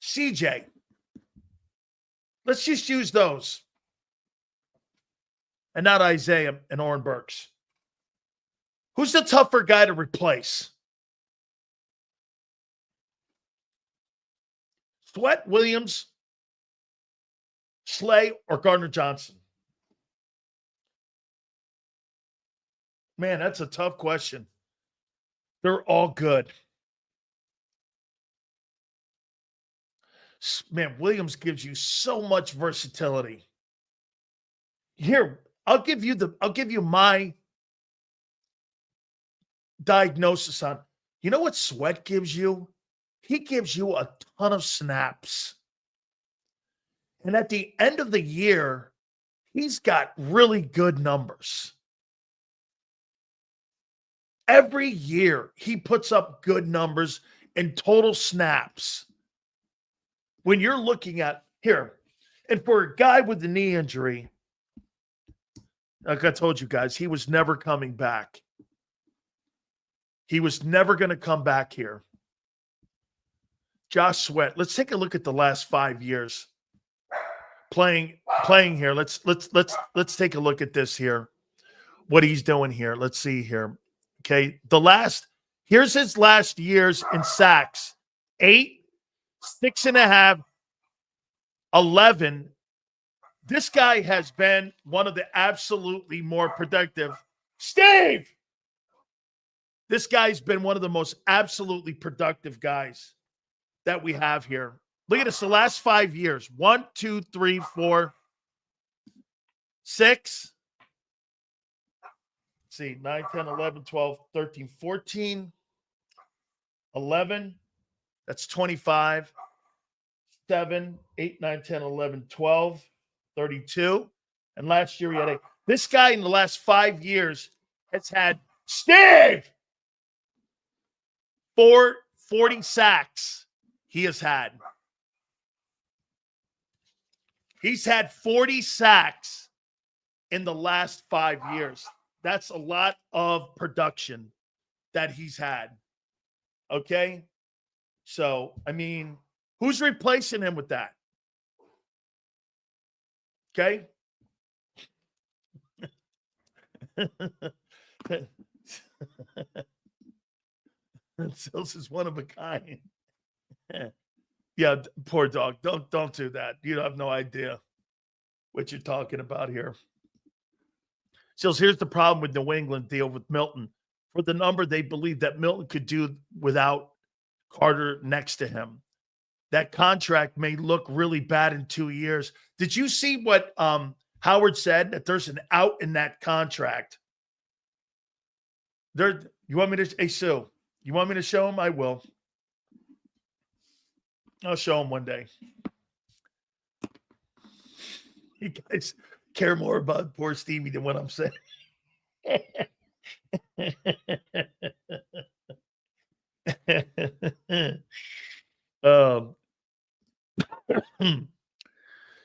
Speaker 1: CJ. Let's just use those. And not Isaiah and Oren Burks. Who's the tougher guy to replace? Sweat, Williams, Slay, or Gardner Johnson? Man, that's a tough question. They're all good. Man, Williams gives you so much versatility. Here, I'll give you my diagnosis on. You know what Sweat gives you? He gives you a ton of snaps. And at the end of the year, he's got really good numbers. Every year, he puts up good numbers in total snaps. When you're looking at here, and for a guy with a knee injury, like I told you guys, he was never coming back. He was never going to come back here. Josh Sweat. Let's take a look at the last 5 years playing here. Let's take a look at this here. What he's doing here. Let's see here. Okay, here's his last years in sacks: 8, 6.5, 11. This guy has been one of the absolutely more productive. Steve! This guy's been one of the most absolutely productive guys that we have here. Look at this, the last 5 years. 1, 2, 3, 4, 6. Let's see, 9, 10, 11, 12, 13, 14, 11. That's 25. 7, 8, 9, 10, 11, 12, 32. And last year he had 8. This guy in the last 5 years has had, Steve! 40 sacks he has had. He's had 40 sacks in the last 5 years. That's a lot of production that he's had. Okay? So, I mean, who's replacing him with that? Okay? Sills is one of a kind. Yeah, poor dog. Don't do that. You have no idea what you're talking about here. Sills, here's the problem with New England deal with Milton. for the number they believe that Milton could do without Carter next to him. That contract may look really bad in 2 years. Did you see what Howard said? That there's an out in that contract. You want me to, hey, Sue, you want me to show him? I will. I'll show him one day. You guys care more about poor Stevie than what I'm saying.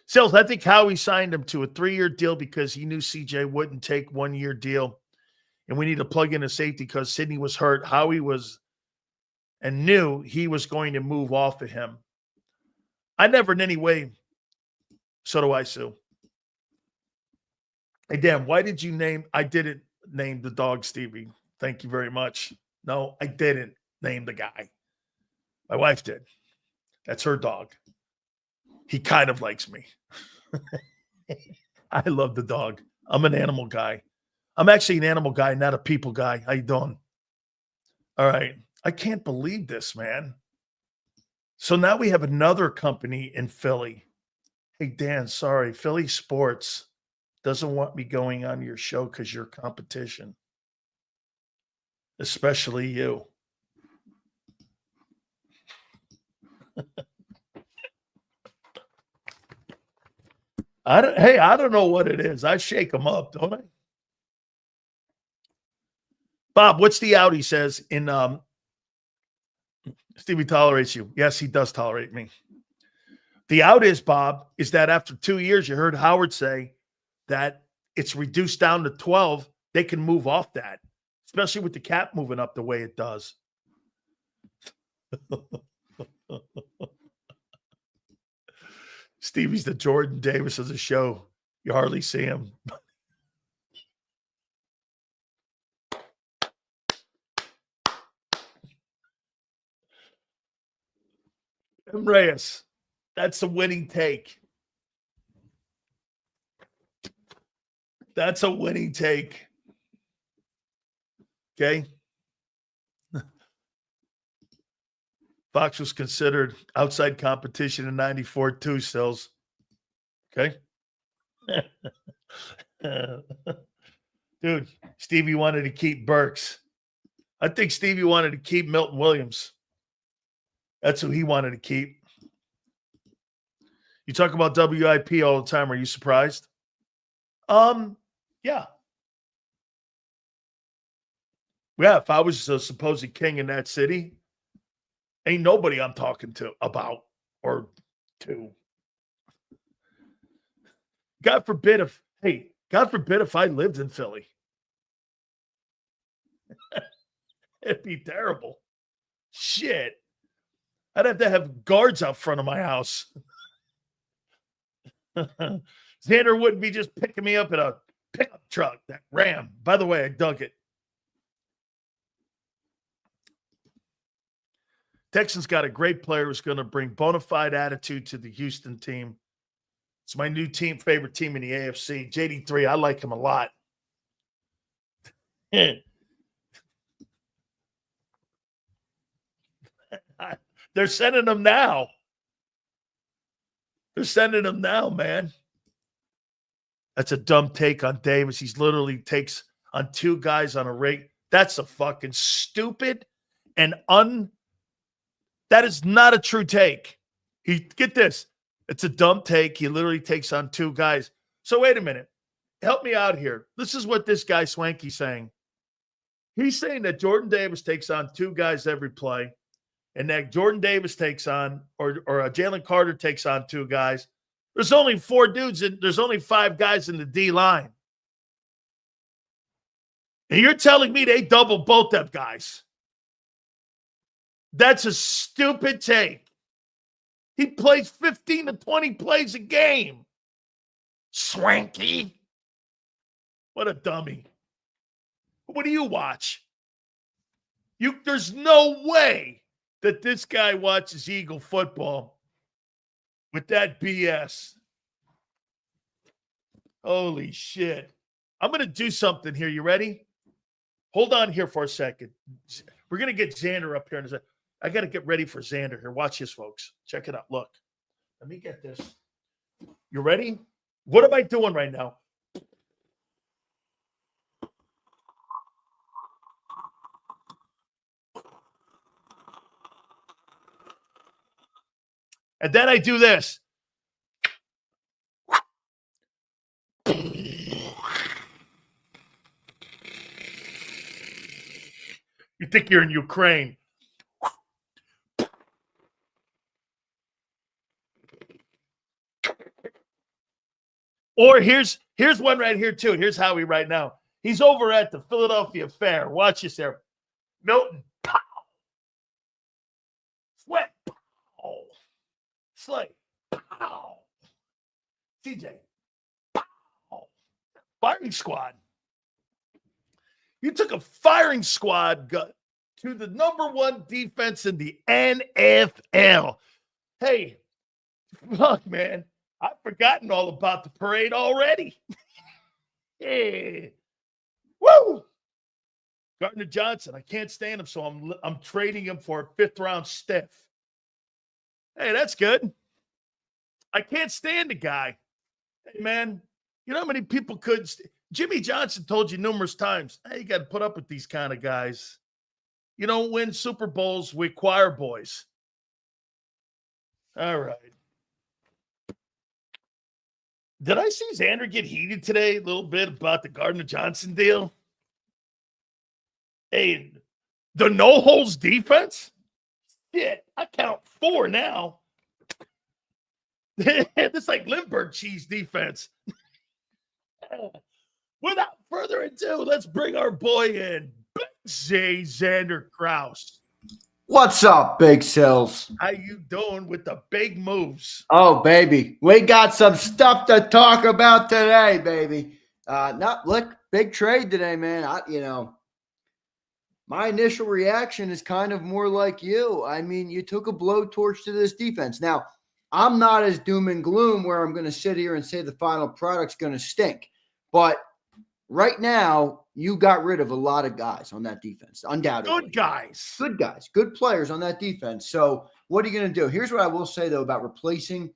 Speaker 1: Sales, I think Howie signed him to a 3-year deal because he knew CJ wouldn't take 1-year deal. And we need to plug in a safety because Sidney was hurt. Howie was and knew he was going to move off of him. I never in any way. So do I, Sue. Hey, Dan, why did you name? I didn't name the dog Stevie. Thank you very much. No, I didn't name the guy. My wife did. That's her dog. He kind of likes me. I love the dog. I'm an animal guy. I'm actually an animal guy, not a people guy. How you doing? All right. I can't believe this, man. So now we have another company in Philly. Hey, Dan, sorry. Philly Sports doesn't want me going on your show because you're competition. Especially you. I don't know what it is. I shake them up, don't I? Bob, what's the out? He says in Stevie tolerates you. Yes, he does tolerate me. The out is, Bob, is that after 2 years, you heard Howard say that it's reduced down to 12. They can move off that, especially with the cap moving up the way it does. Stevie's the Jordan Davis of the show. You hardly see him. M. Reyes, that's a winning take. That's a winning take. Okay. Fox was considered outside competition in 94 too, Sills. Okay. Dude, Stevie wanted to keep Burks. I think Stevie wanted to keep Milton Williams. That's who he wanted to keep. You talk about WIP all the time. Are you surprised? Yeah. Yeah, if I was a supposed king in that city, ain't nobody I'm talking to about or to. God forbid if I lived in Philly. It'd be terrible. Shit. I'd have to have guards out front of my house. Xander wouldn't be just picking me up in a pickup truck, that Ram. By the way, I dug it. Texans got a great player who's going to bring bona fide attitude to the Houston team. It's my new favorite team in the AFC. JD3, I like him a lot. They're sending him now. They're sending him now, man. That's a dumb take on Davis. He's literally takes on 2 guys on a rate. That's a fucking stupid and that is not a true take. Get this. It's a dumb take. He literally takes on 2 guys. So wait a minute. Help me out here. This is what this guy Swanky's saying. He's saying that Jordan Davis takes on 2 guys every play, and that Jordan Davis takes on, or Jalen Carter takes on 2 guys. There's only 4 dudes, and there's only 5 guys in the D line. And you're telling me they double both them guys. That's a stupid take. He plays 15 to 20 plays a game. Swanky. What a dummy. What do you watch? There's no way that this guy watches Eagle football with that BS. Holy shit. I'm going to do something here. You ready? Hold on here for a second. We're going to get Xander up here in a second. I got to get ready for Xander here. Watch this, folks. Check it out. Look. Let me get this. You ready? What am I doing right now? And then I do this. You think you're in Ukraine. Or here's one right here, too. Here's Howie right now. He's over at the Philadelphia Fair. Watch this there. Milton. Pow. Sweat. Pow. Slay. Pow. CJ. Pow. Firing squad. You took a firing squad to the number one defense in the NFL. Hey, look, man. I've forgotten all about the parade already. Yeah. Woo! Gardner Johnson, I can't stand him, so I'm trading him for a fifth-round stiff. Hey, that's good. I can't stand the guy. Hey, man, you know how many people could Jimmy Johnson told you numerous times, hey, you got to put up with these kind of guys. You don't win Super Bowls with choir boys. All right. Did I see Xander get heated today a little bit about the Gardner Johnson deal? Hey, the no-holes defense? Shit, I count 4 now. It's like Limburg cheese defense. Without further ado, let's bring our boy in, Big J Xander Kraus.
Speaker 3: What's up, Big Sills?
Speaker 1: How you doing with the big moves?
Speaker 3: Oh, baby. We got some stuff to talk about today, baby. Look, big trade today, man. My initial reaction is kind of more like you. I mean, you took a blowtorch to this defense. Now, I'm not as doom and gloom where I'm going to sit here and say the final product's going to stink. But right now, you got rid of a lot of guys on that defense, undoubtedly.
Speaker 1: Good guys.
Speaker 3: Good guys. Good players on that defense. So what are you going to do? Here's what I will say, though, about replacing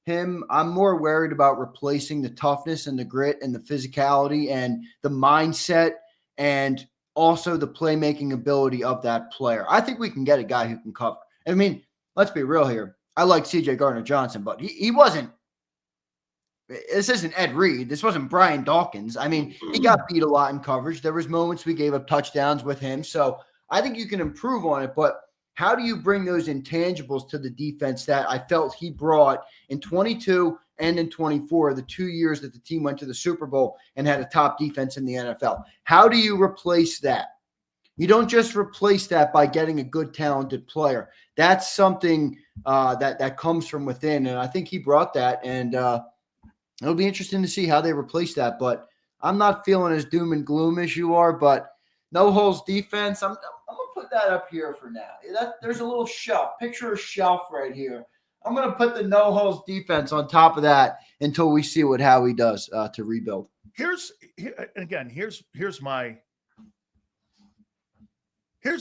Speaker 3: him. I'm more worried about replacing the toughness and the grit and the physicality and the mindset and also the playmaking ability of that player. I think we can get a guy who can cover. I mean, let's be real here. I like CJ Gardner-Johnson, but he wasn't. This isn't Ed Reed. This wasn't Brian Dawkins. I mean, he got beat a lot in coverage. There was moments we gave up touchdowns with him. So I think you can improve on it. But how do you bring those intangibles to the defense that I felt he brought in 22 and in 24, the 2 years that the team went to the Super Bowl and had a top defense in the NFL? How do you replace that? You don't just replace that by getting a good, talented player. That's something that comes from within. And I think he brought that. And it'll be interesting to see how they replace that. But I'm not feeling as doom and gloom as you are. But no holes defense, I'm going to put that up here for now. There's a little shelf. Picture a shelf right here. I'm going to put the no holes defense on top of that until we see what Howie does to rebuild. Here's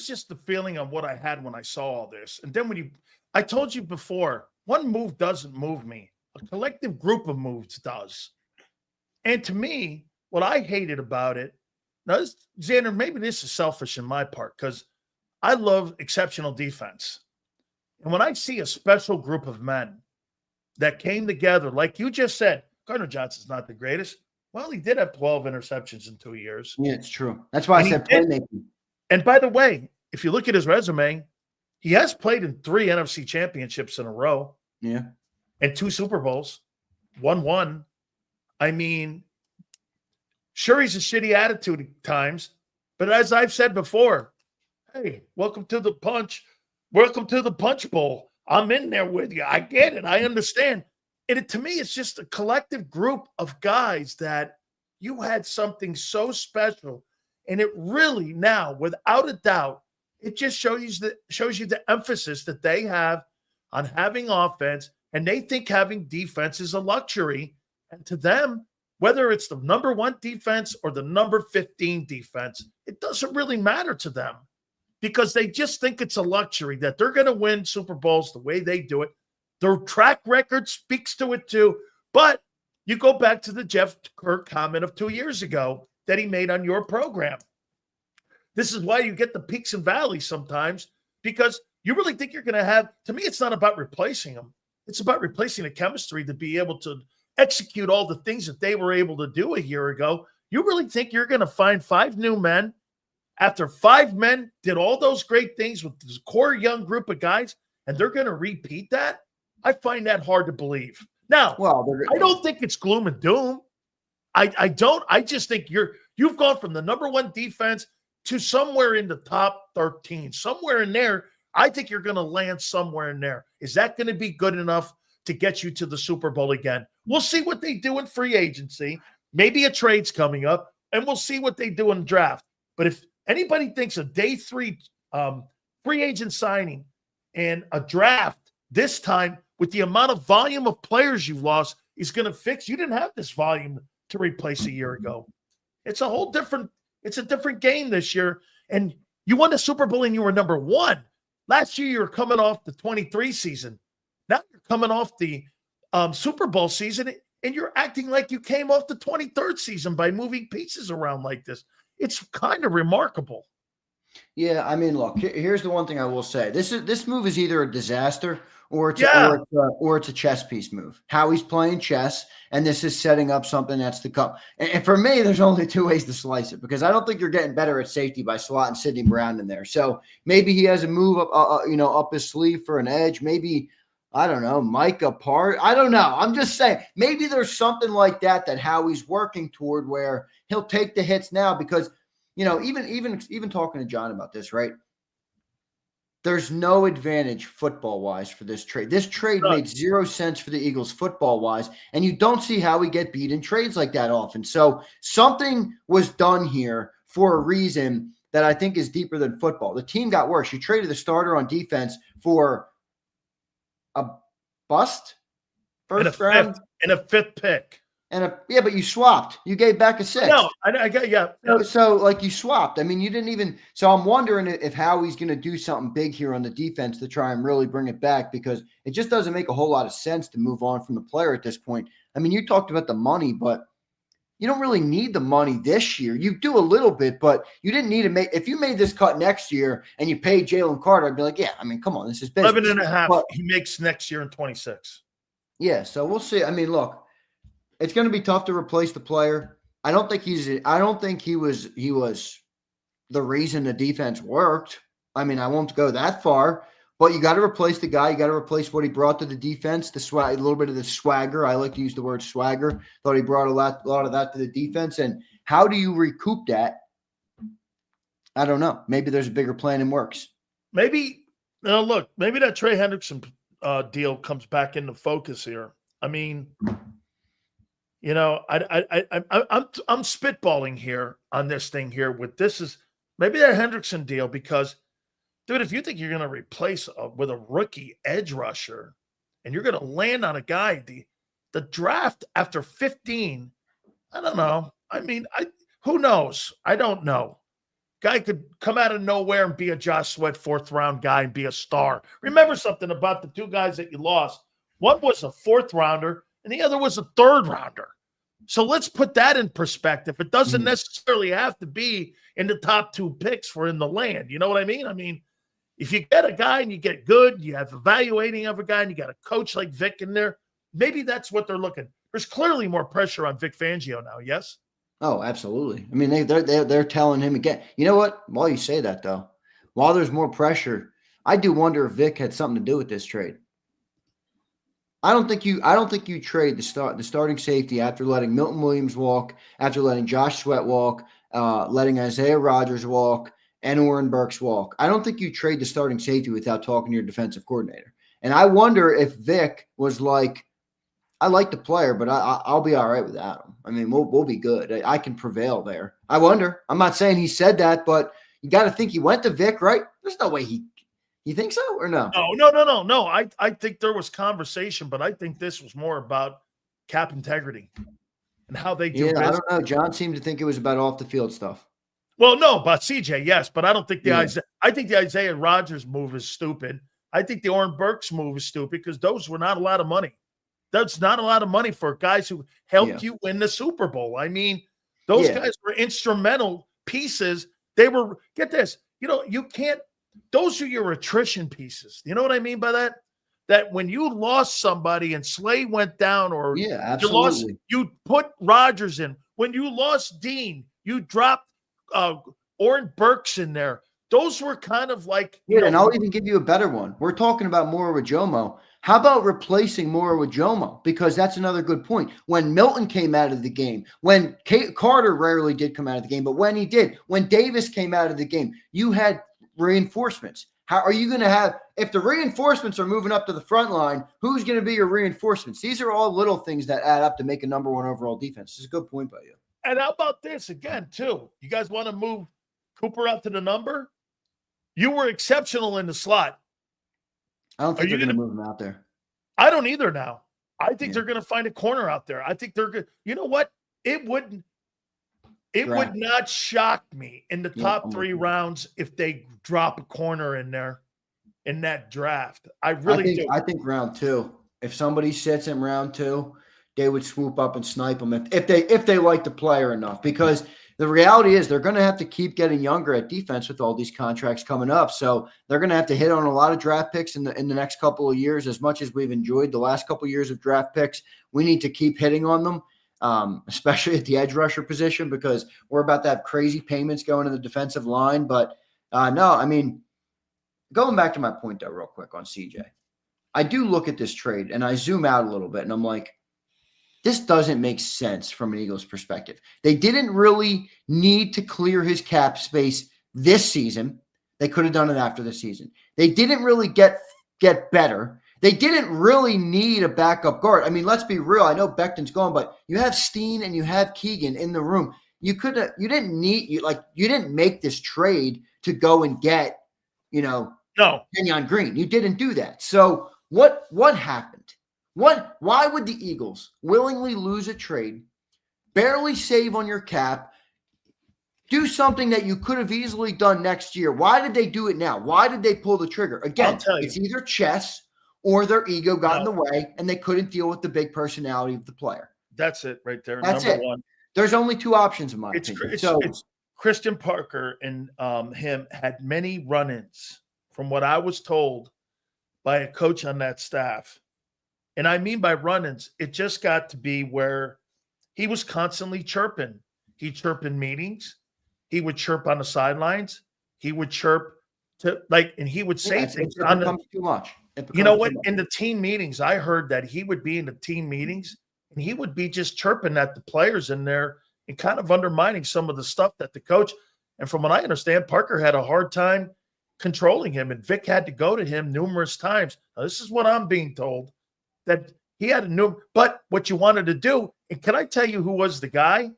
Speaker 1: just the feeling of what I had when I saw all this. And then I told you before, one move doesn't move me. A collective group of moves does. And to me, what I hated about it, now, Xander, maybe this is selfish in my part because I love exceptional defense. And when I see a special group of men that came together, like you just said, Gardner Johnson's not the greatest. Well, he did have 12 interceptions in 2 years.
Speaker 3: Yeah, it's true. That's why I said playmaking.
Speaker 1: And by the way, if you look at his resume, he has played in 3 NFC championships in a row.
Speaker 3: Yeah.
Speaker 1: And 2 Super Bowls, won 1. I mean, sure, he's a shitty attitude at times, but as I've said before, hey, welcome to the punch. Welcome to the punch bowl. I'm in there with you. I get it. I understand. And to me, it's just a collective group of guys that you had something so special. And it really now, without a doubt, it just shows you the emphasis that they have on having offense. And they think having defense is a luxury. And to them, whether it's the number 1 defense or the number 15 defense, it doesn't really matter to them because they just think it's a luxury that they're going to win Super Bowls the way they do it. Their track record speaks to it too. But you go back to the Jeff Kirk comment of 2 years ago that he made on your program. This is why you get the peaks and valleys sometimes, because you really think you're going to have, to me, it's not about replacing them. It's about replacing the chemistry to be able to execute all the things that they were able to do a year ago. You really think you're going to find 5 new men after 5 men did all those great things with this core young group of guys, and they're going to repeat that? I find that hard to believe. Now, I don't think it's gloom and doom. I don't. I just think you've gone from the number 1 defense to somewhere in the top 13, somewhere in there. I think you're going to land somewhere in there. Is that going to be good enough to get you to the Super Bowl again? We'll see what they do in free agency. Maybe a trade's coming up, and we'll see what they do in the draft. But if anybody thinks a day 3 free agent signing and a draft this time with the amount of volume of players you've lost is going to fix, you didn't have this volume to replace a year ago. It's a different game this year. And you won the Super Bowl and you were number 1. Last year, you were coming off the 23 season. Now you're coming off the Super Bowl season, and you're acting like you came off the 23rd season by moving pieces around like this. It's kind of remarkable.
Speaker 3: Yeah, I mean, look, here's the one thing I will say. This move is either a disaster or it's a chess piece move. Howie's playing chess, and this is setting up something that's to come. And for me, there's only 2 ways to slice it, because I don't think you're getting better at safety by slotting Sidney Brown in there. So maybe he has a move up his sleeve for an edge. Maybe, I don't know, Micah Part. I don't know. I'm just saying maybe there's something like that Howie's working toward where he'll take the hits now, because even talking to John about this, right? There's no advantage football-wise for this trade. This trade made 0 sense for the Eagles football-wise, and you don't see how we get beat in trades like that often. So something was done here for a reason that I think is deeper than football. The team got worse. You traded the starter on defense for a bust first round
Speaker 1: and a 5th pick.
Speaker 3: But you swapped. You gave back a 6th.
Speaker 1: No, I got, yeah.
Speaker 3: So like you swapped. I mean, you didn't even. So I'm wondering if Howie's going to do something big here on the defense to try and really bring it back, because it just doesn't make a whole lot of sense to move on from the player at this point. I mean, you talked about the money, but you don't really need the money this year. You do a little bit, but you didn't need to make. If you made this cut next year and you paid Jalen Carter, I'd be like, yeah, I mean, come on, this is business.
Speaker 1: 11.5. But he makes next year in 26.
Speaker 3: Yeah, so we'll see. I mean, look. It's going to be tough to replace the player. I don't think he was the reason the defense worked. I mean, I won't go that far, but you got to replace the guy. You got to replace what he brought to the defense, a little bit of the swagger. I like to use the word swagger. Thought he brought a lot of that to the defense. And how do you recoup that? I don't know. Maybe there's a bigger plan in works.
Speaker 1: Maybe that Trey Hendrickson deal comes back into focus here. I mean, I'm spitballing here on this thing here with this is maybe that Hendrickson deal, because, dude, if you think you're going to replace with a rookie edge rusher and you're going to land on a guy, the draft after 15, I don't know. I mean, who knows? I don't know. Guy could come out of nowhere and be a Josh Sweat 4th round guy and be a star. Remember something about the 2 guys that you lost. One was a 4th rounder and the other was a 3rd rounder. So let's put that in perspective. It doesn't necessarily have to be in the top 2 picks for in the land. You know what I mean? I mean, if you get a guy and you get good, you have evaluating of a guy and you got a coach like Vic in there, maybe that's what they're looking. There's clearly more pressure on Vic Fangio now, yes?
Speaker 3: Oh, absolutely. I mean, they're telling him again. You know what? While you say that, though, while there's more pressure, I do wonder if Vic had something to do with this trade. I don't think you trade the starting safety after letting Milton Williams walk, after letting Josh Sweat walk, letting Isaiah Rodgers walk, and Oren Burks walk. I don't think you trade the starting safety without talking to your defensive coordinator. And I wonder if Vic was like, I like the player, but I'll be all right without him. I mean, we'll be good. I can prevail there. I wonder. I'm not saying he said that, but you got to think he went to Vic, right? There's no way you think so or no?
Speaker 1: No. I think there was conversation, but I think this was more about cap integrity. and how they do
Speaker 3: Yeah, I
Speaker 1: business.
Speaker 3: don't know. John seemed to think it was about off the field stuff.
Speaker 1: Well, no, about CJ, yes, but I don't think
Speaker 3: Yeah.
Speaker 1: I think the Isaiah Rodgers move is stupid. I think the Oren Burks move is stupid because those were not a lot of money. That's not a lot of money for guys who helped you win the Super Bowl. I mean, those guys were instrumental pieces. They were, get this, you can't, those are your attrition pieces. You know what I mean by that? That when you lost somebody and Slay went down, or
Speaker 3: absolutely.
Speaker 1: you put Rodgers in. When you lost Dean, you dropped Oren Burks in there. Those were kind of like,
Speaker 3: and I'll even give you a better one. We're talking about Moro with Jomo. How about replacing Moro with Jomo? Because that's another good point. When Milton came out of the game, when Carter rarely did come out of the game, but when he did, when Davis came out of the game, you had reinforcements. How are you going to have, if the reinforcements are moving up to the front line, who's going to be your reinforcements? These are all little things that add up to make a number one overall defense. This is a good point by you.
Speaker 1: And how about this again, too? You guys want to move Cooper out to the number? You were exceptional in the slot.
Speaker 3: I don't think they're going to move him out there.
Speaker 1: I don't either now. I think they're going to find a corner out there. I think they're good. You know what? It would not shock me in the top 3 rounds if they drop a corner in there in that draft. I really do.
Speaker 3: I think round 2. If somebody sits in round 2, they would swoop up and snipe them if they like the player enough, because the reality is they're going to have to keep getting younger at defense with all these contracts coming up. So they're going to have to hit on a lot of draft picks in the next couple of years. As much as we've enjoyed the last couple of years of draft picks, we need to keep hitting on them, especially at the edge rusher position, because we're about to have crazy payments going to the defensive line. But no, I mean, going back to my point though, real quick on CJ, I do look at this trade and I zoom out a little bit and I'm like, this doesn't make sense from an Eagles perspective. They didn't really need to clear his cap space this season. They could have done it after the season. They didn't really get better. They didn't really need a backup guard. I mean, let's be real. I know Becton's gone, but you have Steen and you have Keegan in the room. You didn't make this trade to go and get, Kenyon Green. You didn't do that. So what happened? Why would the Eagles willingly lose a trade, barely save on your cap, do something that you could have easily done next year? Why did they do it now? Why did they pull the trigger? Again, it's either chess or their ego got in the way and they couldn't deal with the big personality of the player.
Speaker 1: That's it right there.
Speaker 3: That's
Speaker 1: number
Speaker 3: it.
Speaker 1: One.
Speaker 3: There's only 2 options in my opinion.
Speaker 1: It's Christian Parker and him had many run-ins, from what I was told by a coach on that staff. And I mean by run-ins, it just got to be where he was constantly chirping. He'd chirp in meetings. He would chirp on the sidelines. He would chirp and he would say things.
Speaker 3: It becomes too much.
Speaker 1: You know what? In the team meetings, I heard that he would be in the team meetings and he would be just chirping at the players in there and kind of undermining some of the stuff that the coach. And from what I understand, Parker had a hard time controlling him, and Vic had to go to him numerous times. Now, this is what I'm being told. That he had but what you wanted to do, and can I tell you who was the guy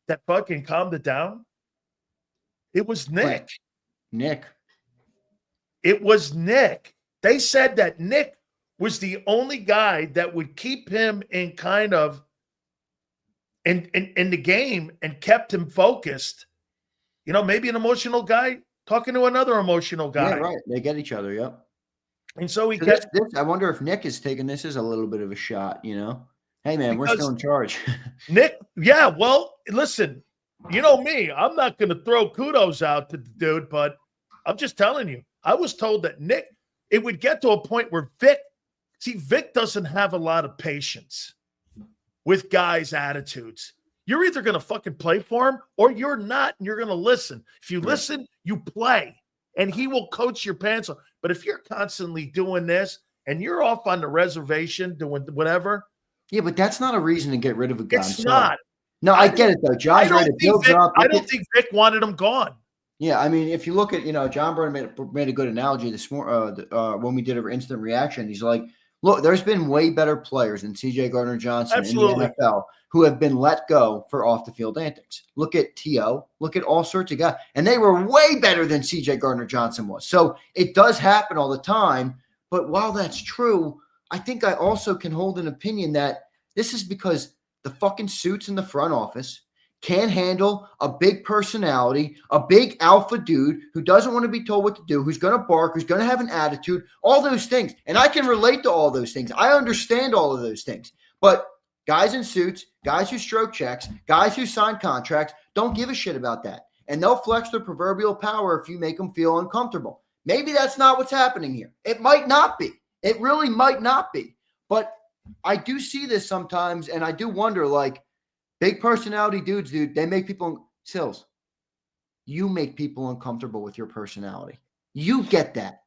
Speaker 1: that fucking calmed it down? It was Nick. It was Nick. They said that Nick was the only guy that would keep him in kind of in the game and kept him focused. Maybe an emotional guy talking to another emotional guy.
Speaker 3: Yeah, right. They get each other, yep.
Speaker 1: And so he
Speaker 3: gets this. I wonder if Nick is taking this as a little bit of a shot, Hey man, we're still in charge.
Speaker 1: Nick, yeah, well, listen, you know me, I'm not going to throw kudos out to the dude, but I'm just telling you, I was told that Nick, it would get to a point where Vic doesn't have a lot of patience with guys' attitudes. You're either going to fucking play for him or you're not, and you're going to listen. If you listen, you play, and he will coach your pants off. But if you're constantly doing this and you're off on the reservation doing whatever.
Speaker 3: Yeah, but that's not a reason to get rid of a guy.
Speaker 1: It's not.
Speaker 3: No, I get it, though. John's right.
Speaker 1: I don't think Vic wanted him gone.
Speaker 3: Yeah, I mean, if you look at, John Byrne made a good analogy this morning when we did our instant reaction. He's like, look, there's been way better players than CJ Gardner-Johnson in the NFL who have been let go for off-the-field antics. Look at T.O. Look at all sorts of guys. And they were way better than CJ Gardner-Johnson was. So it does happen all the time. But while that's true, I think I also can hold an opinion that this is because the fucking suits in the front office can't handle a big personality, a big alpha dude who doesn't want to be told what to do, who's going to bark, who's going to have an attitude, all those things. And I can relate to all those things. I understand all of those things. But guys in suits, guys who stroke checks, guys who sign contracts don't give a shit about that. And they'll flex their proverbial power if you make them feel uncomfortable. Maybe that's not what's happening here. It might not be. It really might not be. But I do see this sometimes, and I do wonder, like, big personality dudes, dude, they make people – Sills, you make people uncomfortable with your personality. You get that.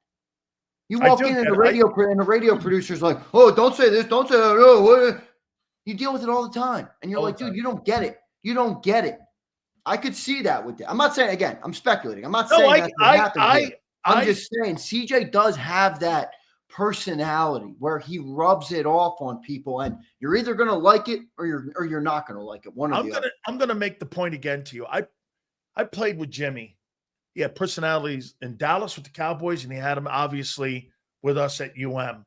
Speaker 3: You walk in and the radio producer's like, oh, don't say this, don't say that. Oh, what? You deal with it all the time. And you're like, dude, you don't get it. You don't get it. I could see that with it. I'm not saying, again, I'm speculating. I'm not saying that's what happened. I'm just saying CJ does have that personality where he rubs it off on people, and you're either going to like it or you're not going to like it.
Speaker 1: I'm going to make the point again to you. I played with Jimmy. He had personalities in Dallas with the Cowboys, and he had them obviously with us at UM.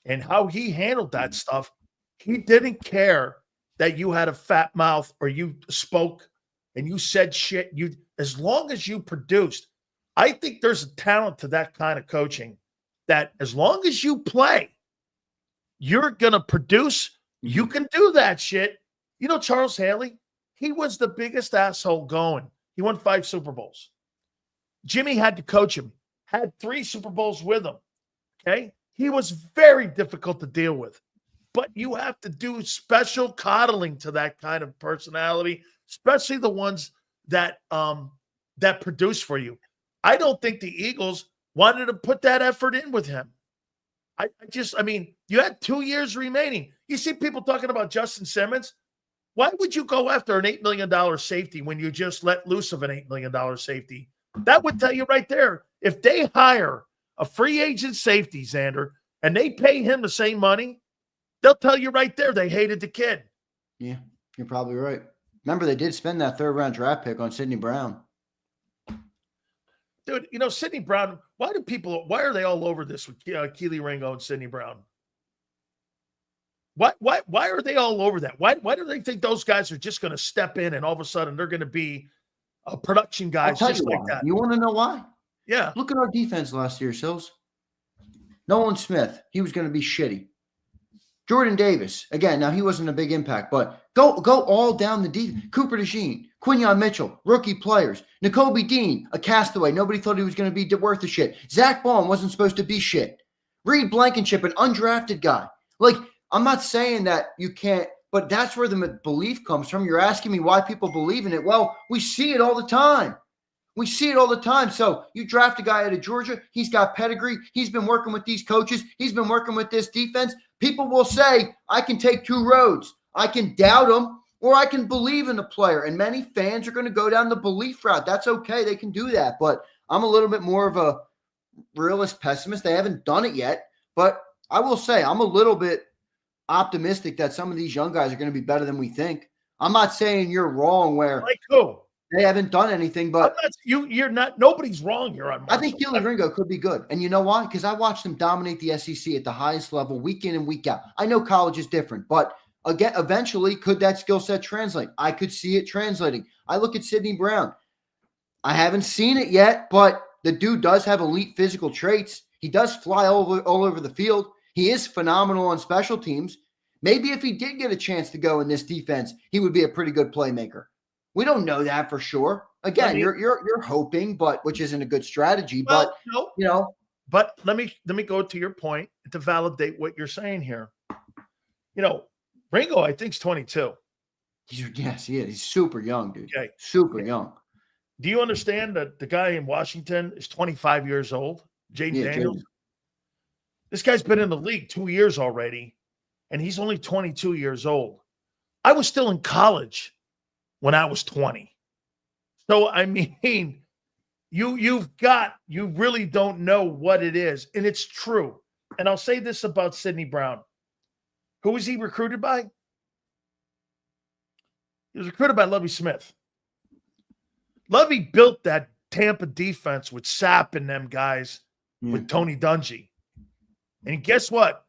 Speaker 1: And how he handled that stuff, he didn't care that you had a fat mouth or you spoke and you said shit. As long as you produced. I think there's a talent to that kind of coaching that as long as you play, you're going to produce. You can do that shit. You know, Charles Haley, he was the biggest asshole going. He won 5 Super Bowls. Jimmy had to coach him, had 3 Super Bowls with him. Okay. He was very difficult to deal with, but you have to do special coddling to that kind of personality, especially the ones that produce for you. I don't think the Eagles wanted to put that effort in with him. I mean, you had 2 years remaining. You see people talking about Justin Simmons. Why would you go after an $8 million safety when you just let loose of an $8 million safety? That would tell you right there. If they hire a free agent safety, Xander, and they pay him the same money, they'll tell you right there they hated the kid.
Speaker 3: Yeah, you're probably right. Remember, they did spend that 3rd-round draft pick on Sidney Brown.
Speaker 1: Dude, you know, Sidney Brown, why are they all over this with Keely Ringo and Sidney Brown? Why are they all over that? Why do they think those guys are just going to step in and all of a sudden they're going to be production guys just like that?
Speaker 3: You want to know why?
Speaker 1: Yeah.
Speaker 3: Look at our defense last year, Sills. Nolan Smith, he was going to be shitty. Jordan Davis, again, now he wasn't a big impact, but go all down the defense. Cooper DeJean, Quinyon Mitchell, rookie players. Nakobe Dean, a castaway. Nobody thought he was going to be worth a shit. Zach Baum wasn't supposed to be shit. Reed Blankenship, an undrafted guy. Like, I'm not saying that you can't, but that's where the belief comes from. You're asking me why people believe in it. Well, we see it all the time. We see it all the time. So you draft a guy out of Georgia. He's got pedigree. He's been working with these coaches. He's been working with this defense. People will say, I can take 2 roads. I can doubt him or I can believe in the player. And many fans are going to go down the belief route. That's okay. They can do that. But I'm a little bit more of a realist pessimist. They haven't done it yet. But I will say I'm a little bit optimistic that some of these young guys are going to be better than we think. I'm not saying you're wrong where
Speaker 1: like who?
Speaker 3: They haven't done anything, but
Speaker 1: you're not. Nobody's wrong here on Marshall.
Speaker 3: I think Keely Ringo could be good. And you know why? Because I watched them dominate the SEC at the highest level week in and week out. I know college is different, but again, eventually, could that skill set translate? I could see it translating. I look at Sidney Brown. I haven't seen it yet, but the dude does have elite physical traits. He does fly all over the field. He is phenomenal on special teams. Maybe if he did get a chance to go in this defense, he would be a pretty good playmaker. We don't know that for sure. Again, you're hoping, but which isn't a good strategy. But you know.
Speaker 1: But let me go to your point to validate what you're saying here. You know, Ringo, I think, is 22.
Speaker 3: Yes, he is. He's super young, dude.
Speaker 1: Okay.
Speaker 3: Super young.
Speaker 1: Do you understand that the guy in Washington is 25 years old? Jaden Daniels. This guy's been in the league 2 years already, and he's only 22 years old. I was still in college when I was 20. So, I mean, you really don't know what it is. And it's true. And I'll say this about Sidney Brown. Who was he recruited by? He was recruited by Lovie Smith. Lovie built that Tampa defense with Sapp and them guys with Tony Dungy. And guess what?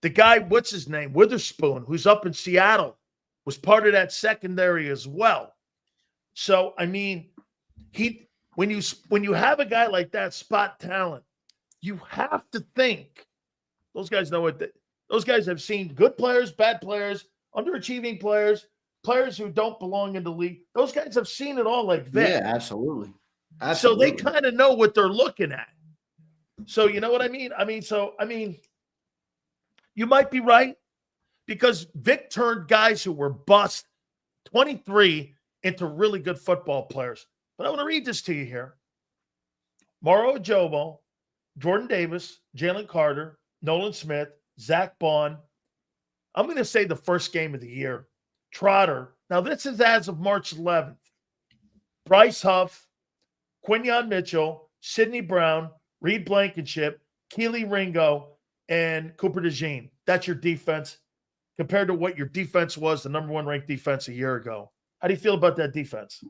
Speaker 1: The guy, what's his name? Witherspoon, who's up in Seattle was part of that secondary as well. So, I mean, when you have a guy like that, spot talent, you have to think those guys know what those guys have seen good players, bad players, underachieving players, players who don't belong in the league. Those guys have seen it all like Vic.
Speaker 3: Yeah, absolutely.
Speaker 1: So they kind of know what they're looking at. So you know what I mean? I mean, you might be right because Vic turned guys who were bust 23 into really good football players. But I want to read this to you here. Mauro Ajobo, Jordan Davis, Jalen Carter, Nolan Smith, Zach Bond. I'm going to say the first game of the year. Trotter. Now, this is as of March 11th. Bryce Huff, Quinyon Mitchell, Sidney Brown, Reed Blankenship, Keely Ringo, and Cooper DeJean. That's your defense compared to what your defense was, the number one ranked defense a year ago. How do you feel about that defense?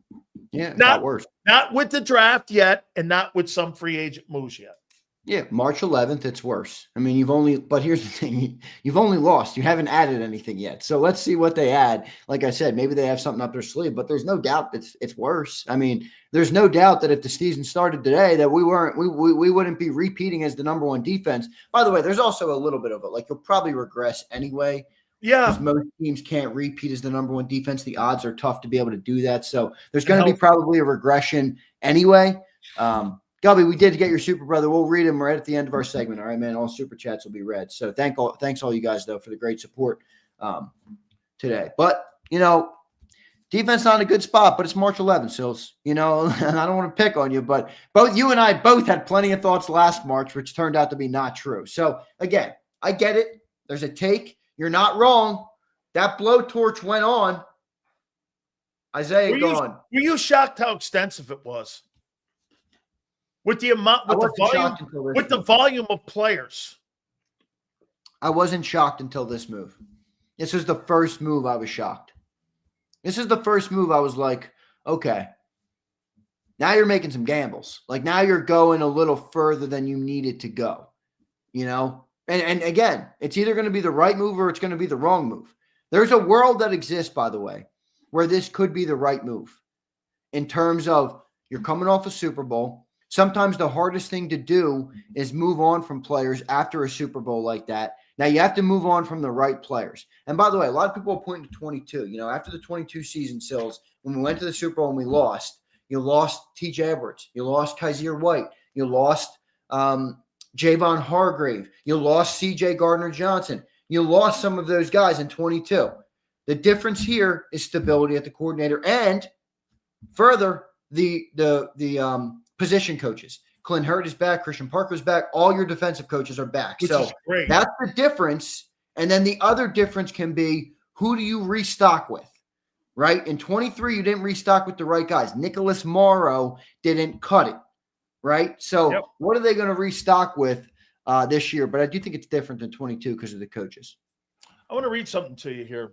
Speaker 3: Yeah,
Speaker 1: not
Speaker 3: worse.
Speaker 1: Not with the draft yet, and not with some free agent moves yet.
Speaker 3: Yeah, March 11th, it's worse. I mean, but here's the thing. You've only lost. You haven't added anything yet. So let's see what they add. Like I said, maybe they have something up their sleeve, but there's no doubt it's worse. I mean, there's no doubt that if the season started today, that we wouldn't be repeating as the number one defense. By the way, there's also a little bit of it. Like, you'll probably regress anyway.
Speaker 1: Yeah.
Speaker 3: Because most teams can't repeat as the number one defense. The odds are tough to be able to do that. So there's going to be probably a regression anyway. Gubby, we did get your super brother. We'll read them right at the end of our segment. All right, man. All super chats will be read. So thanks all you guys, though, for the great support today. But, defense not in a good spot, but it's March 11th, Sills. And I don't want to pick on you, but both you and I both had plenty of thoughts last March, which turned out to be not true. So, again, I get it. There's a take. You're not wrong. That blowtorch went on. Isaiah gone.
Speaker 1: Were you shocked how extensive it was? With the amount, with the volume of players.
Speaker 3: I wasn't shocked until this move. This was the first move I was shocked. This is the first move I was like, okay, now you're making some gambles. Like, now you're going a little further than you needed to go, And again, it's either going to be the right move or it's going to be the wrong move. There's a world that exists, by the way, where this could be the right move in terms of you're coming off a Super Bowl. Sometimes the hardest thing to do is move on from players after a Super Bowl like that. Now, you have to move on from the right players. And by the way, a lot of people are pointing to 22. After the 22 season, Sills, when we went to the Super Bowl and we lost, you lost T.J. Edwards. You lost Kaiser White. You lost Javon Hargrave. You lost C.J. Gardner-Johnson. You lost some of those guys in 22. The difference here is stability at the coordinator and further the position coaches. Clint Hurt is back. Christian Parker's back. All your defensive coaches are back.
Speaker 1: Which is great.
Speaker 3: That's the difference. And then the other difference can be, who do you restock with, right? In 23, you didn't restock with the right guys. Nicholas Morrow didn't cut it, right? So What are they going to restock with this year? But I do think it's different than 22 because of the coaches.
Speaker 1: I want to read something to you here.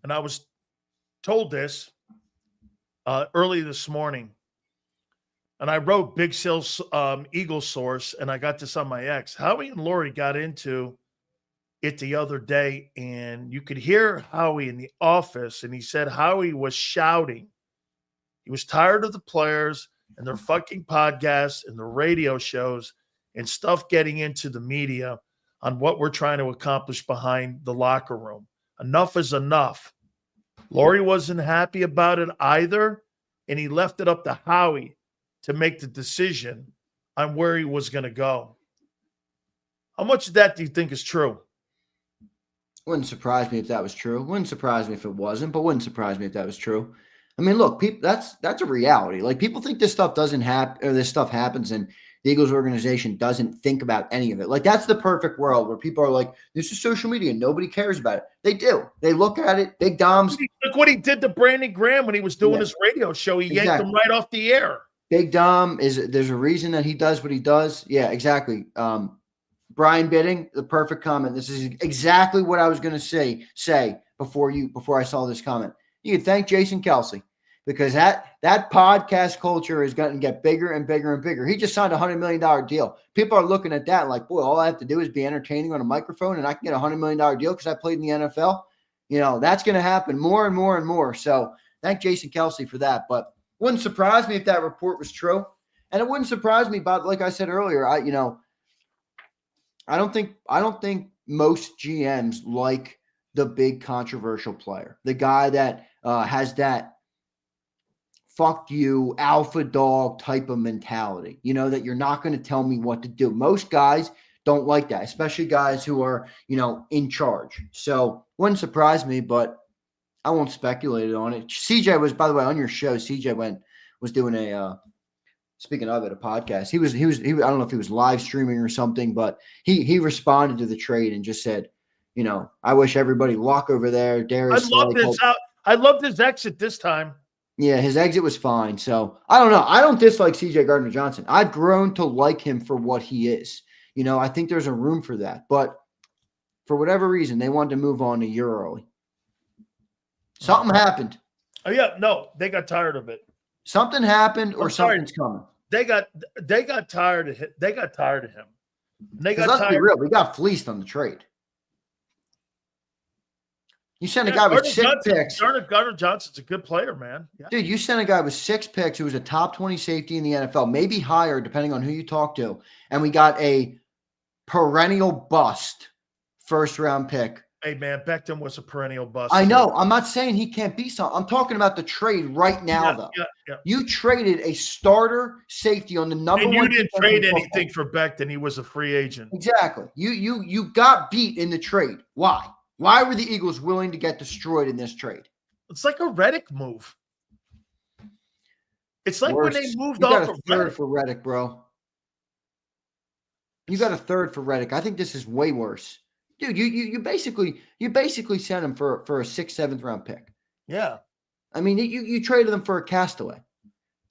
Speaker 1: And I was told this early this morning. And I wrote Big Sills Eagle Source, and I got this on my ex. Howie and Lori got into it the other day, and you could hear Howie in the office, and he said Howie was shouting. He was tired of the players and their fucking podcasts and the radio shows and stuff getting into the media on what we're trying to accomplish behind the locker room. Enough is enough. Lori wasn't happy about it either, and he left it up to Howie to make the decision on where he was going to go. How much of that do you think is true?
Speaker 3: Wouldn't surprise me if that was true. Wouldn't surprise me if it wasn't, but wouldn't surprise me if that was true. I mean, look, people, that's a reality. Like, people think this stuff doesn't happen, or this stuff happens, and the Eagles organization doesn't think about any of it. Like, that's the perfect world where people are like, this is social media. Nobody cares about it. They do. They look at it. Big Dom's.
Speaker 1: Look what he did to Brandon Graham when he was doing his radio show. He yanked him right off the air.
Speaker 3: Big Dom there's a reason that he does what he does. Yeah, exactly. Brian Bidding, the perfect comment. This is exactly what I was going to say before I saw this comment. You can thank Jason Kelsey, because that podcast culture is going to get bigger and bigger and bigger. He just signed a $100 million deal. People are looking at that like, boy, all I have to do is be entertaining on a microphone and I can get a $100 million deal because I played in the NFL. That's going to happen more and more and more. So thank Jason Kelsey for that. But wouldn't surprise me if that report was true. And it wouldn't surprise me, but like I said earlier, I don't think most GMs like the big controversial player, the guy that has that fuck you alpha dog type of mentality, that you're not going to tell me what to do. Most guys don't like that, especially guys who are, in charge. So wouldn't surprise me, but I won't speculate on it. CJ was, by the way, on your show, CJ was doing speaking of it, a podcast. He was, I don't know if he was live streaming or something, but he responded to the trade and just said, I wish everybody luck over there. Darius,
Speaker 1: I loved his exit this time.
Speaker 3: Yeah, his exit was fine. So I don't know. I don't dislike CJ Gardner-Johnson. I've grown to like him for what he is. I think there's a room for that. But for whatever reason, they wanted to move on a year early. Something happened.
Speaker 1: Oh yeah, no, they got tired of it.
Speaker 3: Something happened, or something's coming.
Speaker 1: They got tired of him. They got tired of him. They got
Speaker 3: let's
Speaker 1: tired.
Speaker 3: Be real, we got fleeced on the trade. You sent a guy with 6 picks.
Speaker 1: Gardner-Johnson's a good player, man. Yeah.
Speaker 3: Dude, you sent a guy with 6 picks who was a top 20 safety in the NFL, maybe higher, depending on who you talk to. And we got a perennial bust first-round pick.
Speaker 1: Hey, man, Beckham was a perennial bust.
Speaker 3: I know. I'm not saying he can't be something. I'm talking about the trade right now, though.
Speaker 1: Yeah.
Speaker 3: You traded a starter safety on the number one.
Speaker 1: And you didn't trade anything for Beckham. He was a free agent.
Speaker 3: Exactly. You got beat in the trade. Why? Why were the Eagles willing to get destroyed in this trade?
Speaker 1: It's like a Reddick move. It's like
Speaker 3: Worse.
Speaker 1: when they moved
Speaker 3: you
Speaker 1: off
Speaker 3: got a
Speaker 1: of
Speaker 3: third
Speaker 1: Reddick.
Speaker 3: for Reddick, bro. You got a third for Reddick. I think this is way worse. Dude, you basically sent him for a 6th, 7th round pick.
Speaker 1: Yeah.
Speaker 3: I mean, you traded him for a castaway.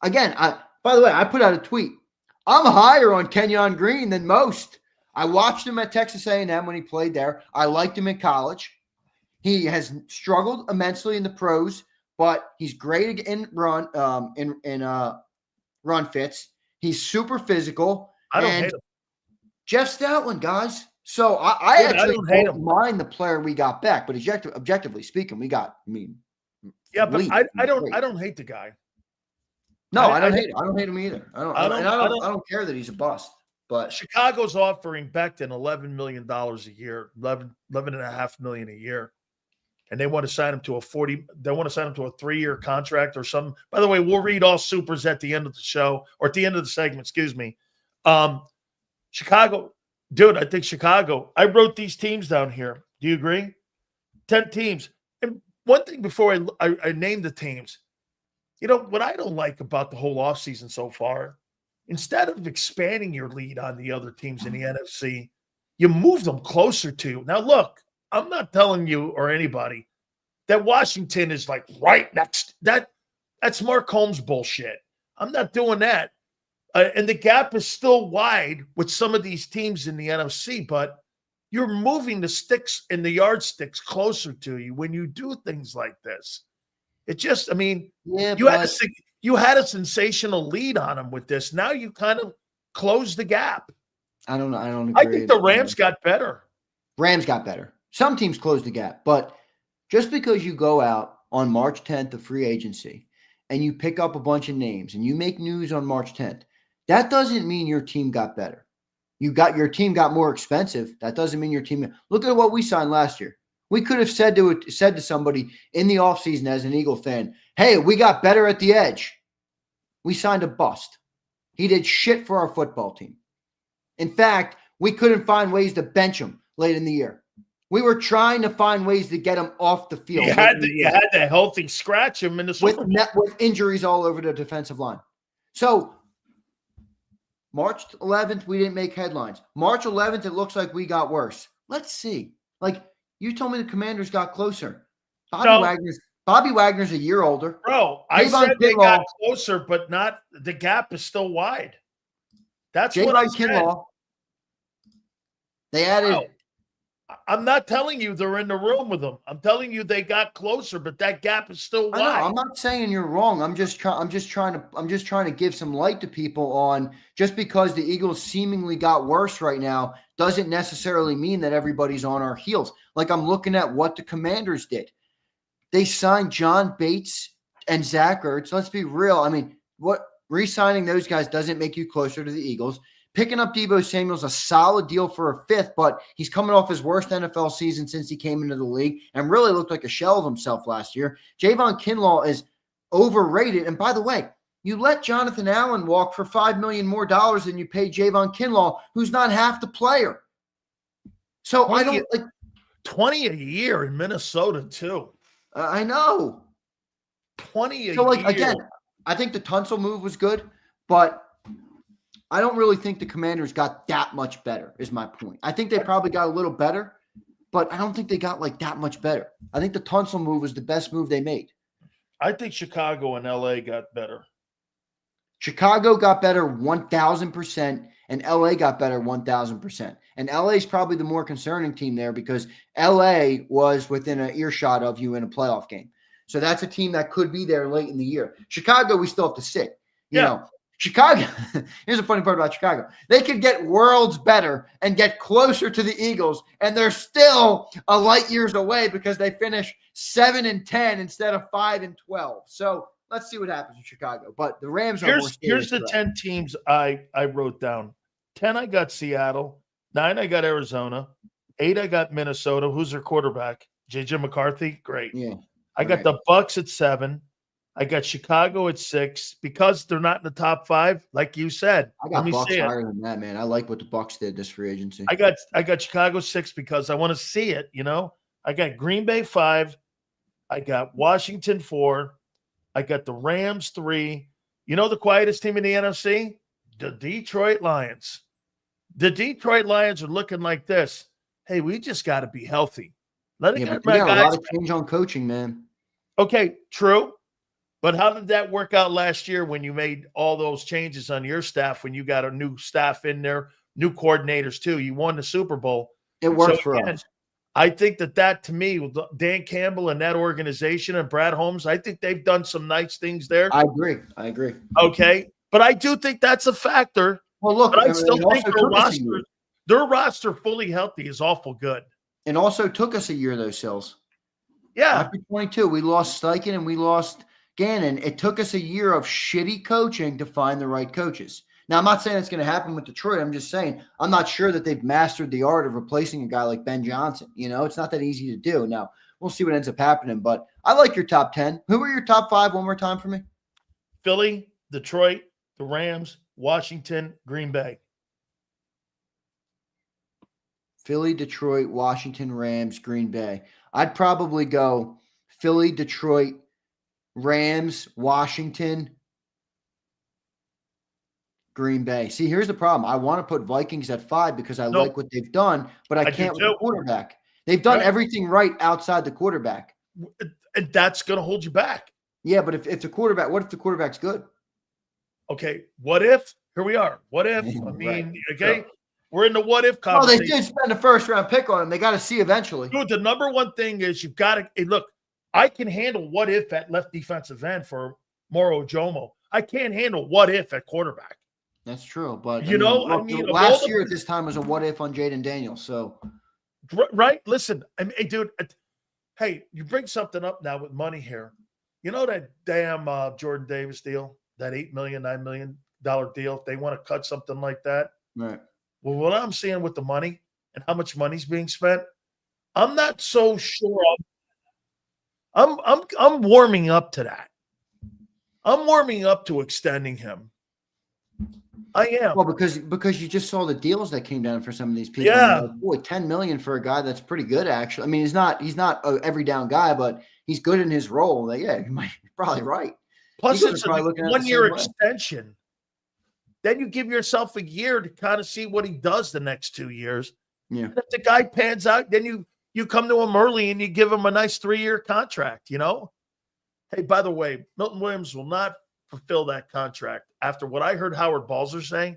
Speaker 3: Again, by the way, I put out a tweet. I'm higher on Kenyon Green than most. I watched him at Texas A&M when he played there. I liked him in college. He has struggled immensely in the pros, but he's great in run run fits. He's super physical.
Speaker 1: I don't hate him.
Speaker 3: Jeff Stoutland, guys. So I actually don't mind the player we got back, but objectively speaking, we got.
Speaker 1: Yeah, but I don't hate the guy.
Speaker 3: No, I don't hate him. I don't hate him either. I don't care that he's a bust. But
Speaker 1: Chicago's offering Becton $11 million a year, $11.5 million a year, and they want to sign him to a 3-year contract or something. By the way, we'll read all supers at the end of the show, or at the end of the segment. Excuse me. Chicago, dude. I think Chicago. I wrote these teams down here. Do you agree? 10 teams. And one thing before I name the teams, what I don't like about the whole offseason so far. Instead of expanding your lead on the other teams in the NFC, you move them closer to. Now, look, I'm not telling you or anybody that Washington is like right next. That's Mark Holmes bullshit. I'm not doing that. And the gap is still wide with some of these teams in the NFC, but you're moving the sticks and the yardsticks closer to you when you do things like this. It just, you had a sensational lead on them with this. Now you kind of close the gap.
Speaker 3: I don't know. I don't
Speaker 1: I
Speaker 3: agree.
Speaker 1: think the Rams got better.
Speaker 3: Rams got better. Some teams closed the gap, but just because you go out on March 10th of free agency and you pick up a bunch of names and you make news on March 10th, that doesn't mean your team got better. Your team got more expensive. That doesn't mean your team. Look at what we signed last year. We could have said to somebody in the offseason as an Eagle fan, hey, we got better at the edge. We signed a bust. He did shit for our football team. In fact, we couldn't find ways to bench him late in the year. We were trying to find ways to get him off the field.
Speaker 1: You had to healthy scratch him in the Super Bowl.
Speaker 3: With injuries all over the defensive line. So March 11th, we didn't make headlines. March 11th, it looks like we got worse. Let's see. Like, you told me the Commanders got closer. Bobby Wagner's a year older.
Speaker 1: Bro, I said they got closer, but not the gap is still wide. That's what I said.
Speaker 3: They added
Speaker 1: I'm not telling you they're in the room with them. I'm telling you they got closer, but that gap is still wide.
Speaker 3: I know, I'm not saying you're wrong. I'm just trying to give some light to people on just because the Eagles seemingly got worse right now doesn't necessarily mean that everybody's on our heels. Like I'm looking at what the Commanders did. They signed John Bates and Zach Ertz. Let's be real. I mean, what re-signing those guys doesn't make you closer to the Eagles. Picking up Deebo Samuel's a solid deal for a fifth, but he's coming off his worst NFL season since he came into the league and really looked like a shell of himself last year. Javon Kinlaw is overrated. And by the way, you let Jonathan Allen walk for $5 million more than you paid Javon Kinlaw, who's not half the player. So
Speaker 1: 20,
Speaker 3: I don't like
Speaker 1: 20 a year in Minnesota too.
Speaker 3: I know.
Speaker 1: 20 a
Speaker 3: So like
Speaker 1: year.
Speaker 3: again, I think the Tunsil move was good, but I don't really think the Commanders got that much better, is my point. I think they probably got a little better, but I don't think they got like that much better. I think the Tunsil move was the best move they made.
Speaker 1: I think Chicago and LA got better.
Speaker 3: Chicago got better 1,000%, and LA got better 1,000%. And LA is probably the more concerning team there because LA was within an earshot of you in a playoff game. So that's a team that could be there late in the year. Chicago, we still have to sit. You know, Chicago, here's the funny part about Chicago. They could get worlds better and get closer to the Eagles, and they're still a light years away because they finish 7-10 instead of 5-12. So let's see what happens in Chicago. But the Rams are
Speaker 1: Here's the 10 teams I wrote down. 10, I got Seattle. 9, I got Arizona. 8, I got Minnesota. Who's their quarterback? JJ McCarthy? Great.
Speaker 3: Yeah.
Speaker 1: I got the Bucks at 7. I got Chicago at 6 because they're not in the top 5, like you said.
Speaker 3: I got Bucks higher than that, man. I like what the Bucks did this free agency.
Speaker 1: I got Chicago 6 because I want to see it. You know, I got Green Bay 5. I got Washington 4. I got the Rams 3. You know the quietest team in the NFC? The Detroit Lions. The Detroit Lions are looking like this. Hey, we just got to be healthy. Let it get my guys.
Speaker 3: A lot of change on coaching, man.
Speaker 1: Okay, true. But how did that work out last year when you made all those changes on your staff, when you got a new staff in there, new coordinators too? You won the Super Bowl.
Speaker 3: It worked for us.
Speaker 1: I think that to me, with Dan Campbell and that organization and Brad Holmes, I think they've done some nice things there.
Speaker 3: I agree.
Speaker 1: Okay. But I do think that's a factor.
Speaker 3: Well, look,
Speaker 1: but I still think their roster fully healthy is awful good.
Speaker 3: It also took us a year, though, Sills.
Speaker 1: Yeah.
Speaker 3: After 22, we lost Steichen and we lost Gannon. It took us a year of shitty coaching to find the right coaches. Now, I'm not saying it's going to happen with Detroit. I'm just saying I'm not sure that they've mastered the art of replacing a guy like Ben Johnson. You know, it's not that easy to do. Now, we'll see what ends up happening. But I like your top 10. Who are your top 5 one more time for me?
Speaker 1: Philly, Detroit, the Rams, Washington, Green Bay.
Speaker 3: Philly, Detroit, Washington, Rams, Green Bay. I'd probably go Philly, Detroit, Rams, Washington, Green Bay. See, here's the problem. I want to put Vikings at 5 because I like what they've done, but I can't with the quarterback. They've done everything right outside the quarterback.
Speaker 1: And that's going to hold you back.
Speaker 3: Yeah, but if the quarterback, what if the quarterback's good?
Speaker 1: Okay, what if? Here we are. What if? I mean, okay, we're in the what if conversation.
Speaker 3: Oh, they did spend a first-round pick on him. They got to see eventually.
Speaker 1: Dude, the number one thing is you've got to look. I can handle what if at left defensive end for Moro Jomo. I can't handle what if at quarterback.
Speaker 3: That's true, but
Speaker 1: last
Speaker 3: year at this time was a what if on Jaden Daniels. So,
Speaker 1: right? Listen, I mean, dude. Hey, you bring something up now with money here. You know that damn Jordan Davis deal, that $8 million, $9 million deal. If they want to cut something like that,
Speaker 3: right?
Speaker 1: Well, what I'm seeing with the money and how much money's being spent, I'm not so sure. I'm warming up to that. I'm warming up to extending him. I am.
Speaker 3: Well, because you just saw the deals that came down for some of these people.
Speaker 1: Yeah.
Speaker 3: Like, boy, $10 million for a guy that's pretty good, actually. I mean, he's not an every down guy, but he's good in his role. Like, yeah, you're probably right.
Speaker 1: Plus, it's a 1-year extension. Then you give yourself a year to kind of see what he does the next 2 years.
Speaker 3: Yeah.
Speaker 1: And if the guy pans out, then you come to him early and you give him a nice 3-year contract, you know? Hey, by the way, Milton Williams will not fulfill that contract. After what I heard Howard Balzer saying,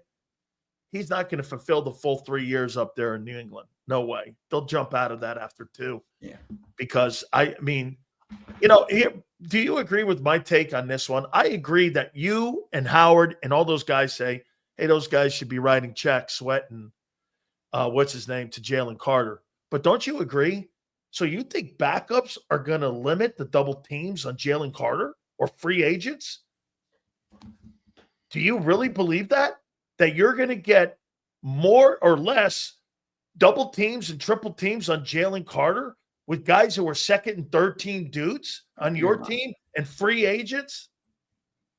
Speaker 1: he's not going to fulfill the full 3 years up there in New England. No way. They'll jump out of that after 2.
Speaker 3: Yeah.
Speaker 1: Because, I mean, here, do you agree with my take on this one? I agree that you and Howard and all those guys say, hey, those guys should be writing checks, sweating, what's his name, to Jalen Carter. But don't you agree? So you think backups are going to limit the double teams on Jalen Carter or free agents? Do you really believe that? That you're going to get more or less double teams and triple teams on Jalen Carter with guys who are second and third team dudes on your team and free agents?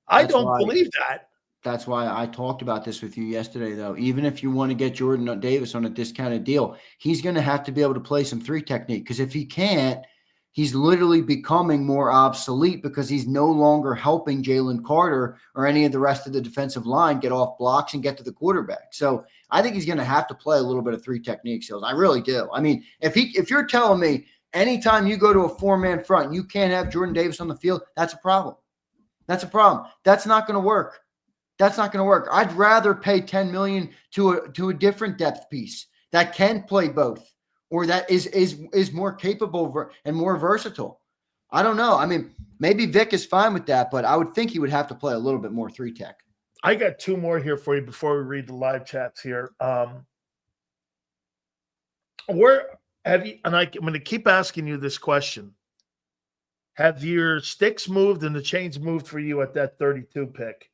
Speaker 1: I don't believe that.
Speaker 3: That's why I talked about this with you yesterday, though. Even if you want to get Jordan Davis on a discounted deal, he's going to have to be able to play some 3 technique, because if he can't, he's literally becoming more obsolete because he's no longer helping Jalen Carter or any of the rest of the defensive line get off blocks and get to the quarterback. So I think he's going to have to play a little bit of 3 technique skills. I really do. I mean, if you're telling me anytime you go to a 4-man front, you can't have Jordan Davis on the field, that's a problem. That's a problem. That's not going to work. That's not going to work. I'd rather pay $10 million to a different depth piece that can play both, or that is more capable and more versatile. I don't know. I mean, maybe Vic is fine with that, but I would think he would have to play a little bit more 3 tech.
Speaker 1: I got 2 more here for you before we read the live chats here. Where have you? And I'm going to keep asking you this question: have your sticks moved and the chains moved for you at that 32 pick?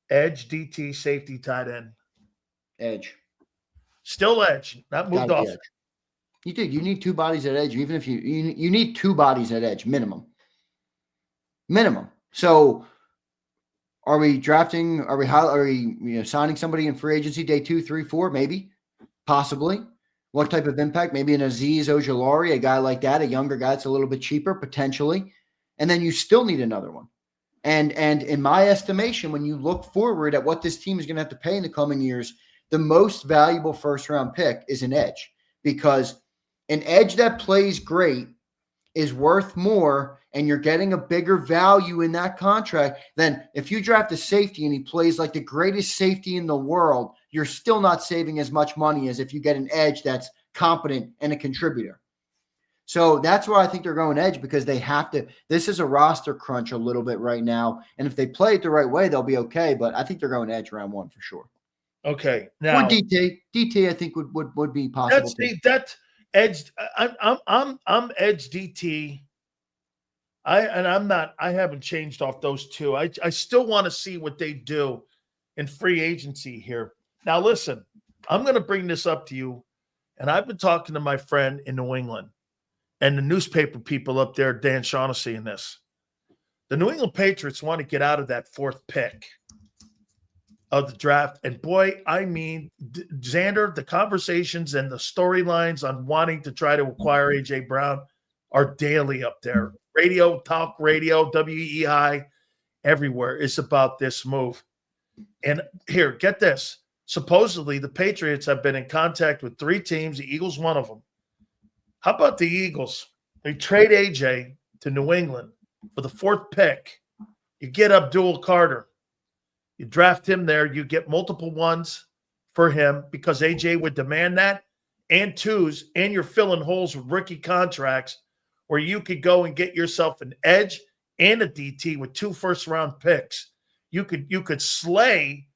Speaker 1: Edge, DT, safety, tight end.
Speaker 3: Edge.
Speaker 1: Still edge, not moved off.
Speaker 3: You need 2 bodies at edge, even if you need 2 bodies at edge, minimum. So are we drafting, are we signing somebody in free agency day 2, 3, 4, maybe, possibly? What type of impact? Maybe an Azeez Ojulari, a guy like that, a younger guy that's a little bit cheaper, potentially. And then you still need another one. And in my estimation, when you look forward at what this team is going to have to pay in the coming years, the most valuable first-round pick is an edge, because an edge that plays great is worth more, and you're getting a bigger value in that contract than if you draft a safety and he plays like the greatest safety in the world. You're still not saving as much money as if you get an edge that's competent and a contributor. So that's why I think they're going edge, because they have to. This is a roster crunch a little bit right now, and if they play it the right way, they'll be okay. But I think they're going edge round 1 for sure. Okay, now or DT I think would be possible.
Speaker 1: That's edge. I'm edge DT. I haven't changed off those 2. I still want to see what they do in free agency here. Now listen, I'm going to bring this up to you, and I've been talking to my friend in New England and the newspaper people up there, Dan Shaughnessy, in this. The New England Patriots want to get out of that 4th pick of the draft. And boy, I mean, Xander, the conversations and the storylines on wanting to try to acquire A.J. Brown are daily up there. Radio, talk radio, WEI, everywhere is about this move. And here, get this. Supposedly, the Patriots have been in contact with 3 teams, the Eagles one of them. How about the Eagles? They trade AJ to New England for the 4th pick. You get Abdul Carter. You draft him there. You get multiple 1s for him because AJ would demand that, and 2s, and you're filling holes with rookie contracts where you could go and get yourself an edge and a DT with 2 first-round picks. You could slay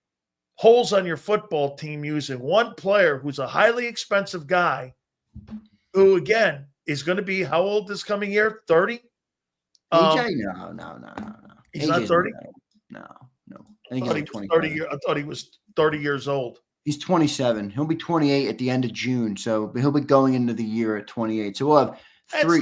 Speaker 1: holes on your football team using 1 player who's a highly expensive guy who, again, is going to be how old this coming year? 30?
Speaker 3: AJ? No.
Speaker 1: He's not 30?
Speaker 3: No. I think he's
Speaker 1: 30. I thought he was 30 years old.
Speaker 3: He's 27. He'll be 28 at the end of June, so he'll be going into the year at 28. So we'll have
Speaker 1: That's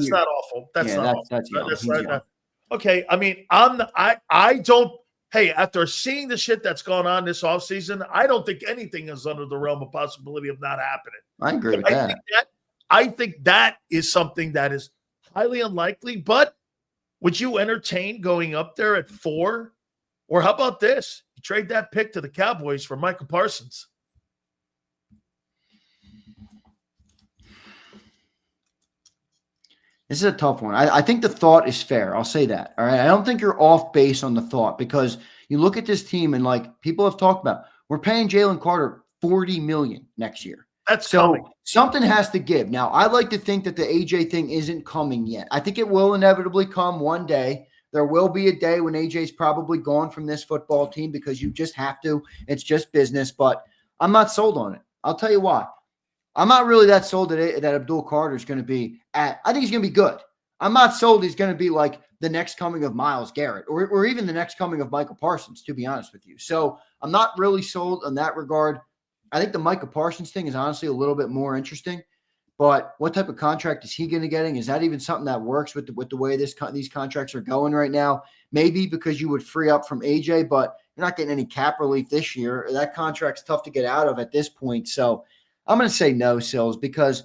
Speaker 1: not awful. That's not. Okay, I mean, I don't. Hey, after seeing the shit that's gone on this offseason, I don't think anything is under the realm of possibility of not happening.
Speaker 3: I agree with that.
Speaker 1: I think that is something that is highly unlikely, but would you entertain going up there at 4? Or how about this? You trade that pick to the Cowboys for Micah Parsons.
Speaker 3: This is a tough one. I think the thought is fair. I'll say that. All right. I don't think you're off base on the thought, because you look at this team and, like, people have talked about, we're paying Jalen Carter $40 million next year.
Speaker 1: That's
Speaker 3: So
Speaker 1: coming.
Speaker 3: something has to give. Now, I like to think that the AJ thing isn't coming yet. I think it will inevitably come one day. There will be a day when AJ's probably gone from this football team because you just have to. It's just business, but I'm not sold on it. I'll tell you why. I'm not really that sold that Abdul Carter is going to be I think he's going to be good. I'm not sold he's going to be like the next coming of Myles Garrett or even the next coming of Micah Parsons, to be honest with you. So I'm not really sold in that regard. I think the Micah Parsons thing is honestly a little bit more interesting. But what type of contract is he going to get? Is that even something that works with the way these contracts are going right now? Maybe because you would free up from AJ, but you're not getting any cap relief this year. That contract's tough to get out of at this point. So I'm going to say no, Sills, because,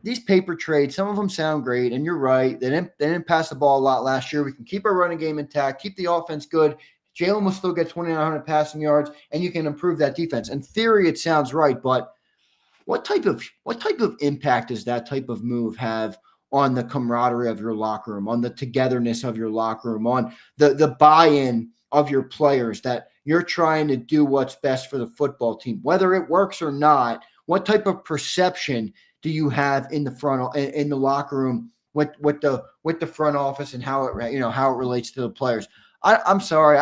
Speaker 3: these paper trades, some of them sound great, and you're right. They didn't pass the ball a lot last year. We can keep our running game intact, keep the offense good. Jalen will still get 2,900 passing yards, and you can improve that defense. In theory, it sounds right, but what type of impact does that type of move have on the camaraderie of your locker room, on the togetherness of your locker room, on the buy-in of your players that you're trying to do what's best for the football team, whether it works or not? What type of perception do you have in the locker room with the front office and how it relates to the players? I'm sorry.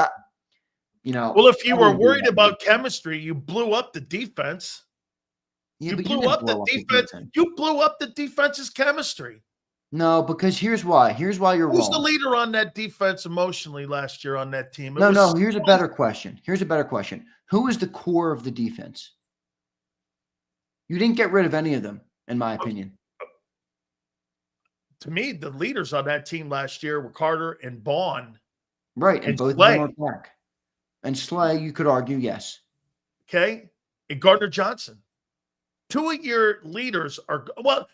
Speaker 1: Well, if you were worried about chemistry, you blew up the defense.
Speaker 3: Yeah,
Speaker 1: you blew up the defense. You blew up the defense's chemistry.
Speaker 3: No, because here's why. Here's why you're wrong.
Speaker 1: Who's the leader on that defense emotionally last year on that team?
Speaker 3: No. Here's a better question. Who is the core of the defense? You didn't get rid of any of them, in my opinion.
Speaker 1: To me, the leaders on that team last year were Carter and Bond.
Speaker 3: Right, and both
Speaker 1: Slay.
Speaker 3: of them are back. And Slay, you could argue, yes.
Speaker 1: Okay, and Gardner Johnson. 2 of your leaders are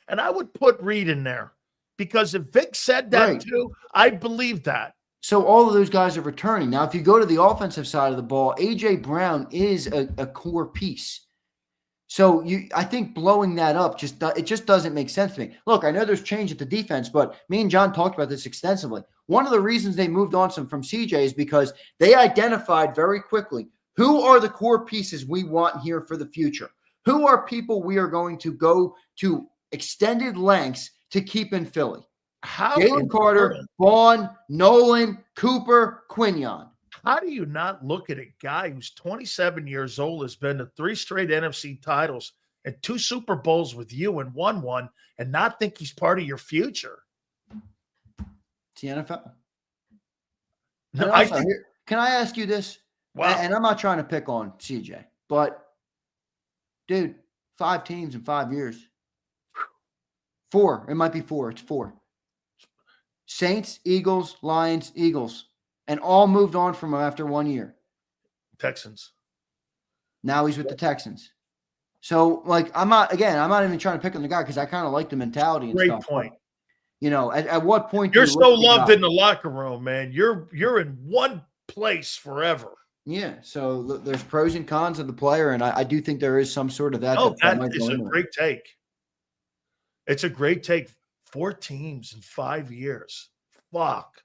Speaker 1: and I would put Reed in there because if Vic said that too, I believe that.
Speaker 3: So all of those guys are returning. Now, if you go to the offensive side of the ball, A.J. Brown is a core piece. So I think blowing that up just doesn't make sense to me. Look, I know there's change at the defense, but me and John talked about this extensively. One of the reasons they moved on from CJ is because they identified very quickly who are the core pieces we want here for the future. Who are people we are going to go to extended lengths to keep in Philly? Jalen Carter, Vaughn, Nolan, Cooper, Quinion.
Speaker 1: How do you not look at a guy who's 27 years old, has been to 3 straight NFC titles and 2 Super Bowls with you and won one, and not think he's part of your future?
Speaker 3: It's the NFL.
Speaker 1: No,
Speaker 3: can I ask you this?
Speaker 1: Wow.
Speaker 3: And I'm not trying to pick on CJ, but dude, 5 teams in 5 years. 4. It might be 4. It's 4. Saints, Eagles, Lions, Eagles. And all moved on from him after 1 year.
Speaker 1: Texans.
Speaker 3: Now he's with the Texans. So, I'm not even trying to pick on the guy because I kind of like the mentality and stuff.
Speaker 1: Great point.
Speaker 3: At what point
Speaker 1: you're so loved in the locker room, man. You're in one place forever.
Speaker 3: Yeah. So there's pros and cons of the player, and I do think there is some sort of that.
Speaker 1: Oh, that is a great take. It's a great take. 4 teams in 5 years. Fuck.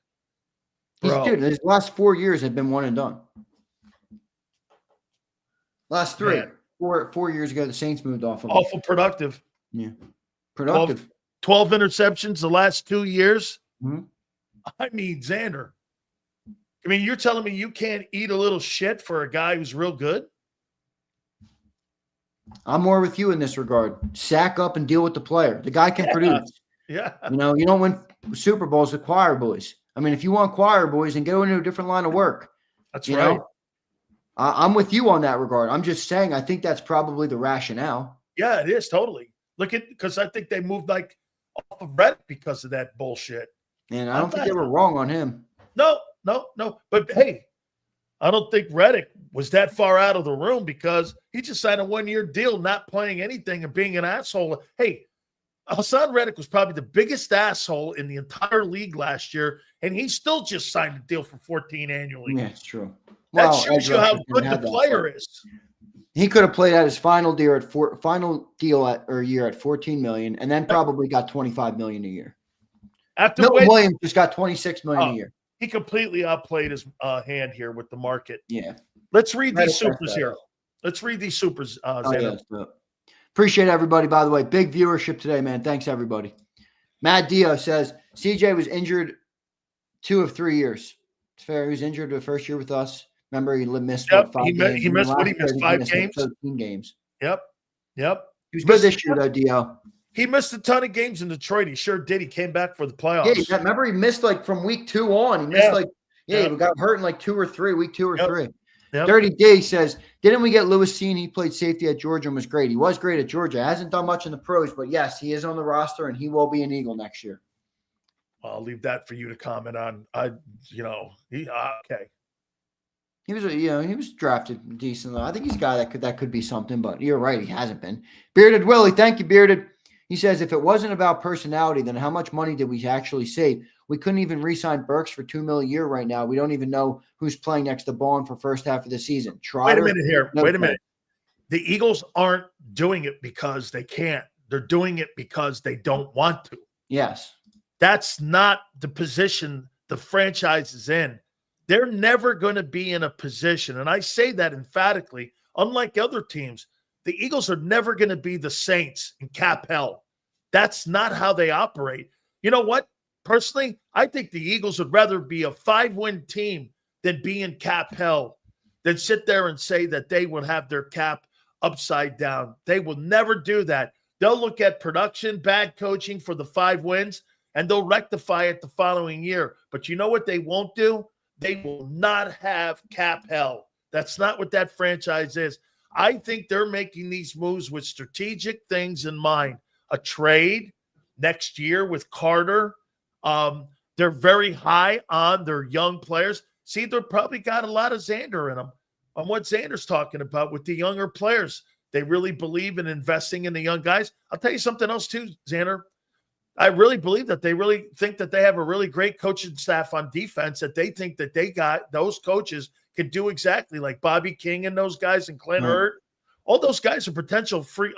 Speaker 3: Dude, his last 4 years have been one and done. Last 3. Man. 4 years ago, the Saints moved off of him.
Speaker 1: Awful productive.
Speaker 3: Yeah. Productive.
Speaker 1: 12 interceptions the last 2 years.
Speaker 3: Mm-hmm.
Speaker 1: I mean, Xander. I mean, you're telling me you can't eat a little shit for a guy who's real good?
Speaker 3: I'm more with you in this regard. Sack up and deal with the player. The guy can produce.
Speaker 1: Yeah.
Speaker 3: You don't win Super Bowls with choir boys. I mean, if you want choir boys, then go into a different line of work.
Speaker 1: That's right.
Speaker 3: I'm with you on that regard. I'm just saying I think that's probably the rationale.
Speaker 1: Yeah, it is totally. Because I think they moved off of Reddick because of that bullshit.
Speaker 3: And I don't think they were wrong on him.
Speaker 1: No. But hey, I don't think Reddick was that far out of the room because he just signed a 1-year deal, not playing anything and being an asshole. Hey, Hassan Reddick was probably the biggest asshole in the entire league last year, and he still just signed a deal for 14 annually.
Speaker 3: Yeah, it's true.
Speaker 1: That shows you how good the player is.
Speaker 3: He could have played out his final deal at $14 million, and then probably got $25 million a year. Milton Williams just got $26 million a year.
Speaker 1: He completely outplayed his hand here with the market.
Speaker 3: Yeah.
Speaker 1: Let's read these supers here. Let's read these supers.
Speaker 3: Appreciate everybody, by the way. Big viewership today, man. Thanks, everybody. Matt Dio says, CJ was injured 2 of 3 years. It's fair. He was injured the first year with us. Remember, he missed,
Speaker 1: Yep,
Speaker 3: what, 5 games?
Speaker 1: he missed what? He missed 5
Speaker 3: like
Speaker 1: games?
Speaker 3: 13 games.
Speaker 1: Yep.
Speaker 3: He was good this year, though, Dio.
Speaker 1: He missed a ton of games in Detroit. He sure did. He came back for the playoffs.
Speaker 3: Yeah, remember he missed like from week 2 on. He missed he got hurt in like 2 or 3, week 2 or 3.
Speaker 1: Yep.
Speaker 3: Dirty D says, didn't we get Lewis Seen? He played safety at Georgia and was great. He was great at Georgia. Hasn't done much in the pros, but yes, he is on the roster and he will be an Eagle next year.
Speaker 1: I'll leave that for you to comment on. Okay.
Speaker 3: He was drafted decently. I think he's a guy that could be something, but you're right, he hasn't been. Bearded Willie, thank you, Bearded. He says, if it wasn't about personality, then how much money did we actually save? We couldn't even re-sign Burks for $2 million a year right now. We don't even know who's playing next to Bond for first half of the season. Trotter,
Speaker 1: Wait a minute here.
Speaker 3: No
Speaker 1: Wait a
Speaker 3: play.
Speaker 1: minute. The Eagles aren't doing it because they can't. They're doing it because they don't want to.
Speaker 3: Yes.
Speaker 1: That's not the position the franchise is in. They're never going to be in a position, and I say that emphatically, unlike other teams, the Eagles are never going to be the Saints in cap hell. That's not how they operate. You know what? Personally, I think the Eagles would rather be a 5-win team than be in cap hell, than sit there and say that they will have their cap upside down. They will never do that. They'll look at production, bad coaching for the 5 wins, and they'll rectify it the following year. But you know what they won't do? They will not have cap hell. That's not what that franchise is. I think they're making these moves with strategic things in mind. A trade next year with Carter. They're very high on their young players. See, they've probably got a lot of Xander in them on what Xander's talking about with the younger players. They really believe in investing in the young guys. I'll tell you something else too, Xander. I really believe that they really think that they have a really great coaching staff on defense, that they think that they got those coaches could do exactly like Bobby King and those guys and Clint Hurt. All those guys are potential free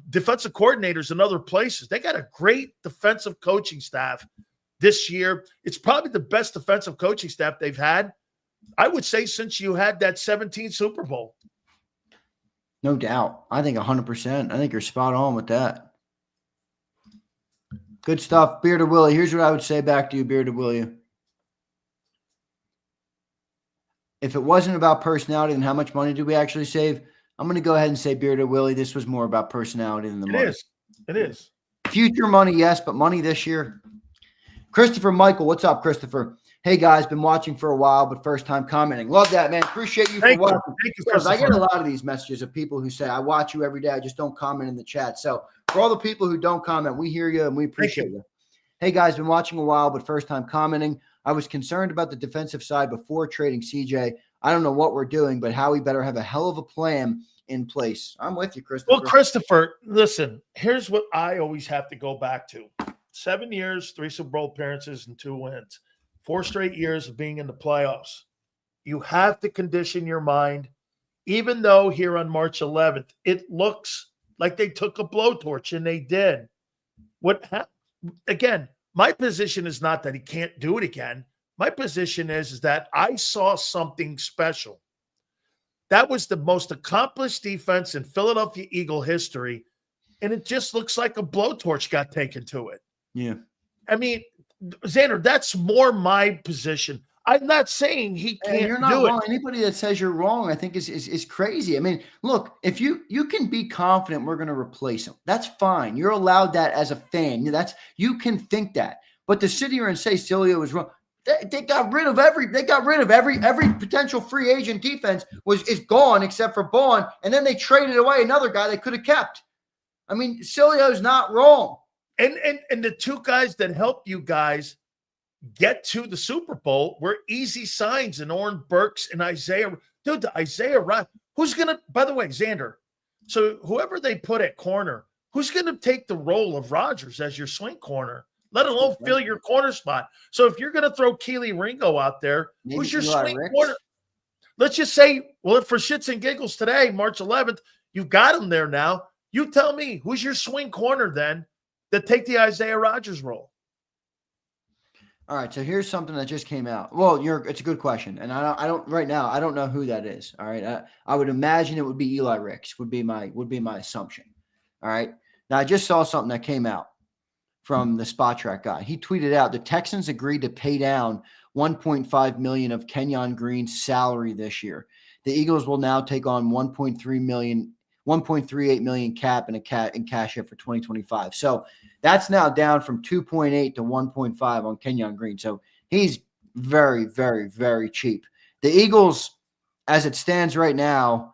Speaker 1: defensive coordinators in other places. They got a great defensive coaching staff this year. It's probably the best defensive coaching staff they've had, I would say, since you had that 17 Super Bowl.
Speaker 3: No doubt. I think 100%. I think you're spot on with that. Good stuff. Bearded Willie. Here's what I would say back to you, Bearded Willie. If it wasn't about personality, then how much money do we actually save? I'm going to go ahead and say, Bearded Willie, this was more about personality than the money.
Speaker 1: It is.
Speaker 3: Future money, yes, but money this year. Christopher Michael, what's up, Christopher? Hey, guys, been watching for a while, but first time commenting. Love that, man. Appreciate you for watching.
Speaker 1: Thank you,
Speaker 3: Christopher. I get a lot of these messages of people who say, I watch you every day. I just don't comment in the chat. So for all the people who don't comment, we hear you and we appreciate you. Hey, guys, been watching a while, but first time commenting. I was concerned about the defensive side before trading CJ. I don't know what we're doing, but Howie better have a hell of a plan in place. I'm with you, Christopher.
Speaker 1: Well, Christopher, listen, here's what I always have to go back to. 7 years, 3 Super Bowl appearances, and 2 wins. 4 straight years of being in the playoffs. You have to condition your mind, even though here on March 11th, it looks like they took a blowtorch, and they did. Again, my position is not that he can't do it again. My position is that I saw something special. That was the most accomplished defense in Philadelphia Eagle history, and it just looks like a blowtorch got taken to it.
Speaker 3: Yeah.
Speaker 1: I mean, Xander, that's more my position. I'm not saying he can't
Speaker 3: you're not
Speaker 1: do
Speaker 3: wrong.
Speaker 1: it.
Speaker 3: Anybody that says you're wrong, I think is crazy. I mean, look, if you can be confident we're going to replace him, that's fine. You're allowed that as a fan. You can think that. But to sit here and say Sileo was wrong, they got rid of every potential free agent defense is gone except for Bond, and then they traded away another guy they could have kept. I mean, Sileo's not wrong.
Speaker 1: And the 2 guys that helped you guys get to the Super Bowl were easy signs in Oren Burks and Isaiah. Dude, the Isaiah Rod, who's going to, by the way, Xander, so whoever they put at corner, who's going to take the role of Rodgers as your swing corner, let alone fill your corner spot? So if you're going to throw Keely Ringo out there,
Speaker 3: Maybe
Speaker 1: who's your
Speaker 3: Eli
Speaker 1: swing
Speaker 3: Ricks?
Speaker 1: corner? Let's just say, well, for shits and giggles today, March 11th, you've got him there now. You tell me, who's your swing corner then that take the Isaiah Rodgers role?
Speaker 3: All right, so here's something that just came out. Well, it's a good question, and I don't right now. I don't know who that is. All right, I would imagine it would be Eli Ricks. Would be my assumption. All right, now I just saw something that came out from the Spot Track guy. He tweeted out the Texans agreed to pay down $1.5 million of Kenyon Green's salary this year. The Eagles will now take on $1.38 million cap and cash hit for 2025. So that's now down from 2.8 to 1.5 on Kenyon Green. So he's very, very, very cheap. The Eagles, as it stands right now,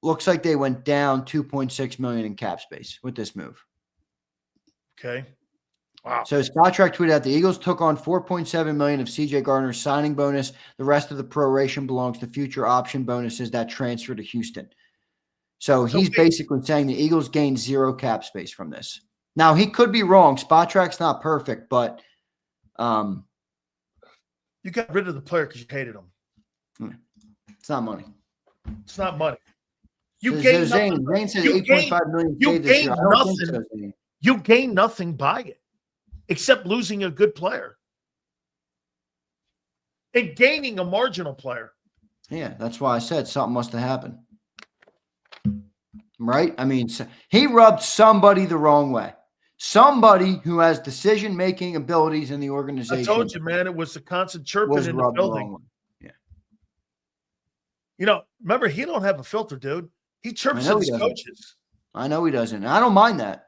Speaker 3: looks like they went down $2.6 million in cap space with this move.
Speaker 1: Okay. Wow.
Speaker 3: So Spot Track tweeted out the Eagles took on $4.7 million of CJ Gardner's signing bonus. The rest of the proration belongs to future option bonuses that transfer to Houston. So he's basically saying the Eagles gained 0 cap space from this. Now, he could be wrong. Spot Track's not perfect, but
Speaker 1: you got rid of the player because you hated him.
Speaker 3: It's not money.
Speaker 1: It's not money. You
Speaker 3: So
Speaker 1: gained
Speaker 3: Zane
Speaker 1: nothing.
Speaker 3: says
Speaker 1: You
Speaker 3: $8.5 million
Speaker 1: you
Speaker 3: this year.
Speaker 1: gained
Speaker 3: I don't think
Speaker 1: nothing.
Speaker 3: so, Zane.
Speaker 1: You gain nothing by it except losing a good player and gaining a marginal player.
Speaker 3: Yeah, that's why I said something must have happened. Right? I mean, he rubbed somebody the wrong way. Somebody who has decision-making abilities in the organization.
Speaker 1: I told you, man, it was the constant chirping in the building.
Speaker 3: Yeah.
Speaker 1: You know, remember, he don't have a filter, dude. He chirps at his coaches.
Speaker 3: I know he doesn't. I don't mind that.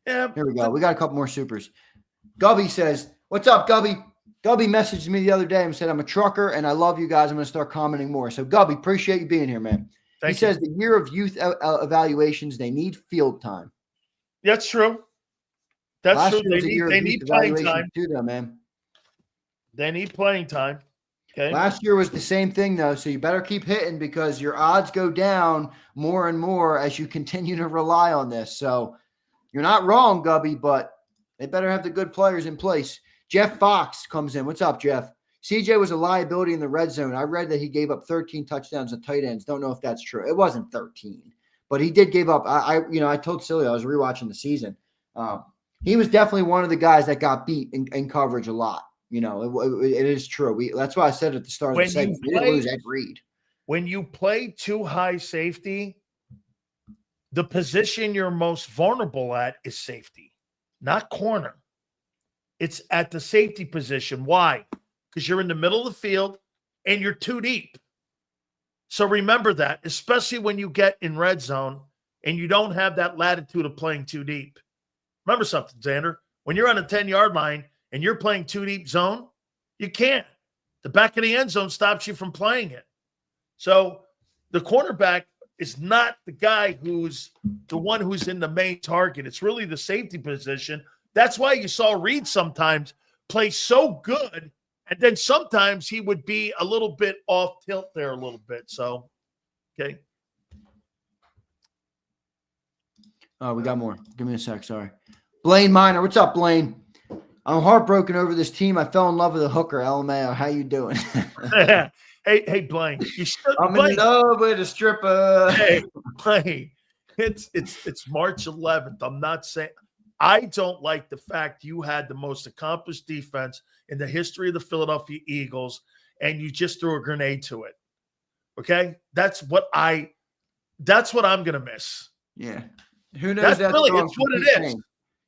Speaker 1: Yeah.
Speaker 3: Here we go. We got a couple more supers. Gubby says, "What's up, Gubby?" Gubby messaged me the other day and said, "I'm a trucker and I love you guys. I'm going to start commenting more." So, Gubby, appreciate you being here, man. He says the year of youth evaluations, they need field time.
Speaker 1: That's true. That's true. They need playing time
Speaker 3: too, though, man.
Speaker 1: They need playing time. Okay.
Speaker 3: Last year was the same thing, though, so you better keep hitting because your odds go down more and more as you continue to rely on this. So you're not wrong, Gubby, but they better have the good players in place. Jeff Fox comes in. What's up, Jeff? CJ was a liability in the red zone. I read that he gave up 13 touchdowns to tight ends. Don't know if that's true. It wasn't 13, but he did give up. I told Sileo, I was rewatching the season. He was definitely one of the guys that got beat in coverage a lot. You know, it is true. That's why I said at the start of the segment, we didn't lose Ed Reed.
Speaker 1: When you play too high safety, the position you're most vulnerable at is safety, not corner. It's at the safety position. Why? Because you're in the middle of the field and you're too deep. So remember that, especially when you get in red zone and you don't have that latitude of playing too deep. Remember something, Xander. When you're on a 10-yard line and you're playing too deep zone, you can't. The back of the end zone stops you from playing it. So the cornerback is not the guy who's the one who's in the main target. It's really the safety position. That's why you saw Reed sometimes play so good, and then sometimes he would be a little bit off tilt there a little bit. So, okay.
Speaker 3: Oh, we got more. Give me a sec. Sorry. Blaine Miner. What's up, Blaine? I'm heartbroken over this team. I fell in love with a hooker. LMAO. How you doing?
Speaker 1: Hey, Blaine.
Speaker 3: I'm in love with a stripper.
Speaker 1: Hey, Blaine. It's March 11th. I'm not saying – I don't like the fact you had the most accomplished defense in the history of the Philadelphia Eagles, and you just threw a grenade to it. Okay? That's what I'm going to miss.
Speaker 3: Yeah. Who knows that
Speaker 1: really,
Speaker 3: song?
Speaker 1: It's what it is.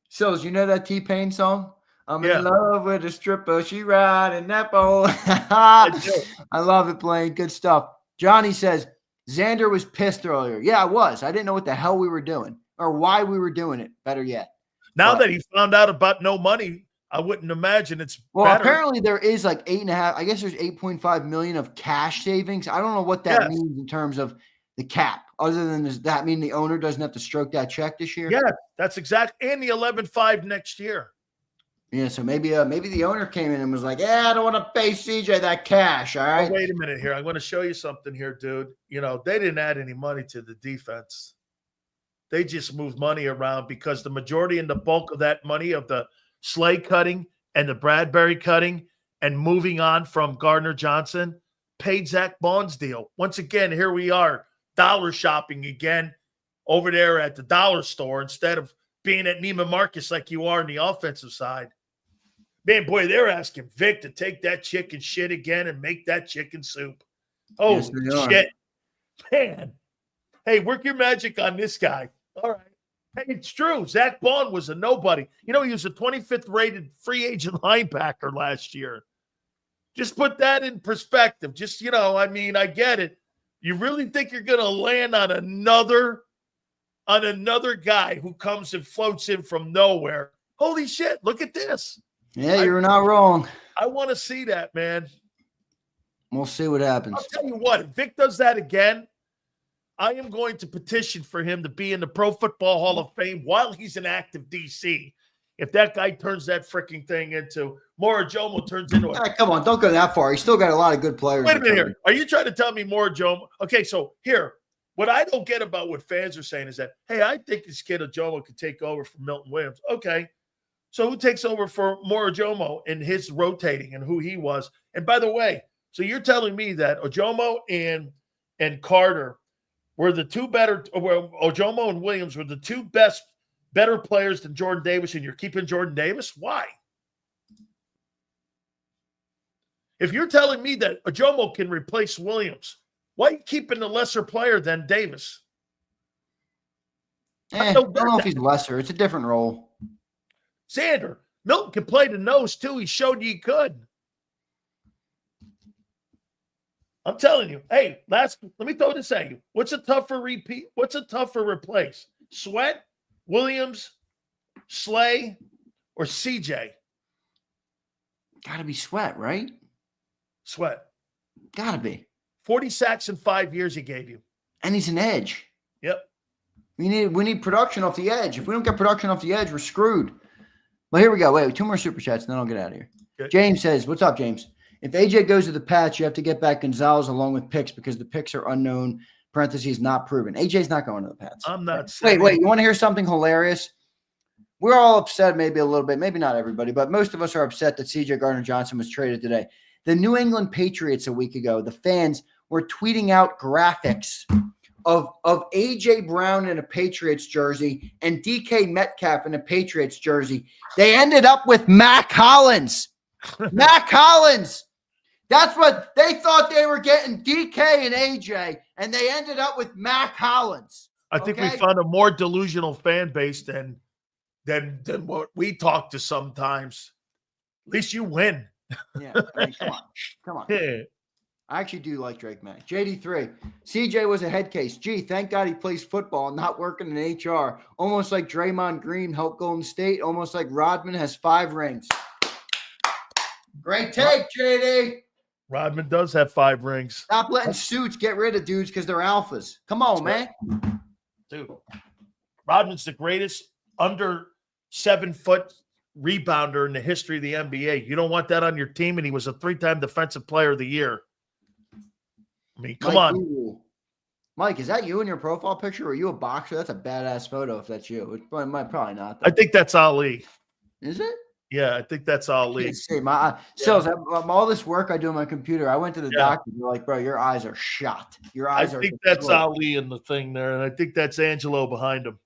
Speaker 3: Sills, you know that T-Pain song? I'm in love with a stripper. She riding that bowl. I love it, Blaine. Good stuff. Johnny says, Xander was pissed earlier. Yeah, I was. I didn't know what the hell we were doing or why we were doing it. Better yet.
Speaker 1: Now that he found out about no money, I wouldn't imagine it's better.
Speaker 3: Apparently there is like 8.5. I guess there's 8.5 million of cash savings. I don't know what that means in terms of the cap. Other than does that mean the owner doesn't have to stroke that check this year?
Speaker 1: Yeah, that's exact. And the 11.5 next year.
Speaker 3: Yeah, so maybe the owner came in and was like, "Yeah, I don't want to pay CJ that cash." All right.
Speaker 1: Oh, wait a minute here. I'm going to show you something here, dude. You know, they didn't add any money to the defense. They just moved money around because the majority and the bulk of that money of the Slay cutting and the Bradbury cutting and moving on from Gardner Johnson paid Zach Bond's deal. Once again, here we are, dollar shopping again over there at the dollar store instead of being at Neiman Marcus like you are on the offensive side. Man, boy, they're asking Vic to take that chicken shit again and make that chicken soup. Oh,
Speaker 3: Yes, they are.
Speaker 1: shit. Man. Hey, work your magic on this guy. All right. Hey, it's true. Zach Bond was a nobody. You know, he was a 25th rated free agent linebacker last year. Just put that in perspective. Just, I mean, I get it. You really think you're going to land on another guy who comes and floats in from nowhere? Holy shit, look at this.
Speaker 3: Yeah, you're not wrong.
Speaker 1: I want to see that, man.
Speaker 3: We'll see what happens.
Speaker 1: I'll tell you what, if Vic does that again, I am going to petition for him to be in the Pro Football Hall of Fame while he's an active DC. If that guy turns that freaking thing into Morojomo turns into a
Speaker 3: come on, don't go that far. He's still got a lot of good players.
Speaker 1: Wait a minute here. Are you trying to tell me Morojomo? Okay, so here, what I don't get about what fans are saying is that, hey, I think this kid Ojomo could take over from Milton Williams. Okay, so who takes over for Morojomo and his rotating and who he was? And by the way, so you're telling me that Ojomo and Carter were the two better, Ojomo and Williams were the two better players than Jordan Davis, and you're keeping Jordan Davis? Why? If you're telling me that Ojomo can replace Williams, why are you keeping the lesser player than Davis?
Speaker 3: I don't know if he's lesser. It's a different role.
Speaker 1: Xander, Milton can play the nose too. He showed you he could. I'm telling you. Hey, let me throw this at you. What's a tougher repeat? What's a tougher replace? Sweat, Williams, Slay, or CJ?
Speaker 3: Got to be Sweat, right?
Speaker 1: Sweat.
Speaker 3: Got to be.
Speaker 1: 40 sacks in 5 years he gave you.
Speaker 3: And he's an edge.
Speaker 1: Yep.
Speaker 3: We need production off the edge. If we don't get production off the edge, we're screwed. Well, here we go. Wait, 2 more super chats, and then I'll get out of here.
Speaker 1: Okay.
Speaker 3: James says, what's up, James? If AJ goes to the Pats, you have to get back Gonzalez along with picks because the picks are unknown, parentheses, not proven. AJ's not going to the Pats.
Speaker 1: I'm not
Speaker 3: saying. Wait, you want to hear something hilarious? We're all upset maybe a little bit. Maybe not everybody, but most of us are upset that CJ Gardner-Johnson was traded today. The New England Patriots a week ago, the fans were tweeting out graphics of A.J. Brown in a Patriots jersey and DK Metcalf in a Patriots jersey. They ended up with Mac Hollins. Mac Hollins. That's what they thought they were getting, DK and A.J., and they ended up with Mac Hollins.
Speaker 1: I think we found a more delusional fan base than what we talk to sometimes. At least you win.
Speaker 3: Yeah, I mean, come on. Yeah. I actually do like Drake May. JD3, CJ was a head case. Gee, thank God he plays football and not working in HR. Almost like Draymond Green helped Golden State. Almost like Rodman has 5 rings. Great take, JD.
Speaker 1: Rodman does have 5 rings.
Speaker 3: Stop letting suits get rid of dudes because they're alphas. Come on, man.
Speaker 1: Dude, Rodman's the greatest under 7-foot rebounder in the history of the NBA. You don't want that on your team, and he was a 3-time defensive player of the year. I mean, come on.
Speaker 3: Ooh. Mike, is that you in your profile picture? Or are you a boxer? That's a badass photo if that's you. It probably not. Though.
Speaker 1: I think that's Ali.
Speaker 3: Is it?
Speaker 1: Yeah, I think that's Ali.
Speaker 3: Sills, all this work I do on my computer, I went to the doctor. They're like, bro, your eyes are shot. Your eyes are.
Speaker 1: I think that's Ali in the thing there, and I think that's Angelo behind him.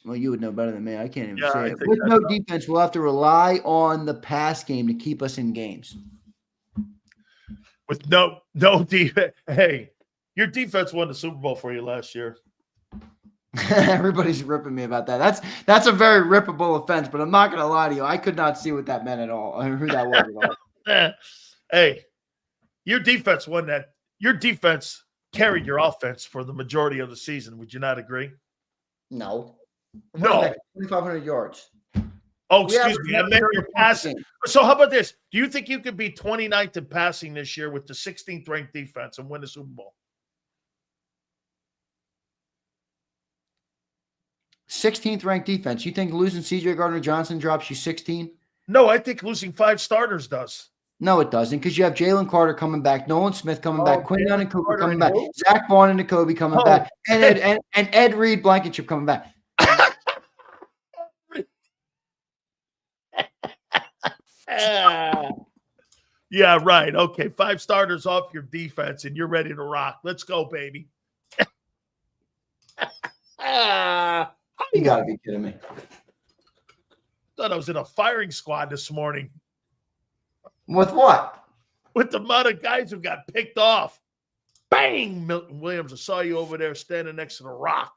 Speaker 3: Well, you would know better than me. I can't even say it. With no defense, we'll have to rely on the pass game to keep us in games.
Speaker 1: With no defense. Hey, your defense won the Super Bowl for you last year.
Speaker 3: Everybody's ripping me about that. That's a very rippable offense, but I'm not going to lie to you. I could not see what that meant at all. Who that was at all.
Speaker 1: Hey, your defense won that. Your defense carried your offense for the majority of the season. Would you not agree?
Speaker 3: No. 2,500 yards.
Speaker 1: Oh, excuse me. I meant your passing. So how about this? Do you think you could be 29th in passing this year with the 16th ranked defense and win the Super Bowl?
Speaker 3: 16th ranked defense. You think losing CJ Gardner-Johnson drops you 16?
Speaker 1: No, I think losing 5 starters does.
Speaker 3: No, it doesn't, because you have Jalen Carter coming back, Nolan Smith coming back, Quinton and Cooper coming back, Zach Vaughn and N'Kobe coming back, and Ed Reed Blankenship coming back.
Speaker 1: Yeah, right. Okay, 5 starters off your defense, and you're ready to rock. Let's go, baby.
Speaker 3: You got to be kidding me.
Speaker 1: thought I was in a firing squad this morning
Speaker 3: With what?
Speaker 1: with the amount of guys who got picked off. Bang, Milton Williams. I saw you over there standing next to the rock.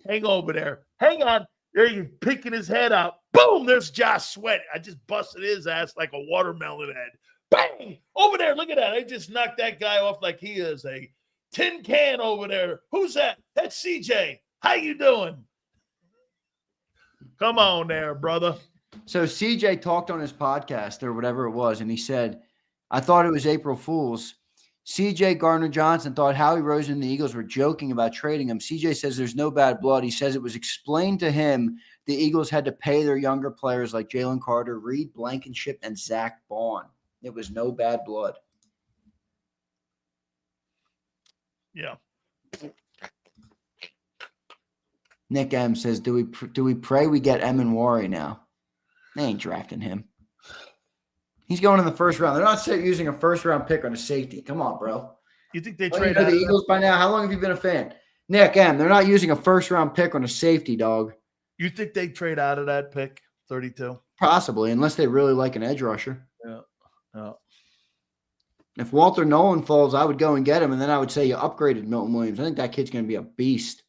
Speaker 1: Hang over there. Hang on. There you're picking his head out. Boom, there's Josh Sweat. I just busted his ass like a watermelon head. Bang! Over there, look at that. I just knocked that guy off like he is a tin can over there. Who's that? That's CJ. How you doing? Come on there, brother.
Speaker 3: So CJ talked on his podcast or whatever it was, and he said, I thought it was April Fool's. CJ Gardner-Johnson thought Howie Roseman and the Eagles were joking about trading him. CJ says there's no bad blood. He says it was explained to him the Eagles had to pay their younger players like Jalen Carter, Reed Blankenship, and Zach Bond. It was no bad blood.
Speaker 1: Yeah.
Speaker 3: Nick M says, do we pray we get Emanwari now? They ain't drafting him. He's going in the first round. They're not using a first-round pick on a safety. Come on, bro.
Speaker 1: You think they
Speaker 3: Well,
Speaker 1: trade
Speaker 3: you know
Speaker 1: out
Speaker 3: the
Speaker 1: of
Speaker 3: Eagles by now? How long have you been a fan? Nick M, they're not using a first-round pick on a safety, dog.
Speaker 1: You think they trade out of that pick, 32?
Speaker 3: Possibly, unless they really like an edge rusher.
Speaker 1: Yeah. Yeah.
Speaker 3: If Walter Nolan falls, I would go and get him, and then I would say you upgraded Milton Williams. I think that kid's going to be a beast.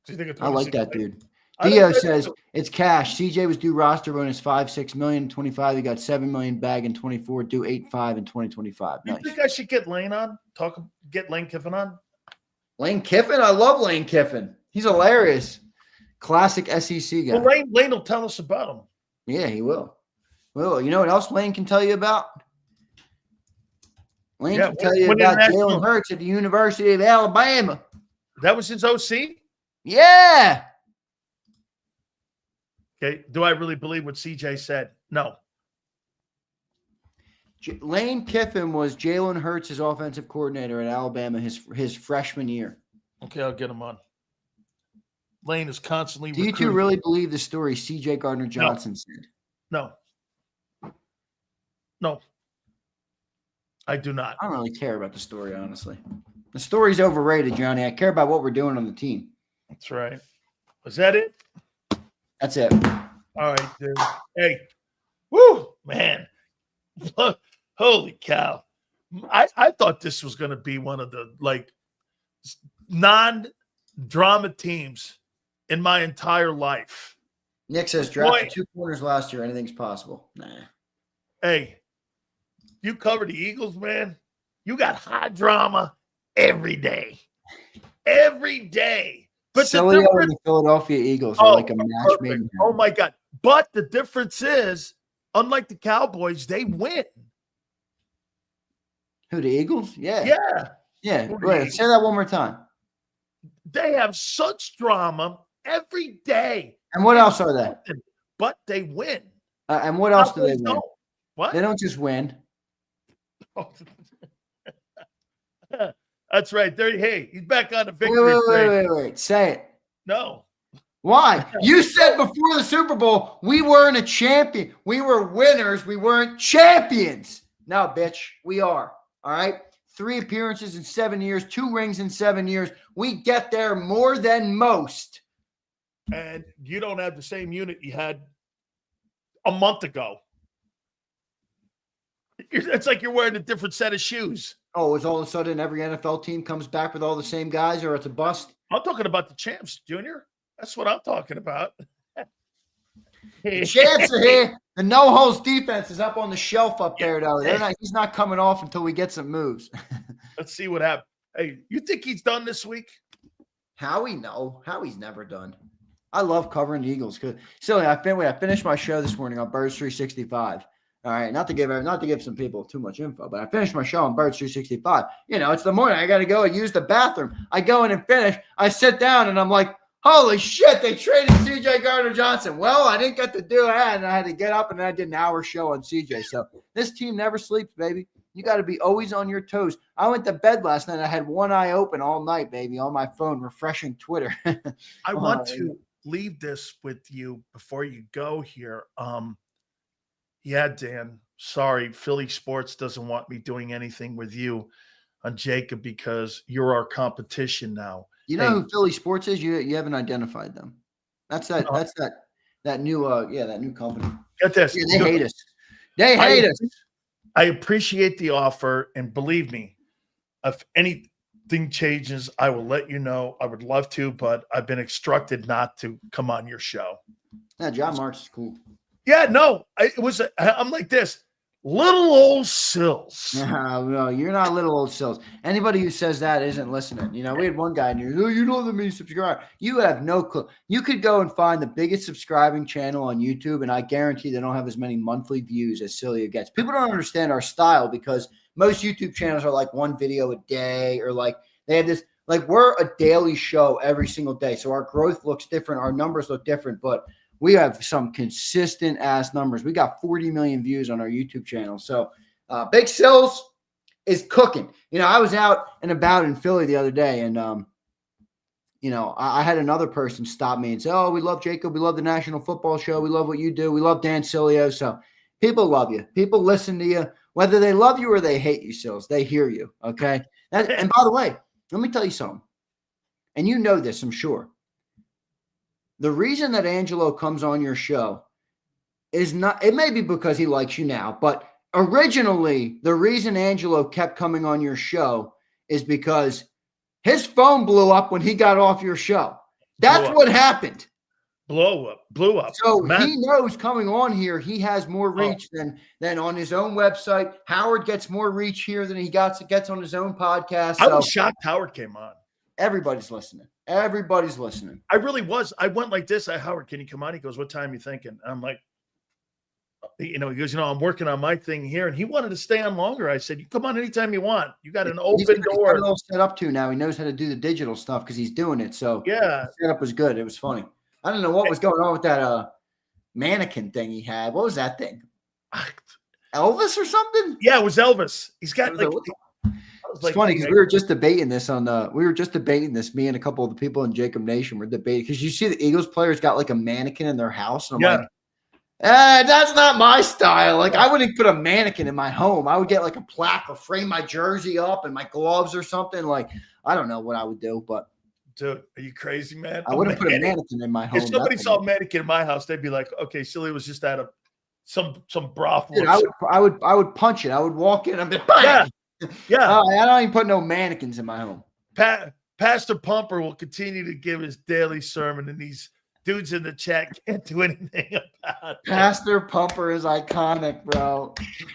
Speaker 1: So you think it's
Speaker 3: I like that dude.
Speaker 1: I
Speaker 3: Dio
Speaker 1: think
Speaker 3: says it's cash. CJ was due roster bonus $5-6 million in 25. He got $7 million bag in 24. Due 8.5 in 2025.
Speaker 1: You
Speaker 3: Nice.
Speaker 1: think I should get Lane on? Get Lane Kiffin on?
Speaker 3: Lane Kiffin, I love Lane Kiffin. He's hilarious. Classic SEC guy.
Speaker 1: Well, Lane will tell us about him.
Speaker 3: Yeah, he will. Well, you know what else Lane can tell you about? Lane can tell you about Jalen Hurts at the University of Alabama.
Speaker 1: That was his OC?
Speaker 3: Yeah.
Speaker 1: Okay. Do I really believe what CJ said? No.
Speaker 3: Lane Kiffin was Jalen Hurts' offensive coordinator at Alabama his freshman year.
Speaker 1: Okay, I'll get him on. Lane is constantly
Speaker 3: Do you two really believe the story CJ Gardner-Johnson said?
Speaker 1: No. No. I do not.
Speaker 3: I don't really care about the story, honestly. The story's overrated, Johnny. I care about what we're doing on the team.
Speaker 1: That's right. Was that it?
Speaker 3: That's it.
Speaker 1: All right, dude. Hey. Woo, man. Holy cow. I thought this was going to be one of the, non-drama teams in my entire life.
Speaker 3: Nick says, drafted 2 corners last year. Anything's possible. Nah.
Speaker 1: Hey, you cover the Eagles, man. You got hot drama every day. Every day. But
Speaker 3: Sileo and the Philadelphia Eagles are like a match made in heaven.
Speaker 1: Oh, my God. But the difference is, unlike the Cowboys, they win.
Speaker 3: Who, the Eagles? Yeah.
Speaker 1: Yeah.
Speaker 3: Yeah. Wait, say that one more time.
Speaker 1: They have such drama every day.
Speaker 3: And what else are they?
Speaker 1: But they win.
Speaker 3: And what else do they win?
Speaker 1: Don't. What?
Speaker 3: They don't just win.
Speaker 1: That's right. There. Hey, he's back on the victory train.
Speaker 3: Wait. Say it.
Speaker 1: No.
Speaker 3: Why? You said before the Super Bowl, we weren't a champion. We were winners. We weren't champions. No, bitch, we are. All right? 3 appearances in 7 years, 2 rings in 7 years. We get there more than most.
Speaker 1: And you don't have the same unit you had a month ago. It's like you're wearing a different set of shoes.
Speaker 3: Oh, is all of a sudden every NFL team comes back with all the same guys, or it's a bust?
Speaker 1: I'm talking about the champs, Junior. That's what I'm talking about.
Speaker 3: The champs are here. The no-holes defense is up on the shelf up there, though. He's not coming off until we get some moves.
Speaker 1: Let's see what happens. Hey, you think he's done this week?
Speaker 3: Howie, no. Howie's never done. I love covering the Eagles. Silly, I finished my show this morning on Birds 365. All right, not to give some people too much info, but I finished my show on Birds 365. You know, it's the morning. I got to go and use the bathroom. I go in and finish. I sit down, and I'm like, holy shit, they traded CJ Gardner-Johnson. Well, I didn't get to do that, and I had to get up, and then I did an hour show on CJ. So this team never sleeps, baby. You got to be always on your toes. I went to bed last night. I had one eye open all night, baby, on my phone, refreshing Twitter.
Speaker 1: I want to leave this with you before you go here. Yeah, Dan, sorry, Philly Sports doesn't want me doing anything with you on JAKIB because you're our competition now.
Speaker 3: You know who Philly Sports is? You haven't identified them. That's that new that new company.
Speaker 1: Get this.
Speaker 3: Yeah, they hate us. They hate us.
Speaker 1: I appreciate the offer, and believe me, if anything changes, I will let you know. I would love to, but I've been instructed not to come on your show.
Speaker 3: Yeah, John Marks is cool.
Speaker 1: Yeah, no, I'm like this. Little old Sills.
Speaker 3: No, you're not little old Sills. Anybody who says that isn't listening. You know, we had one guy in here. Oh, you know that many subscribers. You have no clue. You could go and find the biggest subscribing channel on YouTube, and I guarantee they don't have as many monthly views as Sileo gets. People don't understand our style because most YouTube channels are like one video a day, or like they have this. Like, we're a daily show every single day, so our growth looks different. Our numbers look different, but we have some consistent ass numbers. We got 40 million views on our YouTube channel. So Big Sills is cooking. You know, I was out and about in Philly the other day, and, you know, I had another person stop me and say, oh, we love JAKIB. We love the National Football Show. We love what you do. We love Dan Sileo. So people love you. People listen to you. Whether they love you or they hate you, Sills, they hear you, okay? And by the way, let me tell you something. And you know this, I'm sure. The reason that Angelo comes on your show is not, it may be because he likes you now, but originally the reason Angelo kept coming on your show is because his phone blew up when he got off your show. That's what happened.
Speaker 1: Blew up.
Speaker 3: So he knows coming on here, he has more reach than on his own website. Howard gets more reach here than he gets on his own podcast.
Speaker 1: I was shocked Howard came on.
Speaker 3: Everybody's listening. Everybody's listening.
Speaker 1: I really was. I went like this. Howard, can you come on? He goes, what time are you thinking? And I'm like, you know, he goes, you know, I'm working on my thing here. And he wanted to stay on longer. I said, you come on anytime you want. You got an open door.
Speaker 3: He's all set up to now. He knows how to do the digital stuff because he's doing it. So
Speaker 1: yeah,
Speaker 3: the setup was good. It was funny. I don't know what was going on with that mannequin thing he had. What was that thing? Elvis or something?
Speaker 1: Yeah, it was Elvis. He's got like.
Speaker 3: It's funny because we were just debating this me and a couple of the people in JAKIB Nation were debating because you see the Eagles players got like a mannequin in their house. And I'm like, that's not my style. Like, I wouldn't put a mannequin in my home. I would get like a plaque or frame my jersey up and my gloves or something. Like, I don't know what I would do, but
Speaker 1: dude, are you crazy, man?
Speaker 3: I wouldn't put a mannequin in my home.
Speaker 1: If somebody saw a mannequin in my house, they'd be like, okay, Silly was just out of some brothel.
Speaker 3: Dude, I would punch it. I would walk in and be bang!
Speaker 1: Yeah.
Speaker 3: I don't even put no mannequins in my home.
Speaker 1: Pastor Pumper will continue to give his daily sermon, and these dudes in the chat can't do anything about it.
Speaker 3: Pastor Pumper is iconic, bro.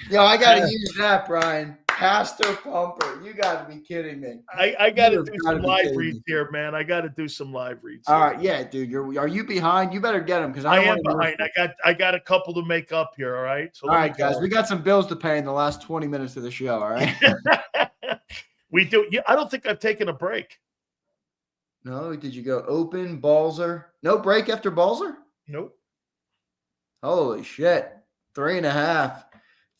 Speaker 3: Yo, I got to use that, Brian. Pastor Pumper. You got to be kidding me.
Speaker 1: I got to do some live reads here, man. I got to do some live reads.
Speaker 3: All right. Yeah, dude. Are you behind? You better get them because
Speaker 1: I am behind. I got a couple to make up here. All right. So
Speaker 3: all right, guys. We got some bills to pay in the last 20 minutes of the show. All right.
Speaker 1: We do. I don't think I've taken a break.
Speaker 3: No. Did you go open Balzer? No break after Balzer?
Speaker 1: Nope.
Speaker 3: Holy shit. 3.5.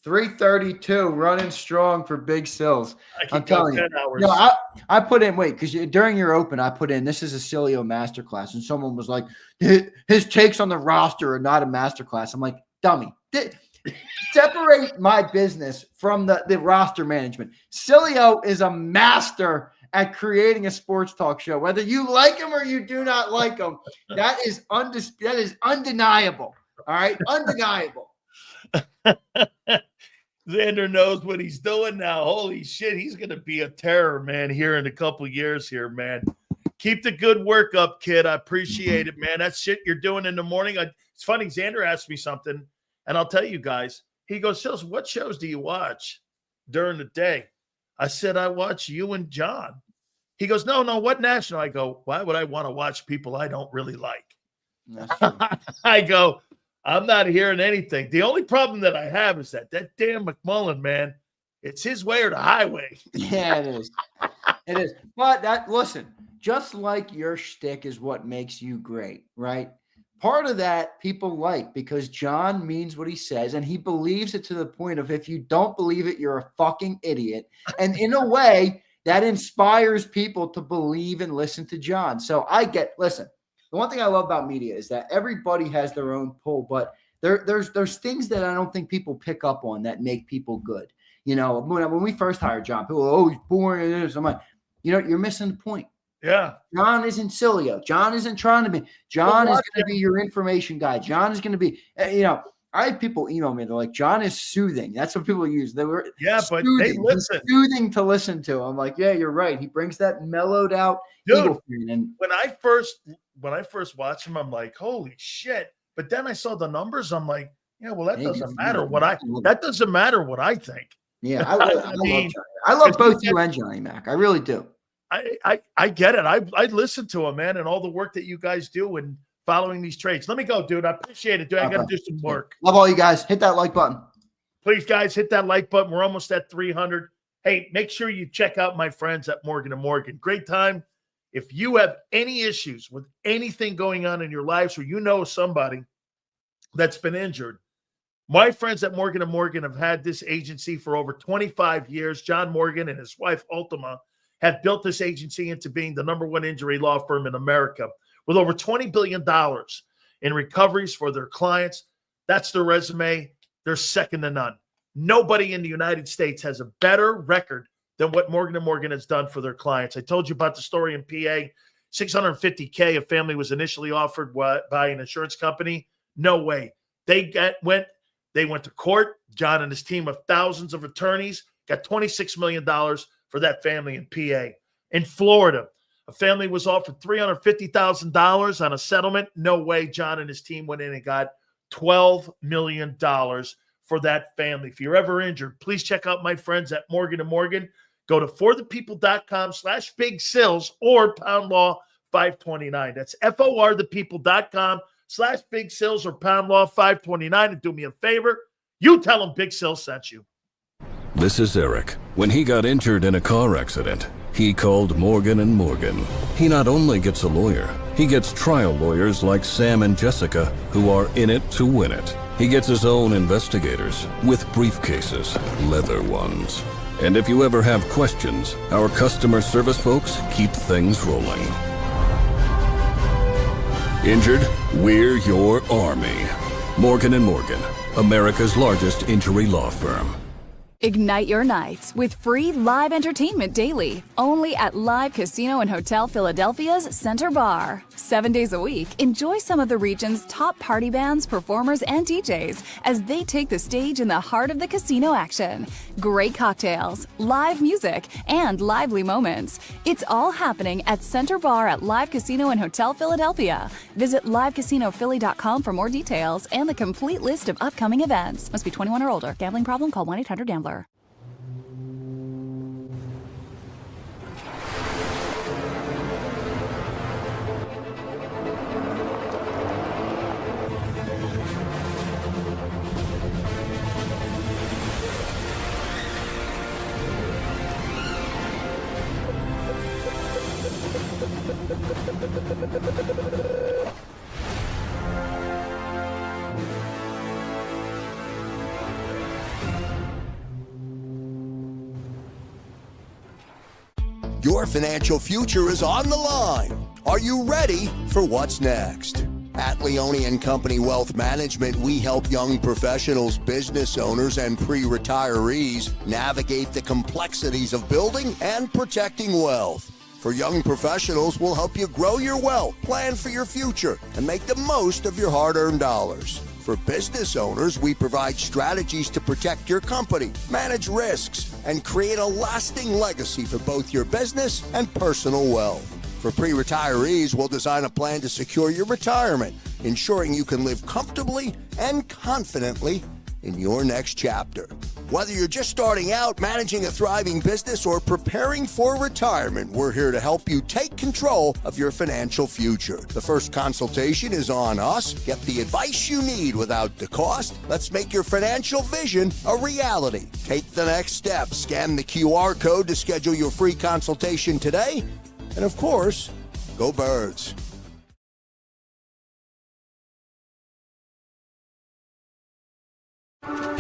Speaker 3: 332 running strong for Big Sills. I'm telling you.
Speaker 1: 10 hours.
Speaker 3: No, I put in, because during your open, I put in, this is a Sileo masterclass. And someone was like, his takes on the roster are not a masterclass. I'm like, dummy. Separate my business from the roster management. Sileo is a master at creating a sports talk show. Whether you like him or you do not like him, that is undeniable. All right? Undeniable.
Speaker 1: Xander knows what he's doing now. Holy shit, he's going to be a terror, man, here in a couple years here, man. Keep the good work up, kid. I appreciate it, man. That shit you're doing in the morning. It's funny, Xander asked me something, and I'll tell you guys. He goes, Sills, what shows do you watch during the day? I said, I watch you and John. He goes, no, what national? I go, why would I want to watch people I don't really like? I go, I'm not hearing anything. The only problem that I have is that damn McMullen, man, it's his way or the highway.
Speaker 3: Yeah, it is. It is. But listen, just like your shtick is what makes you great, right? Part of that people like because John means what he says and he believes it to the point of if you don't believe it, you're a fucking idiot. And in a way, that inspires people to believe and listen to John. So listen. The one thing I love about media is that everybody has their own pull, but there's things that I don't think people pick up on that make people good. You know, when we first hired John, people were always boring. I'm like, you know, you're missing the point.
Speaker 1: Yeah.
Speaker 3: John isn't Sileo. John isn't trying to be. John is going to be your information guy. John is going to be, I have people email me. They're like, John is soothing. That's what people use. They were
Speaker 1: but
Speaker 3: soothing.
Speaker 1: they listen.
Speaker 3: He's soothing to listen to. I'm like, yeah, you're right. He brings that mellowed out Eagle fan. And
Speaker 1: when I first watched him, I'm like, holy shit. But then I saw the numbers. I'm like, yeah, well, that doesn't matter what I think.
Speaker 3: Yeah, I love both you and Johnny Mac. I really do.
Speaker 1: I get it. I listen to him, man, and all the work that you guys do and following these trades. Let me go, dude. I appreciate it, dude. I got to do some work.
Speaker 3: Love all you guys. Hit that like button.
Speaker 1: Please, guys, hit that like button. We're almost at 300. Hey, make sure you check out my friends at Morgan & Morgan. Great time. If you have any issues with anything going on in your lives or you know somebody that's been injured, my friends at Morgan & Morgan have had this agency for over 25 years. John Morgan and his wife, Ultima, have built this agency into being the #1 injury law firm in America with over $20 billion in recoveries for their clients. That's their resume. They're second to none. Nobody in the United States has a better record than what Morgan & Morgan has done for their clients. I told you about the story in PA. $650K a family was initially offered by an insurance company. No way. They went to court. John and his team of thousands of attorneys got $26 million for that family in PA. In Florida, a family was offered $350,000 on a settlement. No way. John and his team went in and got $12 million for that family. If you're ever injured, please check out my friends at Morgan & Morgan. Go to forthepeople.com/Big Sills or pound law 529. That's forthepeople.com/Big Sills or pound law 529. And do me a favor, you tell them Big Sills sent you.
Speaker 4: This is Eric. When he got injured in a car accident, he called Morgan & Morgan. He not only gets a lawyer, he gets trial lawyers like Sam and Jessica who are in it to win it. He gets his own investigators with briefcases, leather ones. And if you ever have questions, our customer service folks keep things rolling. Injured? We're your army. Morgan & Morgan, America's largest injury law firm.
Speaker 5: Ignite your nights with free live entertainment daily, only at Live Casino and Hotel Philadelphia's Center Bar. 7 days a week, enjoy some of the region's top party bands, performers, and DJs as they take the stage in the heart of the casino action. Great cocktails, live music, and lively moments. It's all happening at Center Bar at Live Casino and Hotel Philadelphia. Visit livecasinophilly.com for more details and the complete list of upcoming events. Must be 21 or older. Gambling problem? Call 1-800-GAMBLER.
Speaker 6: Your financial future is on the line. Are you ready for what's next? At Leone & Company Wealth Management, we help young professionals, business owners, and pre-retirees navigate the complexities of building and protecting wealth. For young professionals, we'll help you grow your wealth, plan for your future, and make the most of your hard-earned dollars. For business owners, we provide strategies to protect your company, manage risks, and create a lasting legacy for both your business and personal wealth. For pre-retirees, we'll design a plan to secure your retirement, ensuring you can live comfortably and confidently in your next chapter. Whether you're just starting out, managing a thriving business, or preparing for retirement, we're here to help you take control of your financial future. The first consultation is on us. Get the advice you need without the cost. Let's make your financial vision a reality. Take the next step. Scan the QR code to schedule your free consultation today. And of course, go Birds.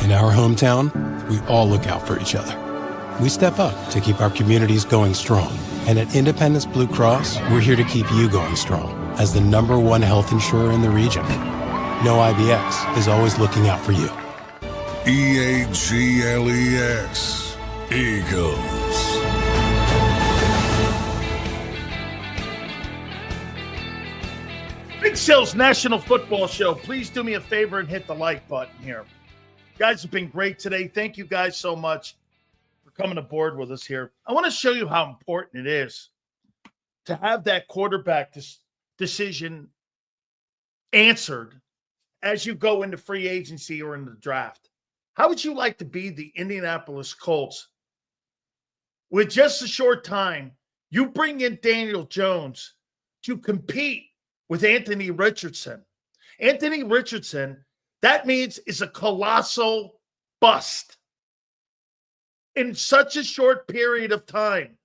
Speaker 7: In our hometown, we all look out for each other. We step up to keep our communities going strong. And at Independence Blue Cross, we're here to keep you going strong as the #1 health insurer in the region. No IBX is always looking out for you.
Speaker 4: EAGLES, Eagles.
Speaker 1: Dan Sil's National Football Show. Please do me a favor and hit the like button here. You guys have been great today. Thank you guys so much for coming aboard with us here. I want to show you how important it is to have that quarterback decision answered as you go into free agency or in the draft. How would you like to be the Indianapolis Colts? With just a short time, you bring in Daniel Jones to compete with Anthony Richardson. Anthony Richardson, that means, is a colossal bust in such a short period of time.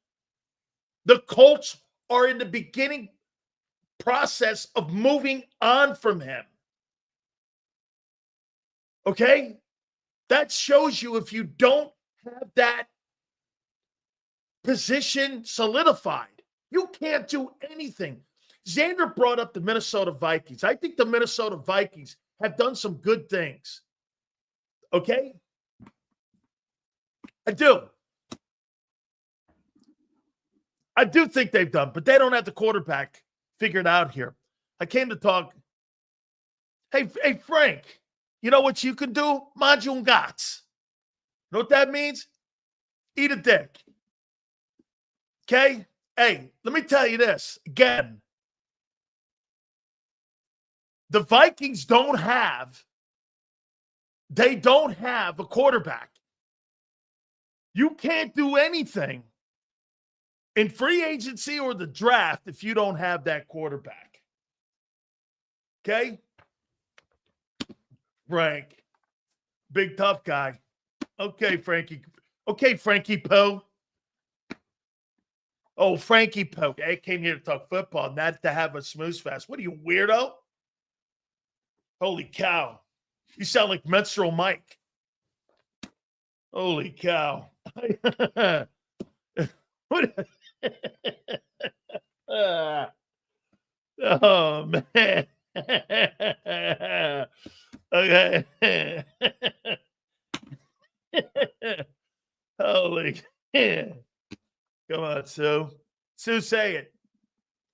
Speaker 1: The Colts are in the beginning process of moving on from him. Okay? That shows you if you don't have that position solidified, you can't do anything. Xander brought up the Minnesota Vikings. I think the Minnesota Vikings have done some good things. Okay? I do. I do think they've done, but they don't have the quarterback figured out here. I came to talk. Hey, Frank, you know what you can do? Manjungats. You know what that means? Eat a dick. Okay? Hey, let me tell you this again. The Vikings don't have a quarterback. You can't do anything in free agency or the draft if you don't have that quarterback. Okay? Frank, big tough guy. Okay, Frankie. Okay, Frankie Poe. Oh, Frankie Poe. I came here to talk football, not to have a snooze fest. What are you, weirdo? Holy cow. You sound like Menstrual Mike. Holy cow. What? Oh, man. Okay. Holy. Come on, Sue. Sue, say it.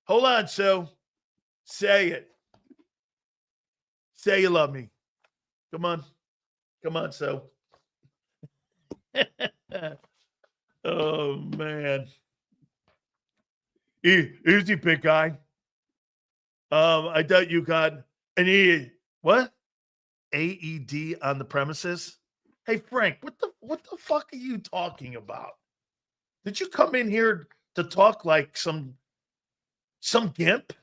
Speaker 1: Hold on, Sue. Say it. Say you love me. Come on. Come on, Sue. Oh, man. Easy, big guy. I thought you got an what? AED on the premises? Hey, Frank, what the fuck are you talking about? Did you come in here to talk like some gimp?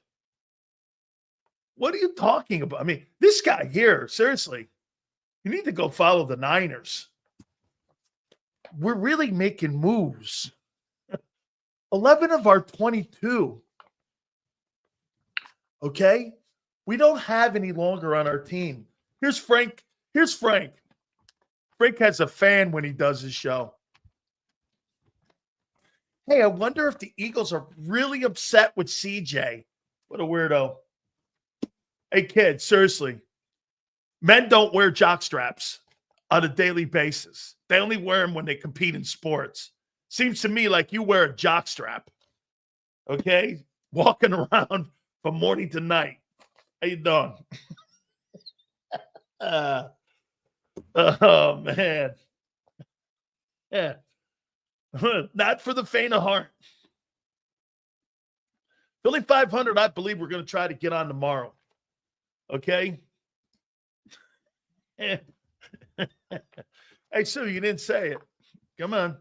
Speaker 1: What are you talking about? I mean, this guy here, seriously, you need to go follow the Niners. We're really making moves. 11 of our 22. Okay? We don't have any longer on our team. Here's Frank. Frank has a fan when he does his show. Hey, I wonder if the Eagles are really upset with CJ. What a weirdo. Hey, kids, seriously. Men don't wear jock straps on a daily basis. They only wear them when they compete in sports. Seems to me like you wear a jock strap. Okay? Walking around from morning to night. How you doing? Oh, man. Yeah. Not for the faint of heart. Philly 500, I believe we're going to try to get on tomorrow. Okay? Hey, Sue, you didn't say it. Come on.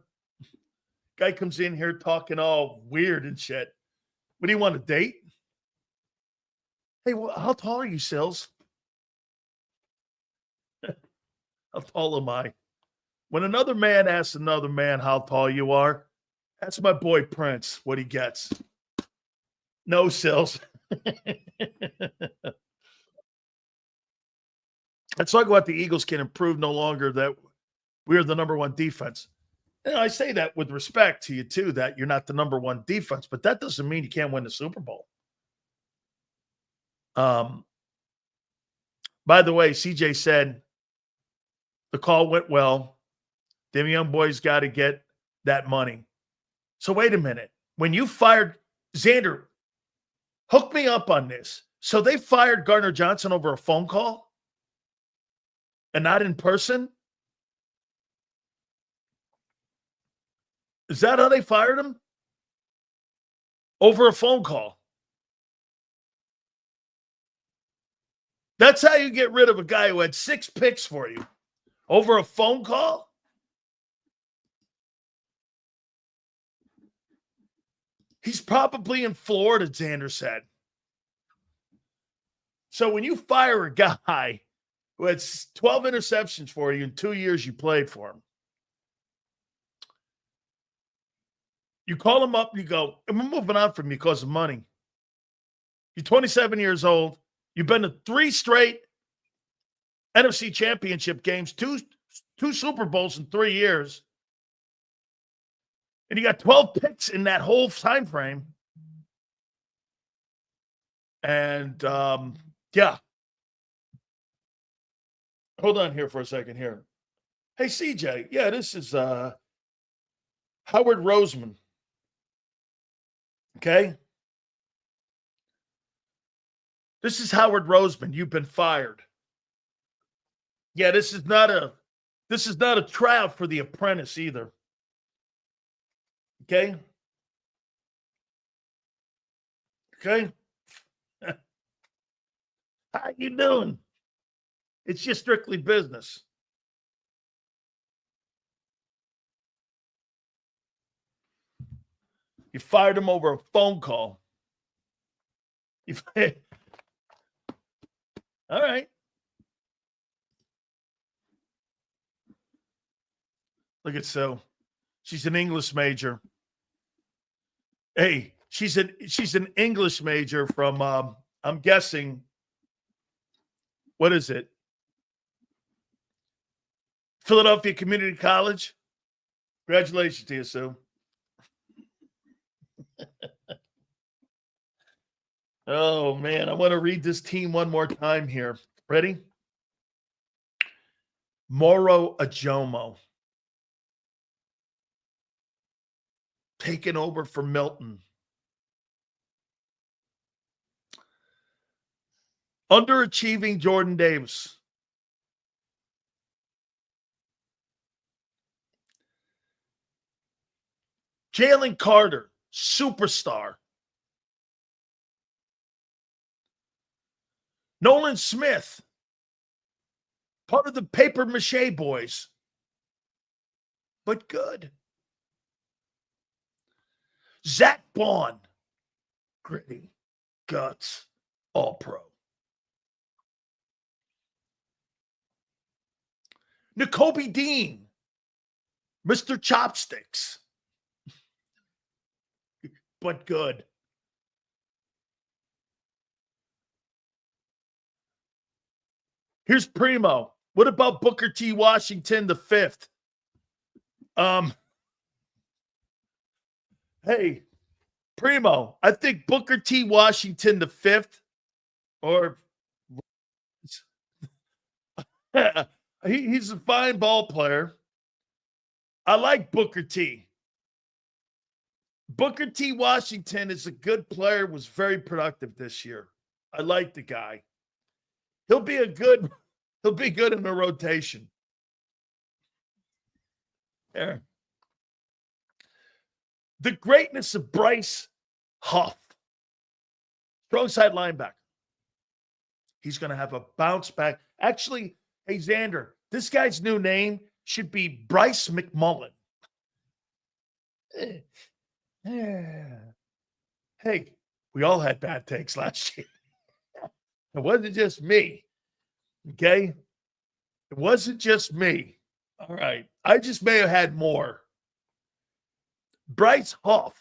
Speaker 1: Guy comes in here talking all weird and shit. What do you want, a date? Hey, well, how tall are you, Sills? How tall am I? When another man asks another man how tall you are, that's my boy Prince, what he gets. No, Sills. Let's talk about the Eagles can improve no longer that we're the number one defense. And I say that with respect to you, too, that you're not the number one defense, but that doesn't mean you can't win the Super Bowl. By the way, CJ said the call went well. Them young boys got to get that money. So wait a minute. When you fired Xander, hook me up on this. So they fired Gardner Johnson over a phone call and not in person? Is that how they fired him? Over a phone call. That's how you get rid of a guy who had 6 picks for you. Over a phone call? He's probably in Florida, Xander said. So when you fire a guy who had 12 interceptions for you in 2 years you played for him, you call him up and you go, I'm moving on from you because of money. You're 27 years old. You've been to 3 straight NFC championship games, two Super Bowls in 3 years. And you got 12 picks in that whole time frame. And, yeah. Hold on here for a second here. Hey, CJ. Yeah, this is Howard Roseman. Okay? This is Howard Roseman. You've been fired. Yeah, this is not a tryout for The Apprentice either. Okay? Okay? How you doing? It's just strictly business. You fired him over a phone call. All right. Look at Sue. She's an English major. Hey, she's an English major from I'm guessing, what is it? Philadelphia Community College. Congratulations to you, Sue. Oh, man. I want to read this team one more time here. Ready? Moro Ajomo. Taking over for Milton. Underachieving Jordan Davis. Jalen Carter, superstar. Nolan Smith, part of the paper mache boys, but good. Zach Bond, gritty, guts, all pro. N'Kobe Dean, Mr. Chopsticks, but good. Here's Primo. What about Booker T. Washington the 5th? Hey, Primo, I think Booker T. Washington the 5th, or he's a fine ball player. I like Booker T. Booker T. Washington is a good player, was very productive this year. I like the guy. He'll be good in the rotation. There. The greatness of Bryce Huff. Strong side linebacker. He's going to have a bounce back. Actually, hey, Xander, this guy's new name should be Bryce McMullen. Hey, we all had bad takes last year. It wasn't just me. Okay? It wasn't just me. All right. I just may have had more. Bryce Huff.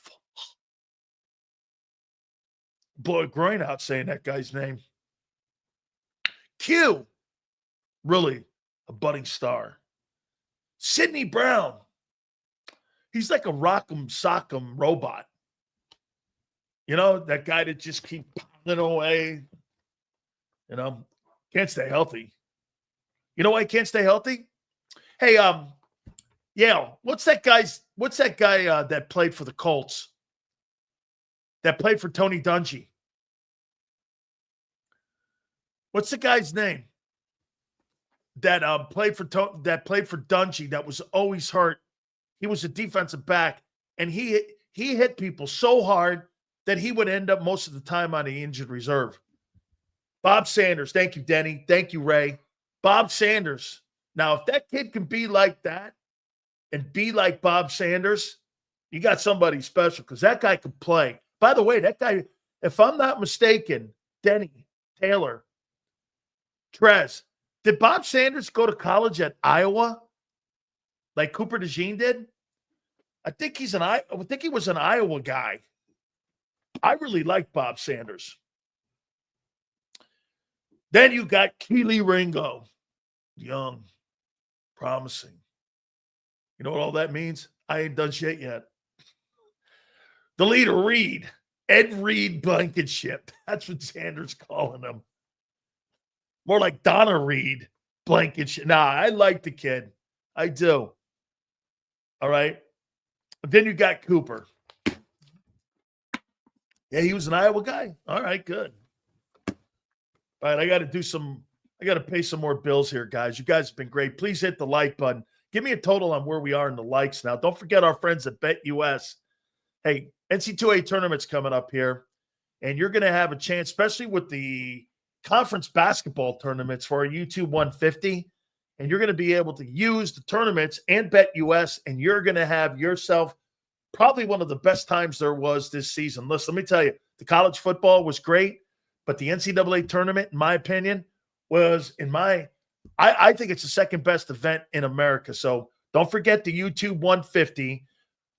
Speaker 1: Blow a groin out saying that guy's name. Q. Really a budding star. Sidney Brown. He's like a rock'em sock'em robot. You know, that guy that just keeps pounding away. You know, can't stay healthy. You know why he can't stay healthy? Hey, yeah, what's that guy that played for the Colts? That played for Tony Dungy? What's the guy's name that played for Dungy that was always hurt? He was a defensive back, and he hit people so hard that he would end up most of the time on the injured reserve. Bob Sanders. Thank you, Denny. Thank you, Ray. Bob Sanders. Now, if that kid can be like that and be like Bob Sanders, you got somebody special because that guy can play. By the way, that guy, if I'm not mistaken, Denny, Taylor, Trez, did Bob Sanders go to college at Iowa like Cooper DeJean did? I think he was an Iowa guy. I really like Bob Sanders. Then you got Keely Ringo. Young, promising. You know what all that means? I ain't done shit yet. The leader, Reed. Ed Reed Blankenship. That's what Sanders calling him. More like Donna Reed Blankenship. Nah, I like the kid. I do. All right. Then you got Cooper. Yeah, he was an Iowa guy. All right, good. All right, I got to pay some more bills here, guys. You guys have been great. Please hit the like button. Give me a total on where we are in the likes now. Don't forget our friends at BetUS. Hey, NC2A tournament's coming up here, and you're going to have a chance, especially with the conference basketball tournaments for our YouTube 150, and you're going to be able to use the tournaments and BetUS, and you're going to have yourself probably one of the best times there was this season. Listen, let me tell you, the college football was great, but the NCAA tournament, in my opinion, was I think it's the second best event in America. So don't forget the YouTube 150.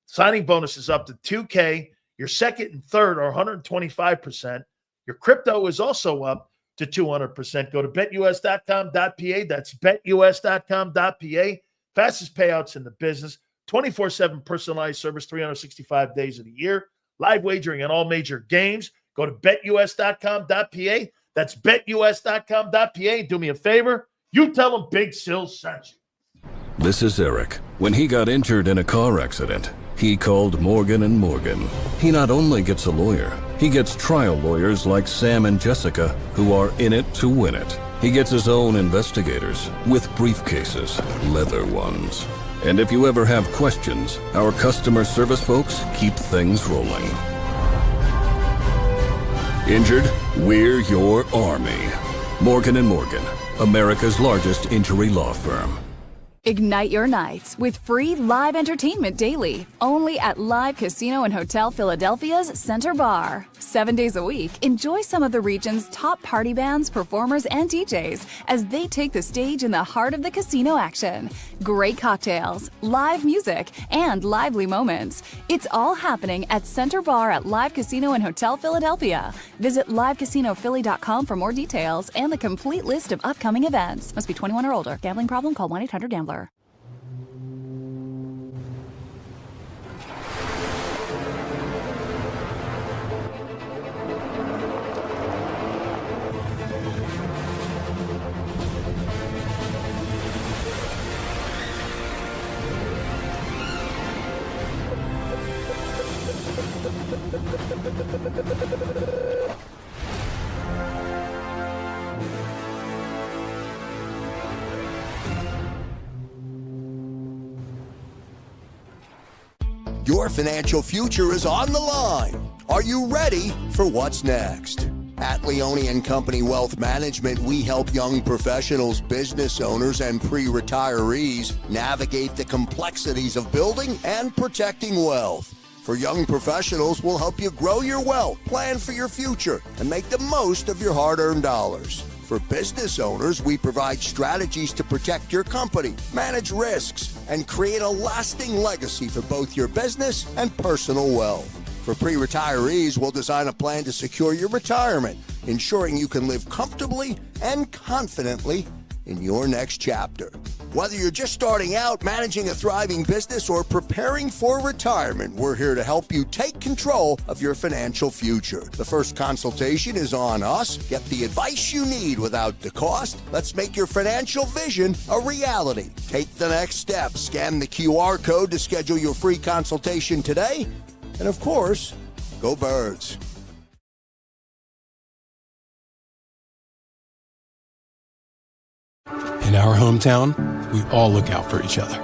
Speaker 1: Signing bonuses up to $2K. Your second and third are 125%. Your crypto is also up to 200%. Go to betus.com.pa. That's betus.com.pa. Fastest payouts in the business. 24/7 personalized service, 365 days of the year. Live wagering on all major games. Go to betus.com.pa. That's betus.com.pa. Do me a favor. You tell them Big Sil sent you.
Speaker 4: This is Eric. When he got injured in a car accident, he called Morgan & Morgan. He not only gets a lawyer, he gets trial lawyers like Sam and Jessica who are in it to win it. He gets his own investigators with briefcases, leather ones. And if you ever have questions, our customer service folks keep things rolling. Injured? We're your army. Morgan & Morgan, America's largest injury law firm.
Speaker 5: Ignite your nights with free live entertainment daily, only at Live Casino and Hotel Philadelphia's Center Bar. 7 days a week, enjoy some of the region's top party bands, performers, and DJs as they take the stage in the heart of the casino action. Great cocktails, live music, and lively moments. It's all happening at Center Bar at Live Casino and Hotel Philadelphia. Visit livecasinophilly.com for more details and the complete list of upcoming events. Must be 21 or older. Gambling problem? Call 1-800-GAMBLER.
Speaker 6: Your financial future is on the line. Are you ready for what's next? At Leone & Company Wealth Management, we help young professionals, business owners, and pre-retirees navigate the complexities of building and protecting wealth. For young professionals, we'll help you grow your wealth, plan for your future, and make the most of your hard-earned dollars. For business owners, we provide strategies to protect your company, manage risks, and create a lasting legacy for both your business and personal wealth. For pre-retirees, we'll design a plan to secure your retirement, ensuring you can live comfortably and confidently in your next chapter. Whether you're just starting out, managing a thriving business, or preparing for retirement, we're here to help you take control of your financial future. The first consultation is on us. Get the advice you need without the cost. Let's make your financial vision a reality. Take the next step. Scan the QR code to schedule your free consultation today. And of course, go Birds.
Speaker 7: In our hometown, we all look out for each other.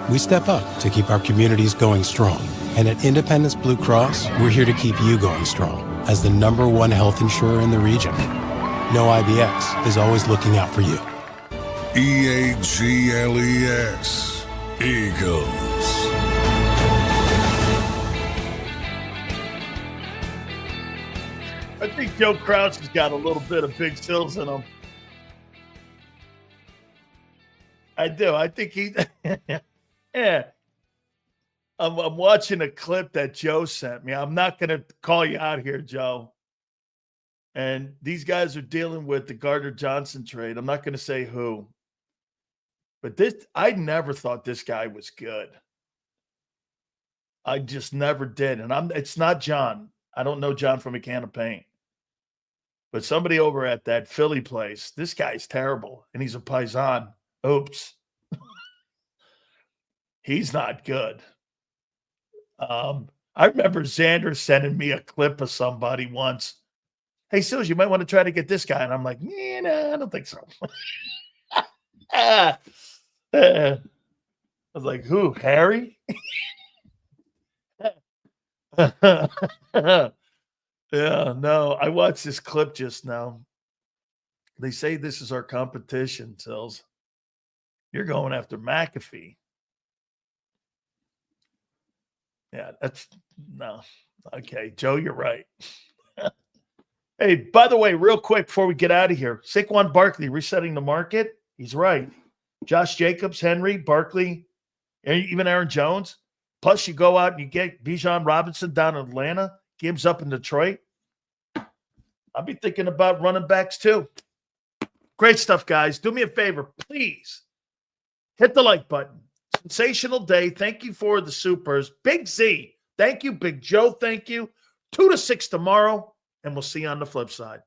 Speaker 7: We step up to keep our communities going strong. And at Independence Blue Cross, we're here to keep you going strong as the #1 health insurer in the region. No IBX is always looking out for you.
Speaker 8: EAGLES. Eagles.
Speaker 1: I think Joe Krause has got a little bit of Big Sills in him. I do. I think he – yeah. I'm watching a clip that Joe sent me. I'm not going to call you out here, Joe. And these guys are dealing with the Gardner-Johnson trade. I'm not going to say who. But I never thought this guy was good. I just never did. And it's not John. I don't know John from a can of paint. But somebody over at that Philly place, this guy's terrible. And he's a Paisan. Oops. He's not good. I remember Xander sending me a clip of somebody once. Hey, Sills, you might want to try to get this guy. And I'm like, no, I don't think so. I was like, who, Harry? Yeah, no, I watched this clip just now. They say this is our competition, Sills. You're going after McAfee. Yeah, no. Okay, Joe, you're right. Hey, by the way, real quick before we get out of here, Saquon Barkley resetting the market. He's right. Josh Jacobs, Henry, Barkley, even Aaron Jones. Plus, you go out and you get Bijan Robinson down in Atlanta, Gibbs up in Detroit. I'll be thinking about running backs too. Great stuff, guys. Do me a favor, please. Hit the like button. Sensational day. Thank you for the supers. Big Z. Thank you. Big Joe. Thank you. 2 to 6 tomorrow, and we'll see you on the flip side.